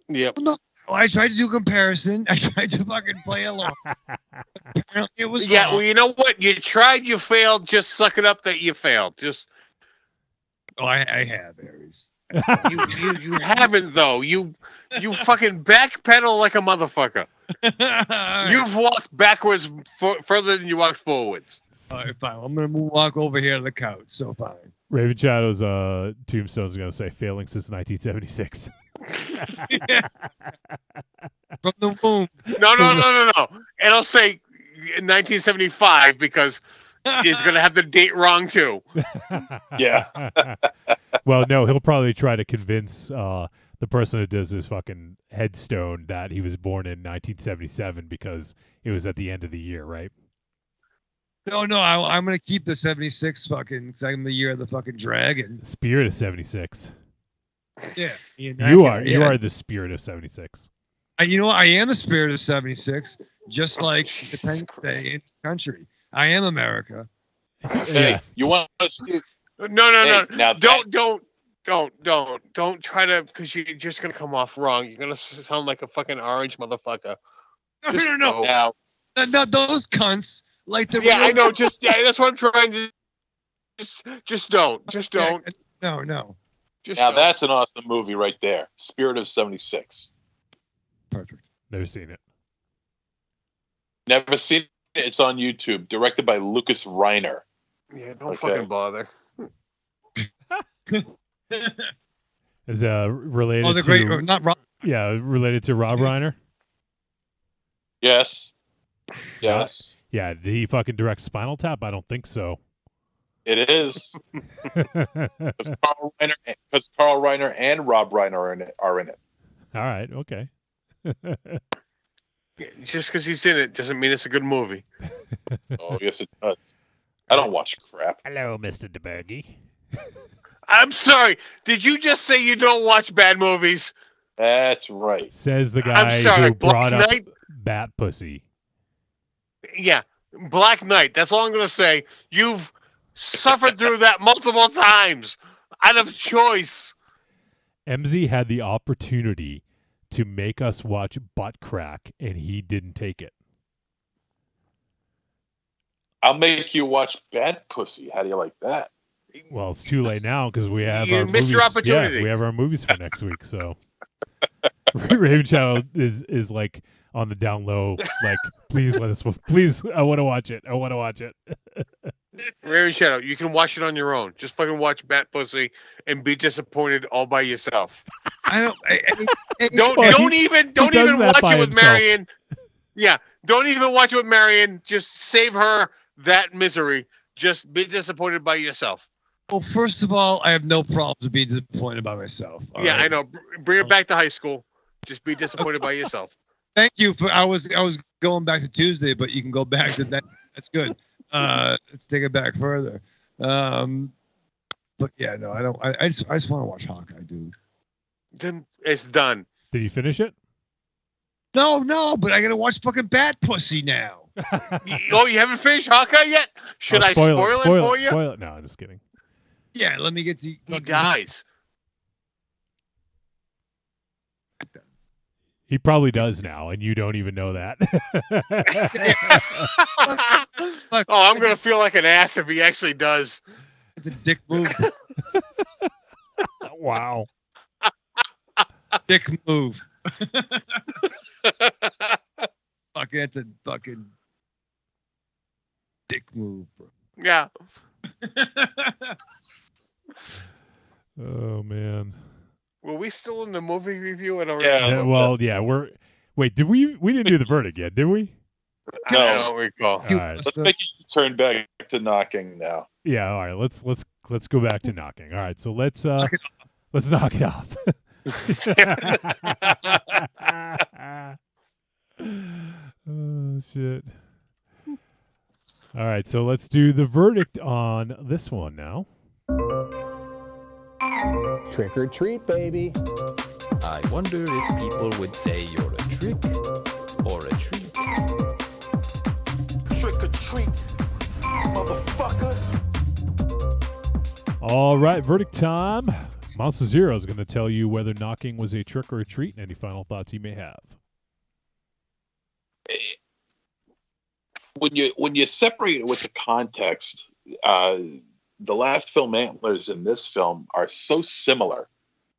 Yep. No, I tried to do a comparison. I tried to fucking play along. Apparently it was wrong. Well, you know what? You tried, you failed. Just suck it up that you failed. Just. Oh, I have, Aries. You haven't though. You fucking backpedal like a motherfucker. You've walked backwards further than you walked forwards. All right, fine. I'm gonna walk over here to the couch. So fine. Ravenchild's tombstone's gonna say failing since 1976. From the womb. No. It'll say 1975 because it's gonna have the date wrong too. Yeah. Well, no, he'll probably try to convince the person who does his fucking headstone that he was born in 1977 because it was at the end of the year, right? No, I'm gonna keep the 76 fucking because I'm the year of the fucking dragon. Spirit of 76. Yeah, you are the spirit of 76. I am the spirit of 76, just like Independence Day in this country. I am America. Hey, you want us to? No. Hey, now Don't try to, because you're just gonna come off wrong. You're gonna sound like a fucking orange motherfucker. No. Now, not those cunts. Like the I know. That's what I'm trying to. Just don't. No. now don't. that's an awesome movie right there. Spirit of 76. Perfect. Never seen it. Never seen it. It's on YouTube. Directed by Lucas Reiner. Yeah, don't fucking bother. Is related the to great not Rob. Yeah, related to Rob Reiner. Yes. Yeah, did he fucking direct Spinal Tap? I don't think so. It is. Because Carl Reiner and Rob Reiner are in it. All right, okay. Just because he's in it doesn't mean it's a good movie. Oh, yes, it does. I don't watch crap. Hello, Mr. DeBerge. I'm sorry. Did you just say you don't watch bad movies? That's right. Says the I'm guy sorry. who brought Black up Knight? Bat Pussy. Yeah, Black Knight. That's all I'm going to say. You've suffered through that multiple times out of choice. MZ had the opportunity to make us watch Butt Crack, and he didn't take it. I'll make you watch Bad Pussy. How do you like that? Well, it's too late now because we have You our missed movies. your opportunity. Yeah, we have our movies for next week. So Raven Channel is like on the down low. Like, please let us. Please, I want to watch it. I want to watch it. Raven Shadow, you can watch it on your own. Just fucking watch Bat Pussy and be disappointed all by yourself. I don't. Don't even watch by it with himself. Marion. Yeah, don't even watch it with Marion. Just save her that misery. Just be disappointed by yourself. Well, first of all, I have no problems with being disappointed by myself. all Yeah, right? I know. Bring it back to high school. Just be disappointed by yourself. Thank you for. I was going back to Tuesday, but you can go back to that. That's good. Let's take it back further. But yeah, no, I don't. I just want to watch Hawkeye, dude. Then it's done. Did you finish it? No, but I gotta watch fucking Bat Pussy now. Oh, you haven't finished Hawkeye yet? Should I spoil it for you? Spoil it. No, I'm just kidding. Yeah, let me get to. He dies. He probably does now, and you don't even know that. Oh, I'm gonna feel like an ass if he actually does. It's a dick move. Wow. Dick move. Fuck, that's a fucking dick move, bro. Yeah. Oh man. Were we still in the movie review? I don't Yeah, well, yeah, wait, did we didn't do the verdict yet, did we? I don't recall. All right. Let's make you turn back to knocking now. Yeah, all right. Let's go back to knocking. All right, so let's knock it off. Oh shit. All right, so let's do the verdict on this one now. Trick or treat, baby. I wonder if people would say you're a trick or a treat. Trick or treat, motherfucker. All right, verdict time. Monster Zero is going to tell you whether knocking was a trick or a treat. Any final thoughts you may have? When you separate it with the context, the last film Antlers and this film are so similar.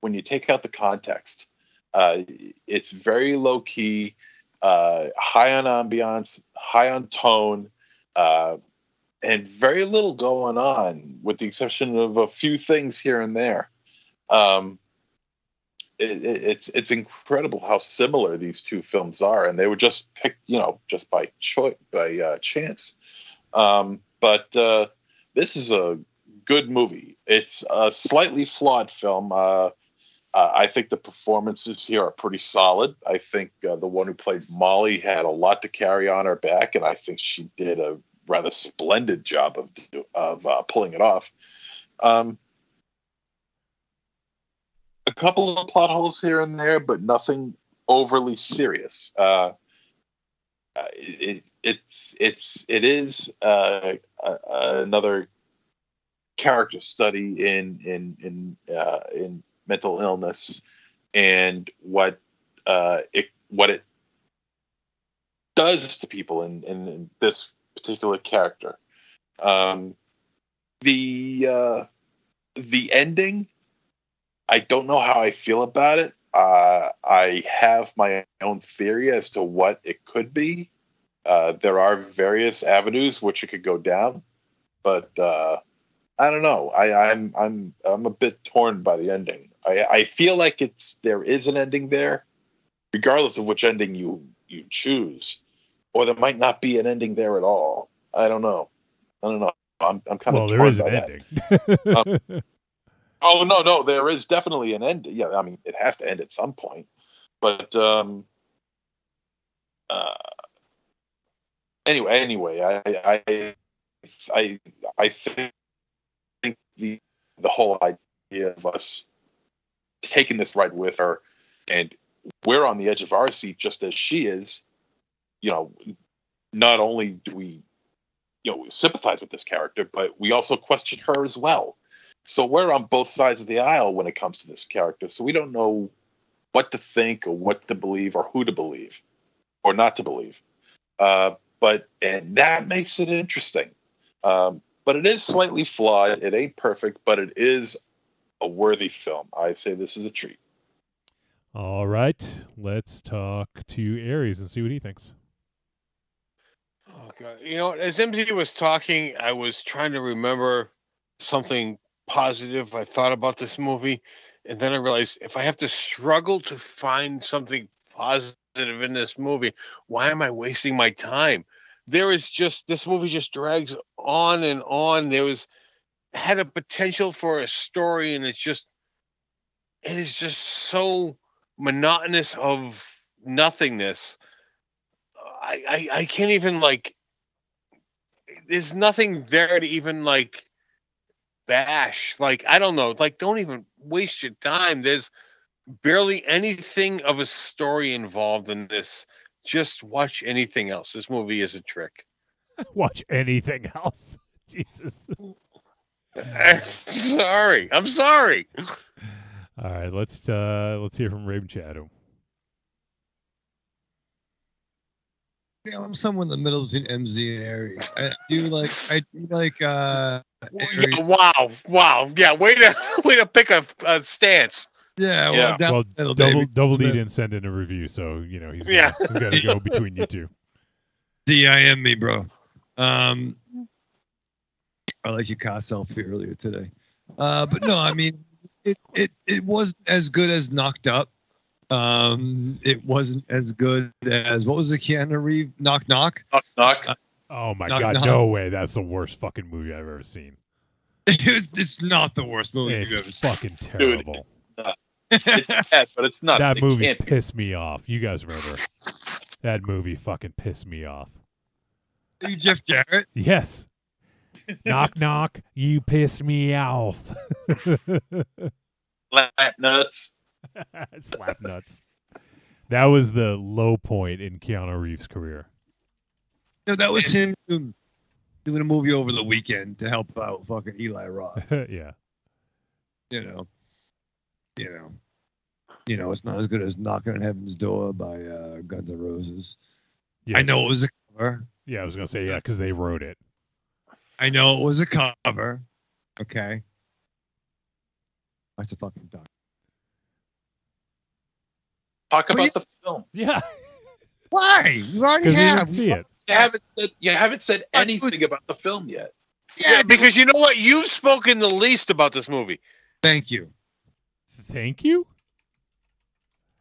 When you take out the context, it's very low key, high on ambiance, high on tone, and very little going on, with the exception of a few things here and there. It's incredible how similar these two films are, and they were just picked, just by chance. But this is a good movie. It's a slightly flawed film. I think the performances here are pretty solid. I think the one who played Molly had a lot to carry on her back, and I think she did a rather splendid job of pulling it off. A couple of plot holes here and there, but nothing overly serious. It is another character study in mental illness and what it does to people in this particular character. The ending, I don't know how I feel about it. I have my own theory as to what it could be. There are various avenues which it could go down, but I don't know. I'm a bit torn by the ending. I feel like there is an ending there, regardless of which ending you choose, or there might not be an ending there at all. I don't know. I'm kind of there is torn an by ending. that. Oh no, there is definitely an end. Yeah, I mean, it has to end at some point. But anyway, I think the whole idea of us taking this ride with her, and we're on the edge of our seat just as she is. Not only do we, sympathize with this character, but we also question her as well. So we're on both sides of the aisle when it comes to this character. So we don't know what to think or what to believe or who to believe or not to believe. And that makes it interesting. But it is slightly flawed. It ain't perfect, but it is a worthy film. I'd say this is a treat. All right. Let's talk to Aries and see what he thinks. Oh, God. As MZ was talking, I was trying to remember something positive I thought about this movie. And then I realized if I have to struggle to find something positive in this movie, why am I wasting my time? This movie just drags on and on. Had a potential for a story, and it is just so monotonous of nothingness. I can't even there's nothing there to even bash. I don't know, don't even waste your time. There's barely anything of a story involved in this. Just watch anything else. This movie is a trick. Watch anything else. Jesus. I'm sorry. All right, let's hear from Raven Shadow. I'm somewhere in the middle between MZ and Aries. I do like Aries. Wow. Yeah, way to pick a stance. Yeah, well, Double D didn't send in a review, so he's got to go between you two. DIM me, bro. I like your car selfie earlier today. But no, I mean, it wasn't as good as Knocked Up. It wasn't as good as, what was the Keanu Reeves Knock Knock? Knock. Oh my God, no way. That's the worst fucking movie I've ever seen. It's not the worst movie you've ever seen. It's fucking terrible. Dude, it's bad, but it's not. That movie pissed me off. You guys remember? That movie fucking pissed me off. Are you Jeff Jarrett? Yes. Knock, knock. You pissed me off. Slap nuts. Slap nuts. That was the low point in Keanu Reeves' career. No, that was him doing a movie over the weekend to help out fucking Eli Roth. Yeah. It's not as good as Knocking on Heaven's Door by Guns N' Roses. Yeah. I know it was a cover. Yeah, I was going to say, because they wrote it. I know it was a cover. Okay. That's a fucking done. Talk about the film. Yeah. Why? You already have. You didn't see it. You haven't said anything about the film yet. Yeah, because you know what? You've spoken the least about this movie. Thank you. Thank you?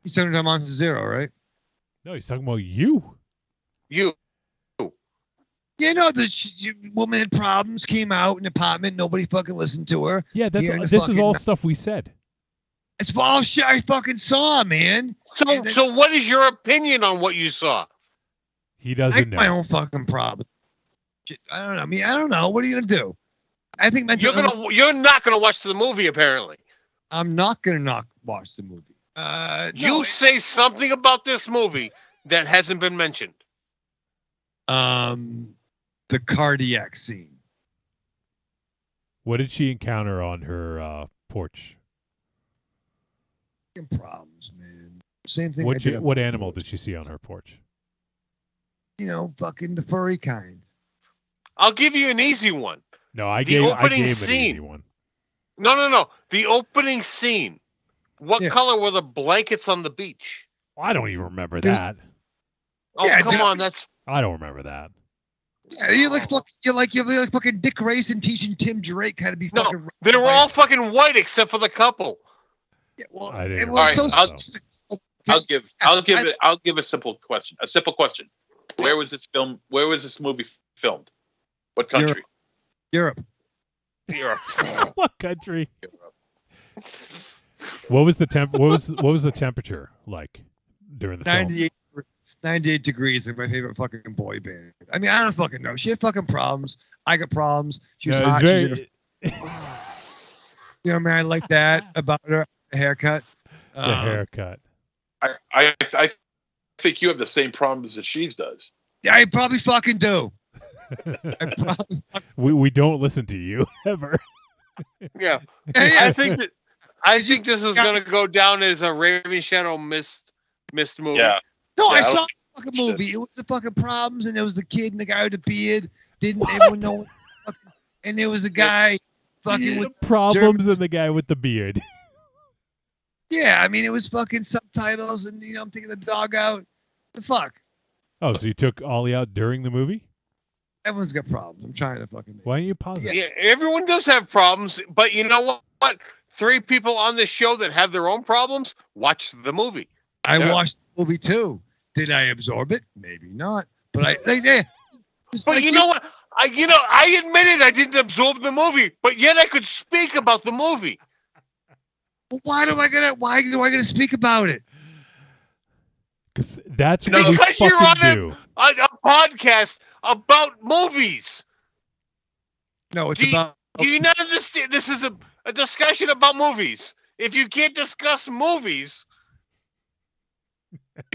He's talking about Monster Zero, right? No, he's talking about you. You. Yeah, no, the woman had problems, came out in the apartment, nobody fucking listened to her. Yeah, this is all stuff we said. It's all shit I fucking saw, man. So what is your opinion on what you saw? He doesn't know. My own fucking problem. I don't know. I mean, I don't know. What are you gonna do? I think you're not gonna watch the movie. Apparently, I'm not gonna not watch the movie. Say something about this movie that hasn't been mentioned. The cardiac scene. What did she encounter on her porch? Problems, man. Same thing. What animal did she see on her porch? Fucking the furry kind. I'll give you an easy one. No, I gave an easy one. No. The opening scene. What color were the blankets on the beach? I don't even remember that. Oh, come on, I don't remember that. Yeah, you're like fucking Dick Grayson teaching Tim Drake how to be fucking. No, they were all fucking white except for the couple. Yeah, well, I didn't. All right, I'll give a simple question. Where was this movie filmed? What country? Europe. What country? Europe. What was the What was the temperature like during the 98 degrees is my favorite fucking boy band. I mean, I don't fucking know. She had fucking problems. I got problems. She was hot. You know, man, I like that about her haircut. The haircut. I think you have the same problems that she does. Yeah, I probably fucking do. We don't listen to you ever. Yeah. I think this is going to go down as a Raven Shadow missed movie. Yeah. No, I saw the fucking movie. It was the fucking problems, and there was the kid and the guy with the beard. Didn't everyone know? And there was a guy fucking with problems and the guy with the beard. Yeah, I mean, it was fucking subtitles, and I'm taking the dog out. The fuck? Oh, so you took Ollie out during the movie? Everyone's got problems. I'm trying to fucking. Why don't you pause it? Yeah, everyone does have problems, but you know what? 3 people on this show that have their own problems, watch the movie. I watched the movie too. Did I absorb it? Maybe not. But But you know what? I admitted I didn't absorb the movie, but yet I could speak about the movie. Well, why do I gotta speak about it? Because that's what we fucking you're on do. A podcast about movies. No, it's Do you not understand? This is a discussion about movies. If you can't discuss movies,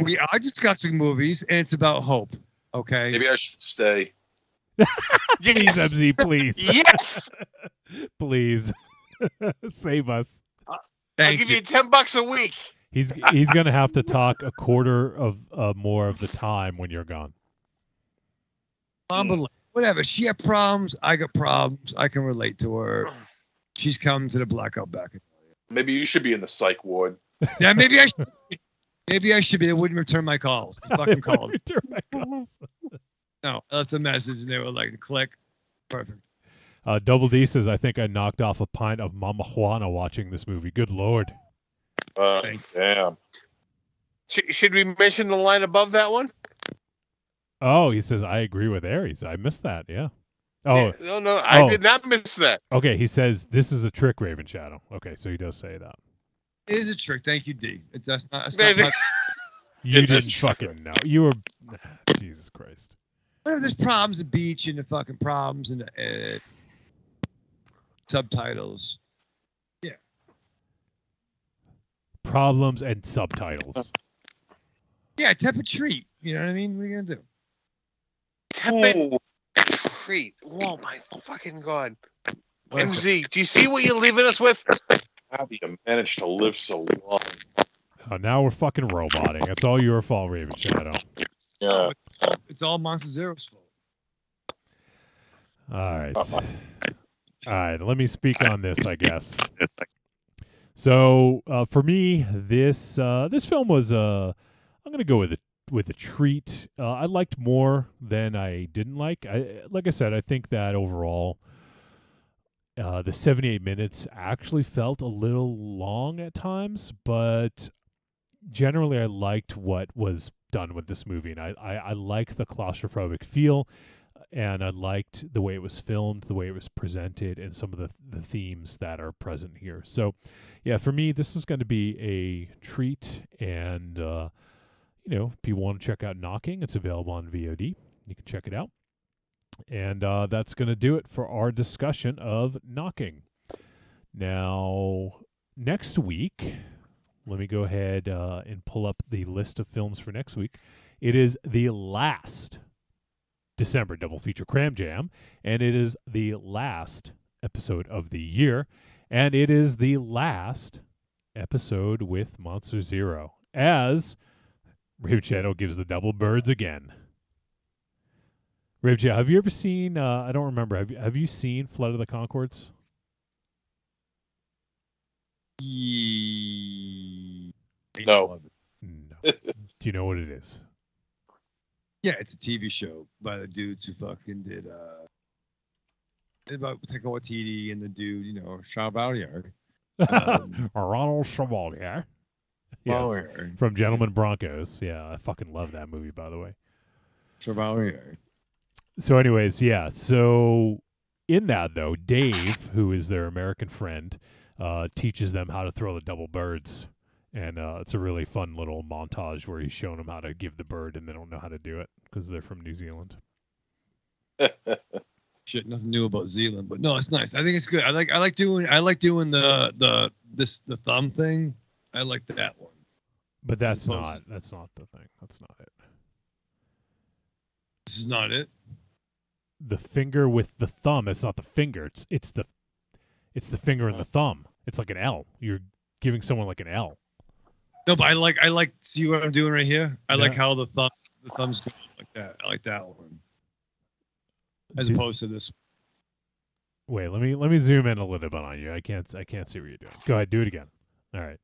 we are discussing movies, and it's about hope. Okay. Maybe I should stay. Please, MZ, please. Yes. Please. Save us. I'll give you $10 a week. He's gonna have to talk a quarter of more of the time when you're gone. Whatever. She had problems. I got problems. I can relate to her. She's come to the blackout back. Maybe you should be in the psych ward. Yeah, maybe I should. Maybe I should be. They wouldn't return my calls. Fucking calls. Return my calls. No, I left a message and they were like, click. Perfect. Double D says, I think I knocked off a pint of Mama Juana watching this movie. Good Lord. Damn. Should we mention the line above that one? Oh, he says, I agree with Aries. I missed that. Yeah. Oh, yeah, no, I did not miss that. Okay, he says, this is a trick, Raven Shadow. Okay, so he does say that. It is a trick. Thank you, D. That's not you didn't fucking know. You were... Jesus Christ. There's problems at the beach and the fucking problems and the subtitles. Yeah. Problems and subtitles. Yeah, tepid treat. You know what I mean? What are you going to do? Tepid treat. Oh, my fucking God. MZ, do you see what you're leaving us with? How do you manage to live so long? Oh, now we're fucking roboting. It's all your fault, Raven Shadow. Yeah. It's all Monster Zero's fault. All right. All right, let me speak on this, I guess. So, for me, this film was I'm going to go with a treat. I liked more than I didn't like. Like I said, I think that overall the 78 minutes actually felt a little long at times, but generally I liked what was done with this movie, and I liked the claustrophobic feel, and I liked the way it was filmed, the way it was presented, and some of the themes that are present here. So, yeah, for me, this is going to be a treat, and if you want to check out Knocking, it's available on VOD. You can check it out. And that's going to do it for our discussion of Knocking. Now, next week, let me go ahead and pull up the list of films for next week. It is the last December double feature Cram Jam, and it is the last episode of the year, and it is the last episode with Monster Zero, as Raven Shadow gives the double birds again. Raven Shadow, have you ever seen, I don't remember, have you seen Flood of the Conchords? No. Do you know what it is? Yeah, it's a TV show by the dudes who fucking did about Taika Waititi and the dude, Chevalier. Ronald Chevalier. Yes, from Gentlemen Broncos. Yeah, I fucking love that movie, by the way. Chevalier. So anyways, yeah. So in that, though, Dave, who is their American friend, teaches them how to throw the double birds. And it's a really fun little montage where he's showing them how to give the bird, and they don't know how to do it because they're from New Zealand. Shit, nothing new about Zealand, but no, it's nice. I think it's good. I like doing the thumb thing. I like that one. But that's not the thing. That's not it. This is not it. The finger with the thumb. It's not the finger. It's the finger and the thumb. It's like an L. You're giving someone like an L. No, but I like. See what I'm doing right here? I like how the thumb's going like that. I like that one. As opposed to this. Wait, let me zoom in a little bit on you. I can't see what you're doing. Go ahead, do it again. All right.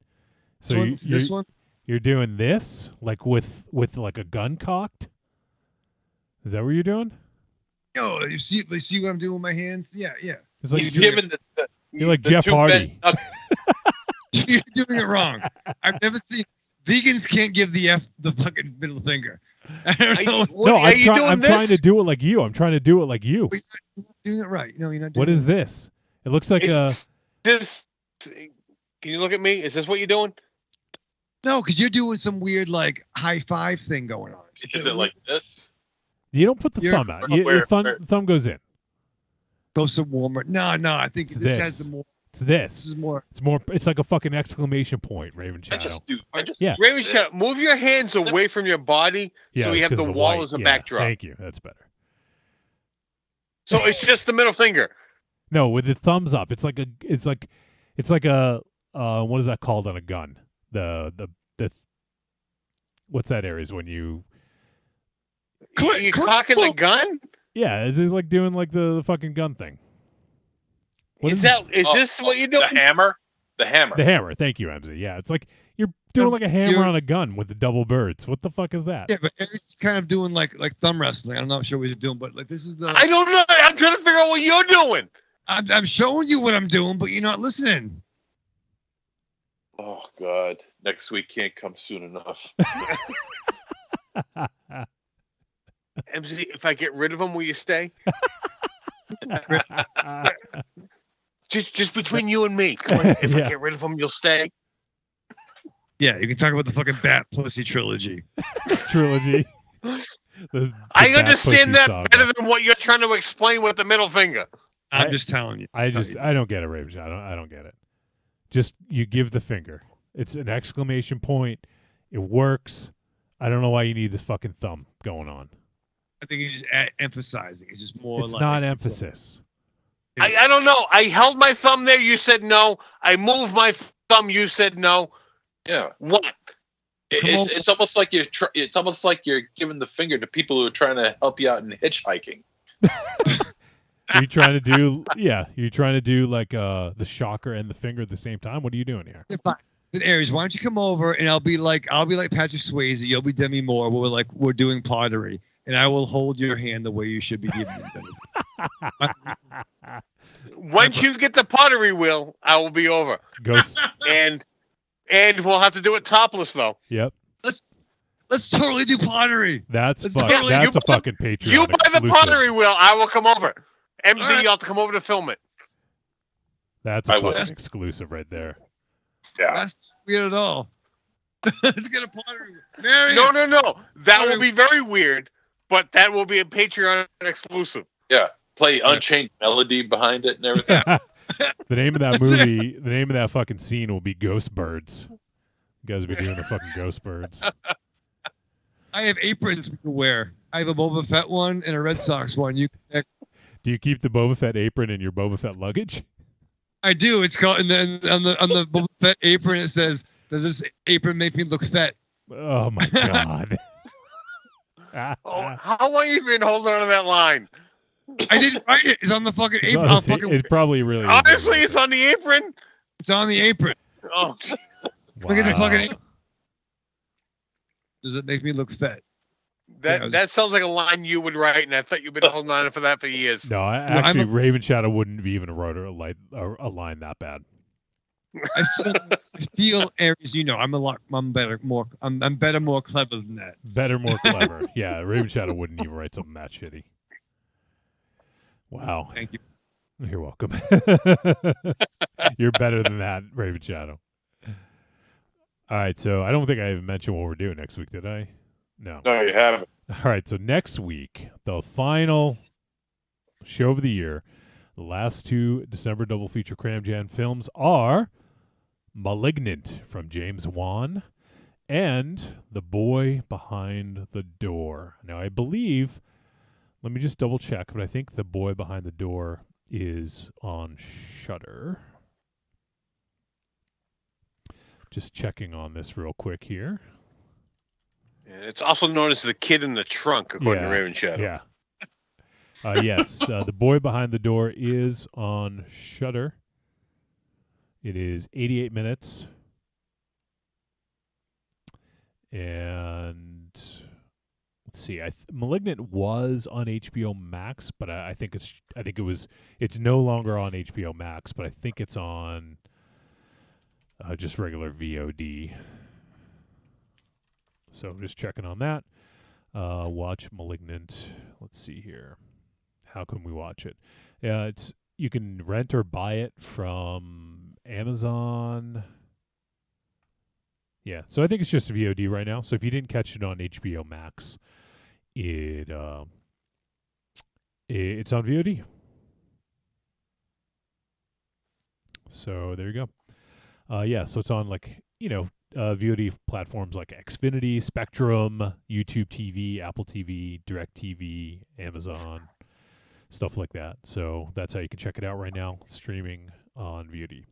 So this one? You're doing this like with like a gun cocked? Is that what you're doing? Yo, you see what I'm doing with my hands? Yeah. It's like you're like Jeff Hardy. You're doing it wrong. I've never seen vegans can't give the fucking middle finger. I don't know. I'm trying to do it like you. I'm trying to do it like you. You're not doing it right. No, you're not doing What is this? It looks like this. Can you look at me? Is this what you're doing? No, because you're doing some weird like high five thing going on. Is it like this? You don't put the thumb out. Your thumb goes in. Goes some warmer. No. I think this has the more. It's this. This is more. It's more. It's like a fucking exclamation point, Raven Shadow. Raven Shadow, move your hands away from your body so we have the wall as a backdrop. Thank you. That's better. So it's just the middle finger. No, with the thumbs up. It's like a what is that called on a gun? The what's that area? Is when you cocking the gun? Yeah, it's just like doing like the fucking gun thing. Is this what you're doing? The hammer? The hammer. Thank you, MZ. Yeah, it's like you're doing like a hammer on a gun with the double birds. What the fuck is that? Yeah, but it's kind of doing like thumb wrestling. I'm not sure what he's doing, but like this is the. I don't know. I'm trying to figure out what you're doing. I'm showing you what I'm doing, but you're not listening. Oh God! Next week can't come soon enough. MZ, if I get rid of him, will you stay? Just between you and me. Come on, if I get rid of him, you'll stay. Yeah, you can talk about the fucking Bat Pussy trilogy. I understand that better than what you're trying to explain with the middle finger. I'm just telling you. I don't get it, Raven. I don't get it. Just you give the finger. It's an exclamation point. It works. I don't know why you need this fucking thumb going on. I think you're just emphasizing. It's just more. It's not emphasis. I don't know. I held my thumb there. You said no. I moved my thumb. You said no. Yeah. What? It's almost like it's almost like you're giving the finger to people who are trying to help you out in hitchhiking. You're trying to do like the shocker and the finger at the same time. What are you doing here? Then Aries, why don't you come over and I'll be like Patrick Swayze, you'll be Demi Moore. We're doing pottery, and I will hold your hand the way you should be giving it. Once you get the pottery wheel, I will be over. And we'll have to do it topless though. Yep. Let's totally do pottery. That's a fucking Patreon. You buy the pottery wheel, I will come over. MZ, you'll have to come over to film it. That's a fucking exclusive right there. Yeah. That's weird at all. Let's get a pottery wheel. No. That will be very weird, but that will be a Patreon exclusive. Yeah. Play Unchained Melody behind it and everything. The name of that movie, the name of that fucking scene will be Ghost Birds. You guys will be doing the fucking Ghost Birds. I have aprons to wear. I have a Boba Fett one and a Red Sox one. Do you keep the Boba Fett apron in your Boba Fett luggage? I do. It's called, and then on the Boba Fett apron it says, "Does this apron make me look fat?" Oh my god! How long have you been holding on to that line? I didn't write it. It's on the fucking apron. It probably really. Honestly, it's on the apron. It's on the apron. Oh, look at the fucking apron. Does it make me look fat? That sounds like a line you would write, and I thought you've been holding on for that for years. No, actually, Raven Shadow wouldn't even have wrote a line that bad. I feel Aries, I'm better, more clever than that. Better, more clever. Yeah, Raven Shadow wouldn't even write something that shitty. Wow. Thank you. You're welcome. You're better than that, Raven Shadow. All right, so I don't think I even mentioned what we're doing next week, did I? No. No, you haven't. All right, so next week, the final show of the year. The last two December double feature Cram Jam films are Malignant from James Wan and The Boy Behind the Door. Now, I believe, let me just double check, but I think The Boy Behind the Door is on Shudder. Just checking on this real quick here. And it's also known as The Kid in the Trunk, according to Raven Shadow. Yeah. Yes, The Boy Behind the Door is on Shudder. It is 88 minutes. And let's see. Malignant was on HBO Max, but I think it's no longer on HBO Max, but I think it's on just regular VOD. So I'm just checking on that. Watch Malignant. Let's see here. How can we watch it? You can rent or buy it from Amazon. Yeah, so I think it's just VOD right now. So if you didn't catch it on HBO Max, it's on VOD. So there you go. So it's on VOD platforms like Xfinity, Spectrum, YouTube TV, Apple TV, DirecTV, Amazon, stuff like that. So that's how you can check it out right now, streaming on VOD.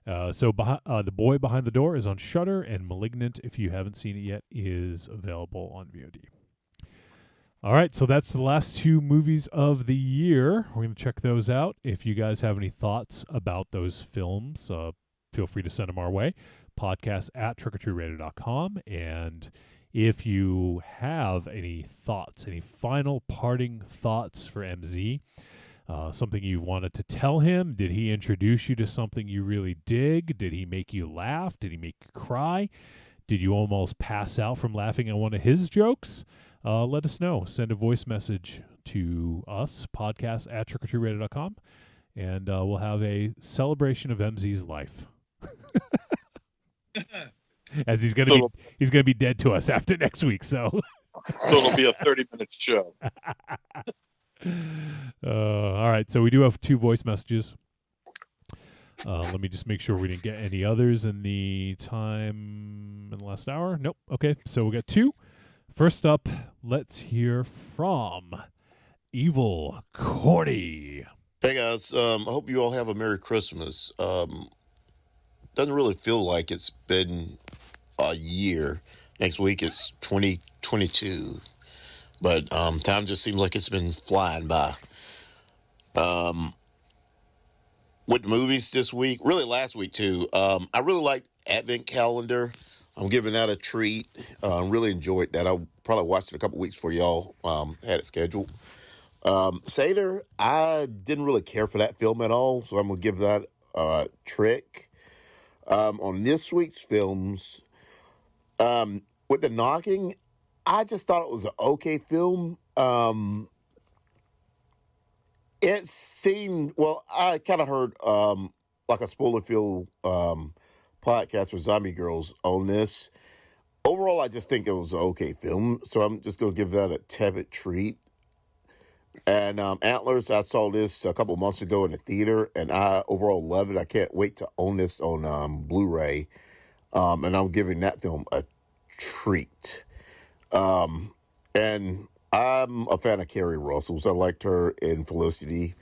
The Boy Behind the Door is on Shudder, and Malignant, if you haven't seen it yet, is available on VOD. All right, so that's the last two movies of the year. We're going to check those out. If you guys have any thoughts about those films, feel free to send them our way. Podcast at trickortreatradio.com. And if you have any thoughts, any final parting thoughts for MZ, something you wanted to tell him, did he introduce you to something you really dig? Did he make you laugh? Did he make you cry? Did you almost pass out from laughing at one of his jokes? Let us know. Send a voice message to us, podcast at trickortreatradio.com, and we'll have a celebration of MZ's life. As he's gonna be dead to us after next week, so it'll be a 30-minute show. All right, so we do have two voice messages. Let me just make sure we didn't get any others in the time in the last hour. Nope. Okay, so we got two. First up, let's hear from Evil Corny. Hey guys, I hope you all have a Merry Christmas. Doesn't really feel like it's been a year. Next week it's 2022, but time just seems like it's been flying by. With the movies this week, really last week too, I really liked Advent Calendar. I'm giving that a treat. Really enjoyed that. I probably watched it a couple weeks before y'all had it scheduled. Seder, I didn't really care for that film at all, so I'm going to give that a trick. On this week's films, with The Knocking, I just thought it was an okay film. It seemed, I kind of heard like a spoiler-filled podcast for Zombie Girls on this. Overall, I just think it was an okay film, so I'm just going to give that a tepid treat. And Antlers, I saw this a couple months ago in the theater, and I overall love it. I can't wait to own this on Blu-ray, and I'm giving that film a treat. And I'm a fan of Carrie Russell, so I liked her in Felicity.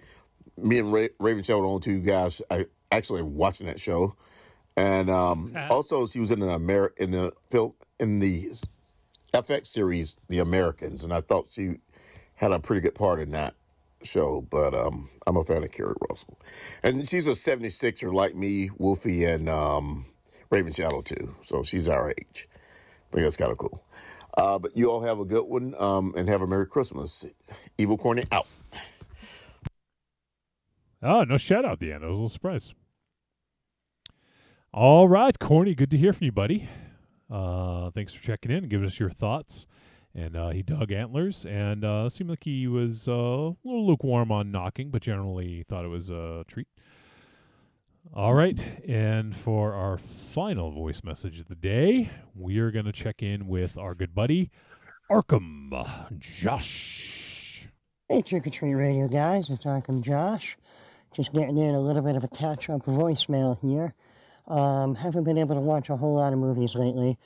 Me and Raven Shadow are the only two guys I actually watching that show. And also, she was in the FX series The Americans, and I thought she had a pretty good part in that show. But I'm a fan of Carrie Russell, and she's a 76er like me, Wolfie, and Raven Shadow too. So she's our age. I think that's kind of cool. But you all have a good one, and have a Merry Christmas. Evil Corny out. Oh, no shout out at the end. I was a little surprised. All right, Corny, good to hear from you, buddy. Thanks for checking in and giving us your thoughts. And he dug Antlers, and seemed like he was a little lukewarm on Knocking, but generally thought it was a treat. All right, and for our final voice message of the day, we are going to check in with our good buddy, Arkham Josh. Hey, Trick or Treat Radio guys, it's Arkham Josh. Just getting in a little bit of a catch-up voicemail here. Haven't been able to watch a whole lot of movies lately,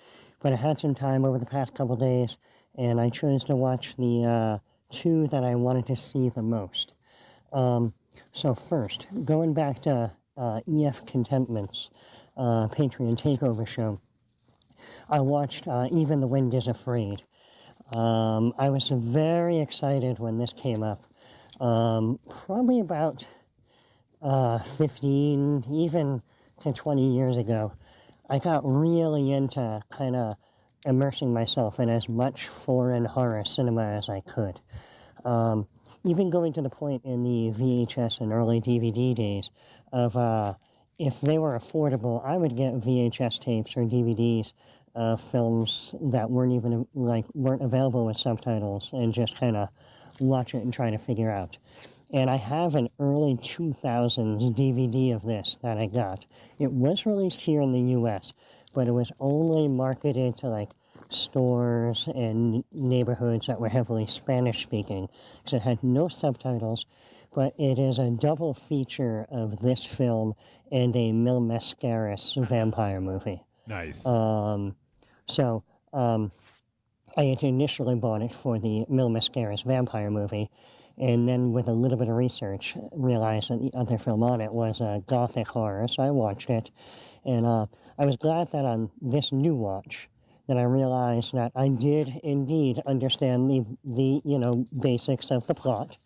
but I had some time over the past couple days, and I chose to watch the two that I wanted to see the most. So first, going back to EF Contentment's Patreon Takeover show, I watched Even the Wind is Afraid. I was very excited when this came up. Probably about 15, even to 20 years ago. I got really into kind of immersing myself in as much foreign horror cinema as I could. Even going to the point in the VHS and early DVD days of if they were affordable, I would get VHS tapes or DVDs of films that weren't available with subtitles and just kind of watch it and try to figure out. And I have an early 2000s DVD of this that I got. It was released here in the U.S., but it was only marketed to stores and neighborhoods that were heavily Spanish-speaking, so it had no subtitles, but it is a double feature of this film and a Mil Mascaras vampire movie. Nice. I had initially bought it for the Mil Mascaras vampire movie, and then with a little bit of research, realized that the other film on it was gothic horror, so I watched it. And I was glad that on this new watch, that I realized that I did indeed understand the basics of the plot.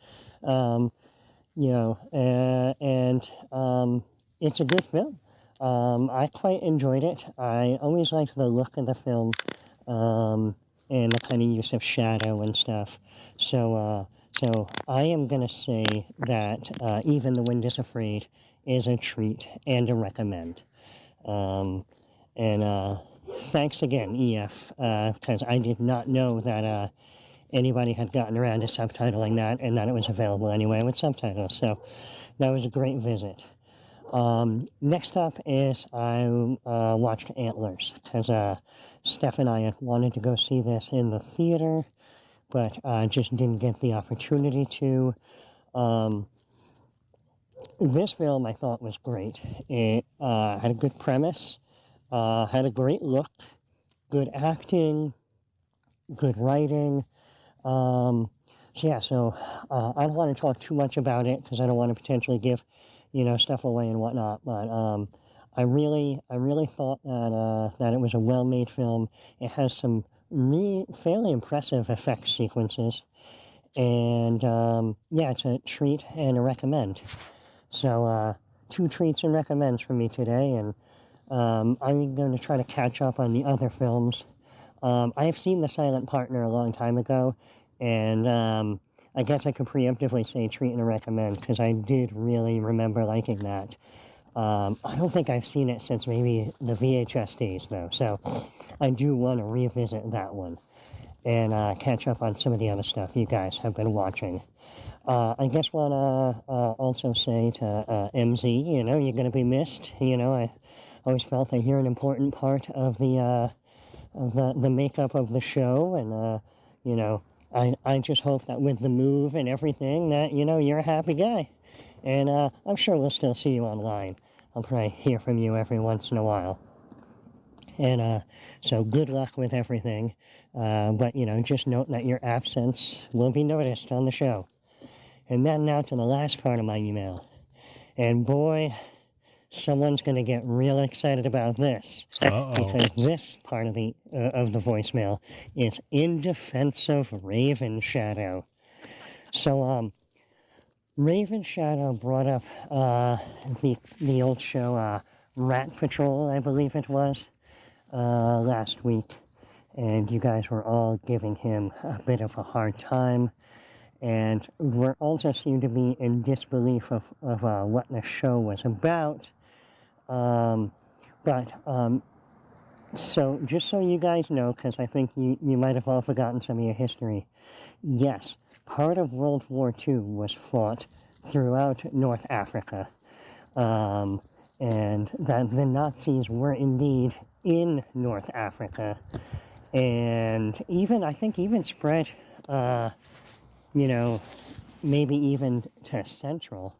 It's a good film. I quite enjoyed it. I always liked the look of the film, and the kind of use of shadow and stuff. So I am going to say that Even the Wind is Afraid is a treat and a recommend. Thanks again, EF, because I did not know that anybody had gotten around to subtitling that and that it was available anyway with subtitles. So that was a great visit. Next up is I watched Antlers, because Steph and I had wanted to go see this in the theater, but just didn't get the opportunity to. This film I thought was great. It had a good premise, had a great look, good acting, good writing. I don't want to talk too much about it because I don't want to potentially give stuff away and whatnot, but I really thought that it was a well-made film. It has some fairly impressive effect sequences, and it's a treat and a recommend. So 2 treats and recommends from me today, and I'm going to try to catch up on the other films. I have seen The Silent Partner a long time ago, and I guess I could preemptively say treat and a recommend, because I did really remember liking that. I don't think I've seen it since maybe the VHS days, though, so I do want to revisit that one and catch up on some of the other stuff you guys have been watching. I guess want to also say to MZ, you're going to be missed. I always felt that you're an important part of the makeup of the show, and I just hope that with the move and everything that you're a happy guy, and I'm sure we'll still see you online. I'll probably hear from you every once in a while. And so good luck with everything, but just note that your absence will be noticed on the show. And then now to the last part of my email. And boy, someone's going to get real excited about this. Because this part of the voicemail is in defense of Raven Shadow. So, Raven Shadow brought up the old show Rat Patrol, I believe it was, last week. And you guys were all giving him a bit of a hard time. And we also seemed to be in disbelief of what the show was about. So just so you guys know, because I think you might have all forgotten some of your history, yes, part of World War II was fought throughout North Africa, and that the Nazis were indeed in North Africa, and even spread, maybe even to Central.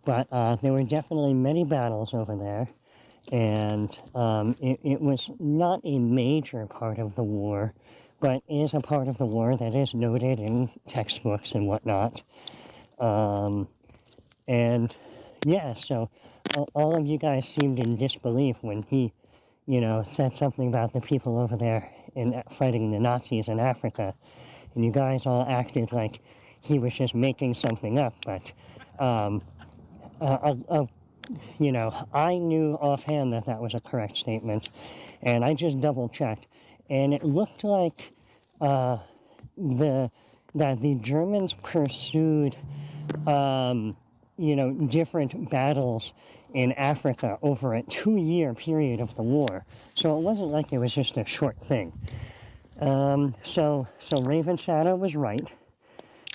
But there were definitely many battles over there, and it was not a major part of the war, but is a part of the war that is noted in textbooks and whatnot. And yeah, so all of you guys seemed in disbelief when he, said something about the people over there in fighting the Nazis in Africa, and you guys all acted like he was just making something up, but I knew offhand that was a correct statement, and I just double-checked, and it looked like that the Germans pursued, different battles in Africa over a 2-year period of the war, so it wasn't like it was just a short thing. So Raven Shadow was right.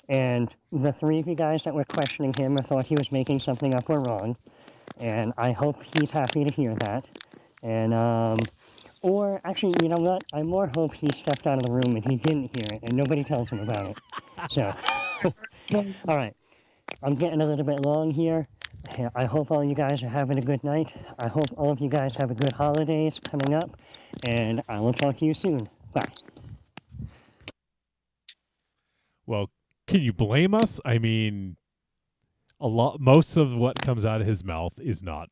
And the three of you guys that were questioning him or thought he was making something up were wrong. And I hope he's happy to hear that. And, or actually, you know what? I more hope he stepped out of the room and he didn't hear it and nobody tells him about it. So, all right. I'm getting a little bit long here. I hope all you guys are having a good night. I hope all of you guys have a good holidays coming up. And I will talk to you soon. Bye. Well, can you blame us? I mean, most of what comes out of his mouth is not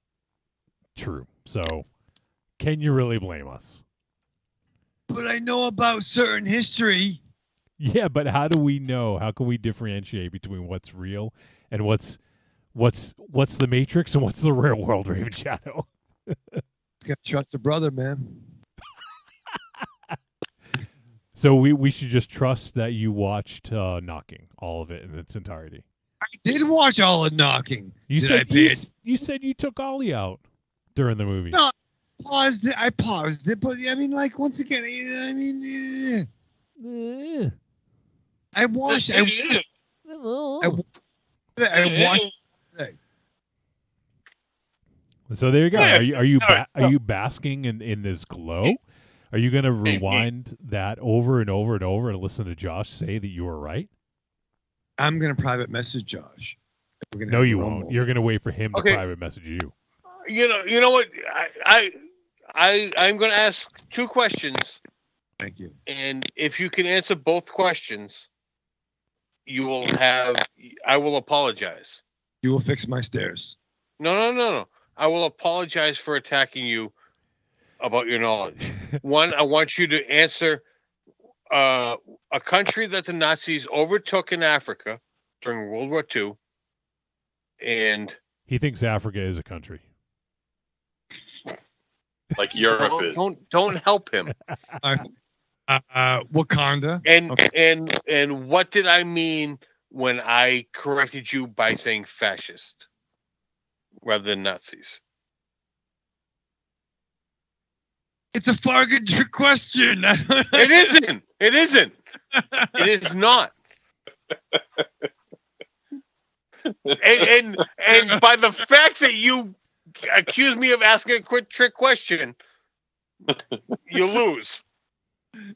true. So, can you really blame us? But I know about certain history. Yeah, but how do we know? How can we differentiate between what's real and what's the Matrix and what's the real world, Raven Shadow? Gotta trust a brother, man. So we should just trust that you watched Knocking, all of it in its entirety. I did watch all of Knocking. You said you took Ollie out during the movie. No, I paused it, but I mean, like, once again, I watched it today. So there you go. Are you basking in this glow? Are you going to rewind that over and over and over and listen to Josh say that you were right? I'm going to private message Josh. No, you won't. You're going to wait for him to private message you. You know what? I'm going to ask 2 questions. Thank you. And if you can answer both questions, I will apologize. You will fix my stairs. No. I will apologize for attacking you about your knowledge. One, I want you to answer a country that the Nazis overtook in Africa during World War II. And he thinks Africa is a country. Like Europe is. Don't help him. Wakanda. And what did I mean when I corrected you by saying fascist rather than Nazis? It's a fucking trick question. It isn't. It is not. And by the fact that you accuse me of asking a quick trick question, you lose.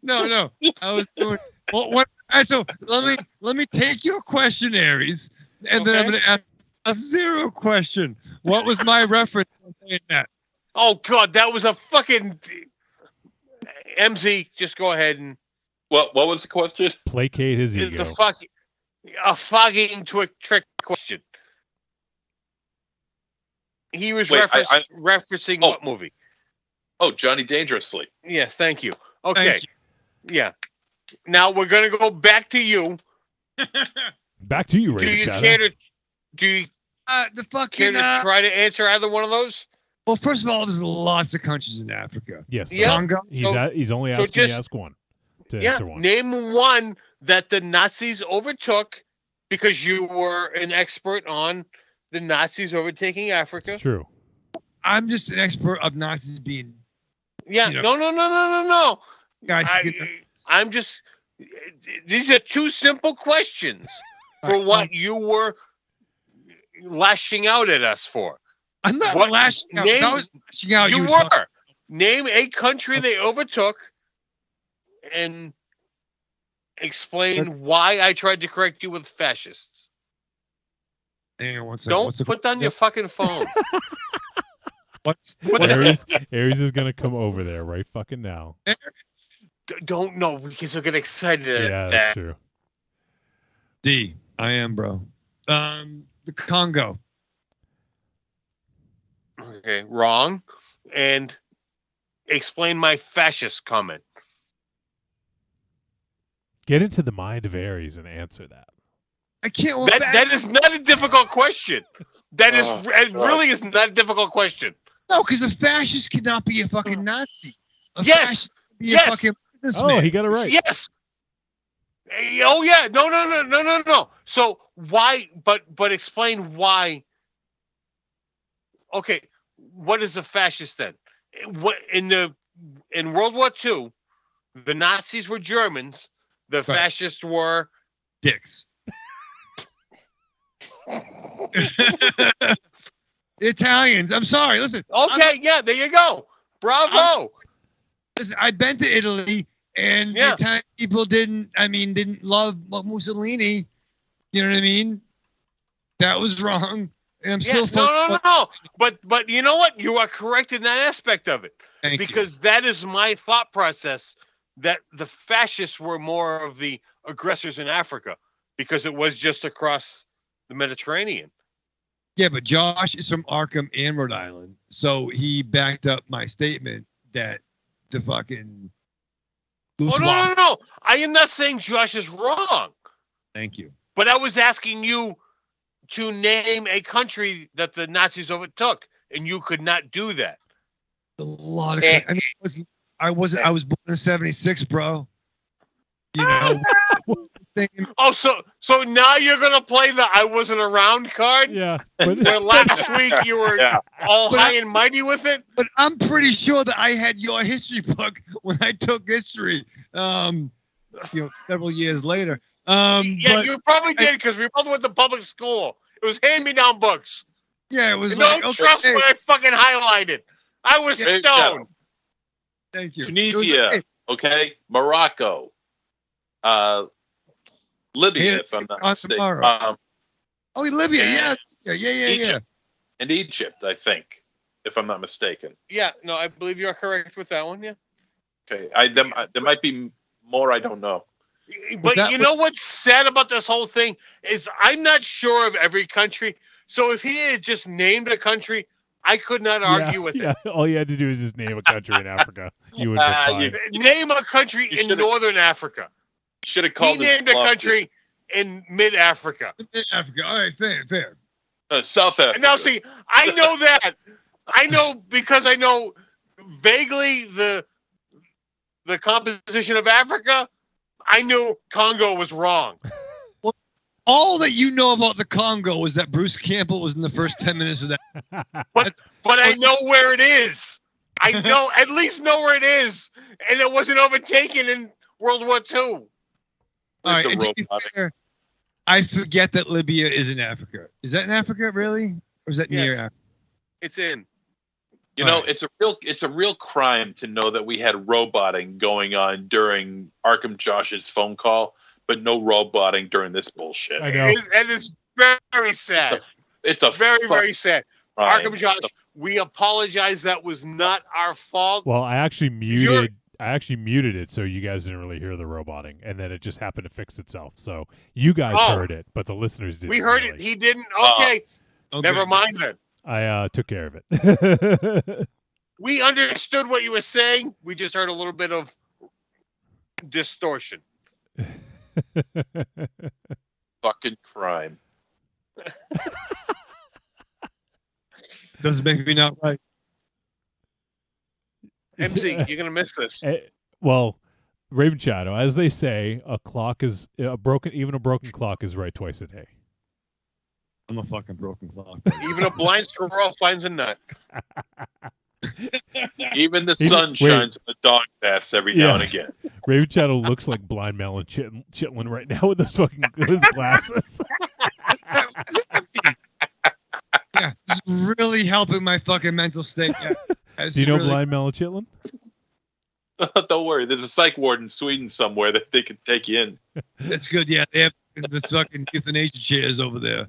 No. I was doing what? So let me take your questionnaires, and then I'm going to ask a 0 question. What was my reference to saying that? Oh God, that was a fucking MZ. Just go ahead and. What was the question? Placate his ego. A fucking trick question. He was referencing what movie? Oh, Johnny Dangerously. Yes, thank you. Okay. Yeah. Now we're gonna go back to you. Back to you, Raven Shadow. Care to try to answer either one of those? Well, first of all, there's lots of countries in Africa. Yes. Yeah. Congo. He's only asking me to ask one. Answer one. Name one that the Nazis overtook, because you were an expert on the Nazis overtaking Africa. It's true. I'm just an expert of Nazis being. Yeah. No. Guys, I'm just. These are 2 simple questions for what you were lashing out at us for. I'm not lashing out. I was lashing out. You were. Name a country they overtook and explain why I tried to correct you with fascists. Hang on one second. Don't put down your fucking phone. Aries is gonna come over there right fucking now. Don't know because he'll get excited. Yeah, that's true. D, I am, bro. The Congo. Okay, wrong. And explain my fascist comment. Get into the mind of Aries and answer that. I can't. That is not a difficult question. That is really is not a difficult question. No, because a fascist cannot be a fucking Nazi. Yes. A fucking businessman. He got it right. Yes. Oh yeah. No. So why? But explain why. Okay. What is a fascist then? What in World War II, the Nazis were Germans. The fascists were dicks. The Italians. I'm sorry. Listen. Okay. There you go. Bravo. Listen, I've been to Italy, and the Italian people didn't love Mussolini. You know what I mean? That was wrong. And I'm still no. But you know what? You are correct in that aspect of it. Because that is my thought process, that the fascists were more of the aggressors in Africa because it was just across the Mediterranean. Yeah, but Josh is from Arkham and Rhode Island, so he backed up my statement that the fucking... No. I am not saying Josh is wrong. Thank you. But I was asking you to name a country that the Nazis overtook, and you could not do that. A lot of... I was born in '76, bro. You know. So now you're gonna play the "I wasn't around" card? Yeah. Where last week you were all high and mighty with it. But I'm pretty sure that I had your history book when I took history. Several years later. You probably did because we both went to public school. It was hand-me-down books. Yeah, it was. Don't trust what I fucking highlighted. I was stoned. Thank you. Tunisia, okay? Morocco, Libya, if I'm not mistaken. Libya, yeah. And Egypt, I think, if I'm not mistaken. Yeah, no, I believe you're correct with that one. Yeah. Okay, there might be more I don't know. But you know what's sad about this whole thing is I'm not sure of every country. So if he had just named a country, I could not argue with it. All you had to do is just name a country in Africa. You would be fine. Name a country in Northern Africa. Should have called He named a country in Mid-Africa. Mid-Africa. All right, fair. South Africa. Now, see, I know that. I know because I know vaguely the composition of Africa. I knew Congo was wrong. Well, all that you know about the Congo is that Bruce Campbell was in the first 10 minutes of that. But I know where it is. I know at least know where it is, and it wasn't overtaken in World War II. All right, and to be fair, I forget that Libya is in Africa. Is that in Africa, really? Or is that near Africa? It's in. You know, it's a real crime to know that we had roboting going on during Arkham Josh's phone call, but no roboting during this bullshit. I know. And it's very sad. It's a very sad. crime. Arkham Josh, we apologize. That was not our fault. Well, I actually muted it so you guys didn't really hear the roboting, and then it just happened to fix itself. So you guys heard it, but the listeners didn't. We heard it. He didn't. Okay. Never mind then. I took care of it. We understood what you were saying. We just heard a little bit of distortion. Fucking crime. Doesn't make me not right. MC, you're gonna miss this. Well, Raven Shadow, as they say, a broken clock is right twice a day. I'm a fucking broken clock. Even a blind squirrel finds a nut. Even the sun shines in the dog's ass every now and again. Raven Shadow looks like blind Melon Chitlin right now with his glasses. Yeah, it's really helping my fucking mental state. Yeah. Do you know blind Melon Chitlin? Don't worry, there's a psych ward in Sweden somewhere that they could take you in. That's good. Yeah, they have the fucking euthanasia chairs over there.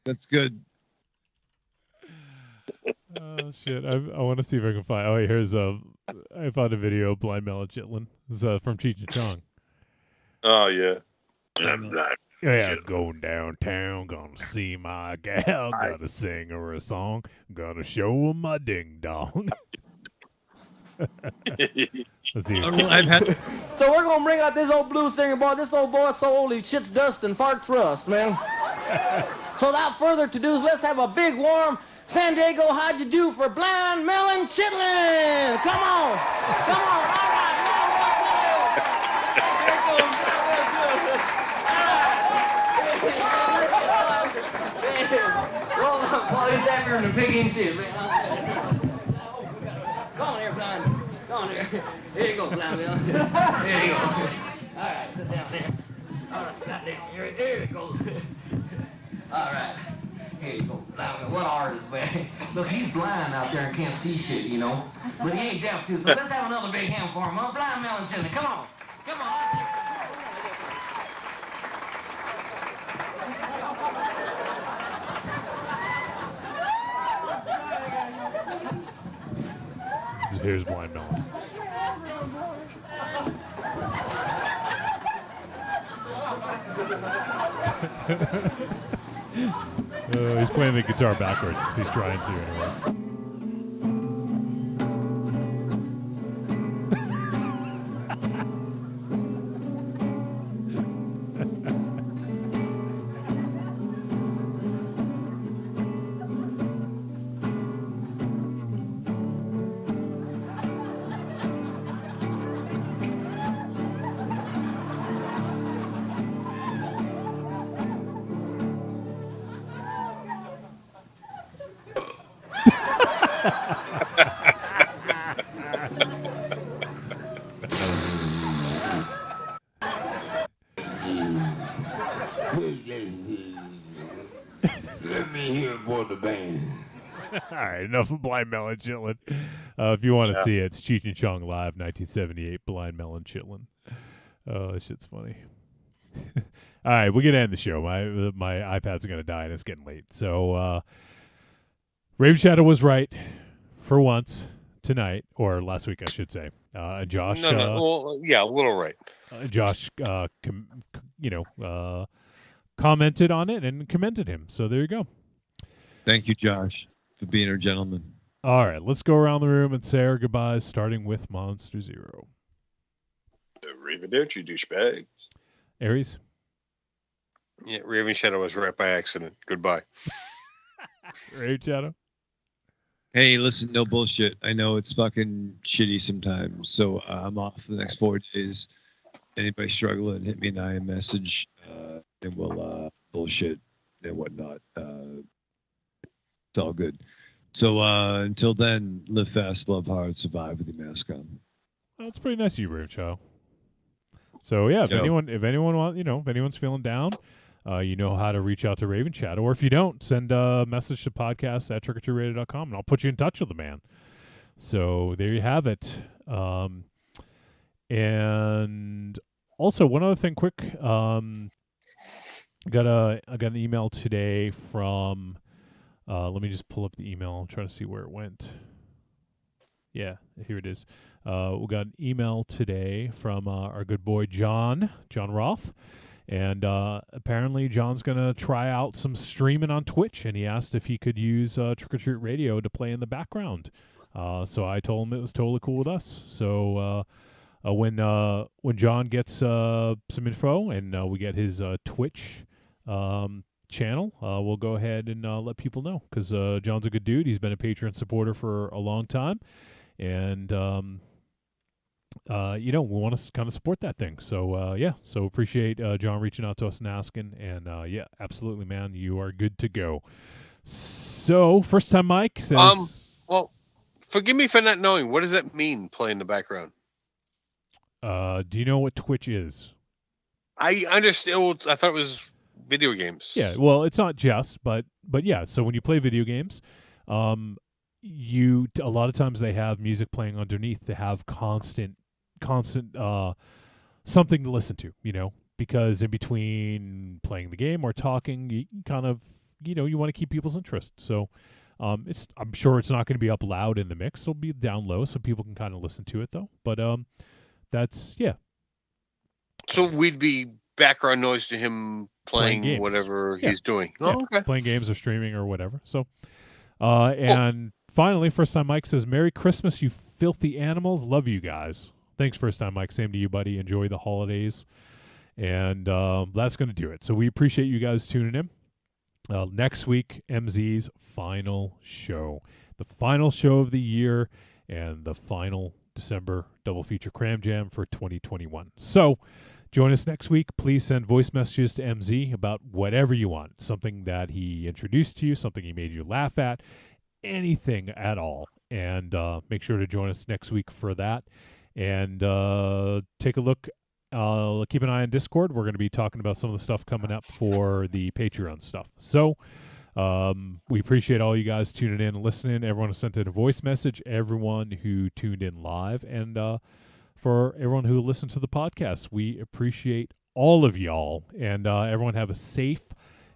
That's good. Oh shit! I want to see if I can find. Oh, wait, here's I found a video of Blind Melon Chitlin. This is from Cheech and Chong. Oh yeah. Yeah, going downtown, gonna see my gal, gotta sing her a song, gotta show her my ding dong. Let's see. So we're gonna bring out this old blues singer boy. This old boy so old he shits dust and farts rust, man. So without further ado, let's have a big warm San Diego how'd you do for Blind Melon Chitlin. Come on, come on, all right. Roll up, boy, he's happier than a pig in shit, man. Come on here, Blind. Come on here. Here you go, Blind Melon. Here you go. All right, sit down there. All right, goddamn. Here it goes. All right. Here you go, Blind Melon. What artist, man? Look, he's blind out there and can't see shit, you know. But he ain't deaf, too. So let's have another big hand for him, huh? Blind Melon Chili. Come on. Come on. Here's Blind Melon. He's playing the guitar backwards. He's trying to, anyways. Let me hear it for the band. All right, enough of Blind Melon Chitlin. If you want to see it, it's Cheech and Chong Live, 1978, Blind Melon Chitlin. Oh, this shit's funny. All right, we're going to end the show. My iPad's going to die, and it's getting late. So, Raven Shadow was right for once tonight, or last week, I should say. Josh. Well, yeah, a little right. Josh, commented on it and commended him. So there you go. Thank you, Josh, for being a gentleman. All right, let's go around the room and say our goodbyes, starting with Monster Zero. Arrivederci, douchebag. Aries? Yeah, Raven Shadow was right by accident. Goodbye. Raven Shadow? Hey, listen, no bullshit. I know it's fucking shitty sometimes, so I'm off for the next 4 days. Anybody struggling, hit me an IM message, and we'll bullshit and whatnot. It's all good. So until then, live fast, love hard, survive with your mask on. That's pretty nice of you, Raven Shadow. So yeah, if anyone wants, if anyone's feeling down, you know how to reach out to Raven Shadow, or if you don't, send a message to podcast@trickortreatradio.com, and I'll put you in touch with the man. So there you have it. And also one other thing, quick. I got an email today from. Let me just pull up the email. I'm trying to see where it went. Yeah, here it is. We got an email today from our good boy John Roth. And apparently John's going to try out some streaming on Twitch, and he asked if he could use Trick or Treat Radio to play in the background. So I told him it was totally cool with us. So when John gets some info and we get his Twitch channel, we'll go ahead and let people know, because John's a good dude. He's been a Patreon supporter for a long time, and we want to kind of support that thing. So so appreciate John reaching out to us and asking, and yeah, absolutely, man, you are good to go. So first time Mike says, well, forgive me for not knowing, what does that mean, play in the background? Do you know what Twitch is? I understand. Well, I thought it was video games. Yeah, well, it's not just, but yeah. So when you play video games, a lot of times they have music playing underneath. They have constant something to listen to, because in between playing the game or talking, you kind of you want to keep people's interest. So I'm sure it's not going to be up loud in the mix. It'll be down low so people can kind of listen to it though. But that's So we'd be background noise to him playing games. whatever Yeah. he's doing. Yeah, Oh, okay. playing games or streaming or whatever. So, and finally, First Time Mike says, "Merry Christmas, you filthy animals. Love you guys." Thanks, First Time Mike. Same to you, buddy. Enjoy the holidays. And that's going to do it. So we appreciate you guys tuning in. Next week, MZ's final show. The final show of the year and the final December double feature Cram Jam for 2021. So join us next week. Please send voice messages to MZ about whatever you want. Something that he introduced to you, something he made you laugh at, anything at all. And make sure to join us next week for that. And take a look. Keep an eye on Discord. We're going to be talking about some of the stuff coming up for the Patreon stuff. So we appreciate all you guys tuning in and listening. Everyone who sent in a voice message, everyone who tuned in live, and for everyone who listens to the podcast. We appreciate all of y'all. And everyone have a safe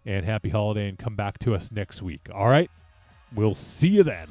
and happy holiday and come back to us next week. All right? We'll see you then.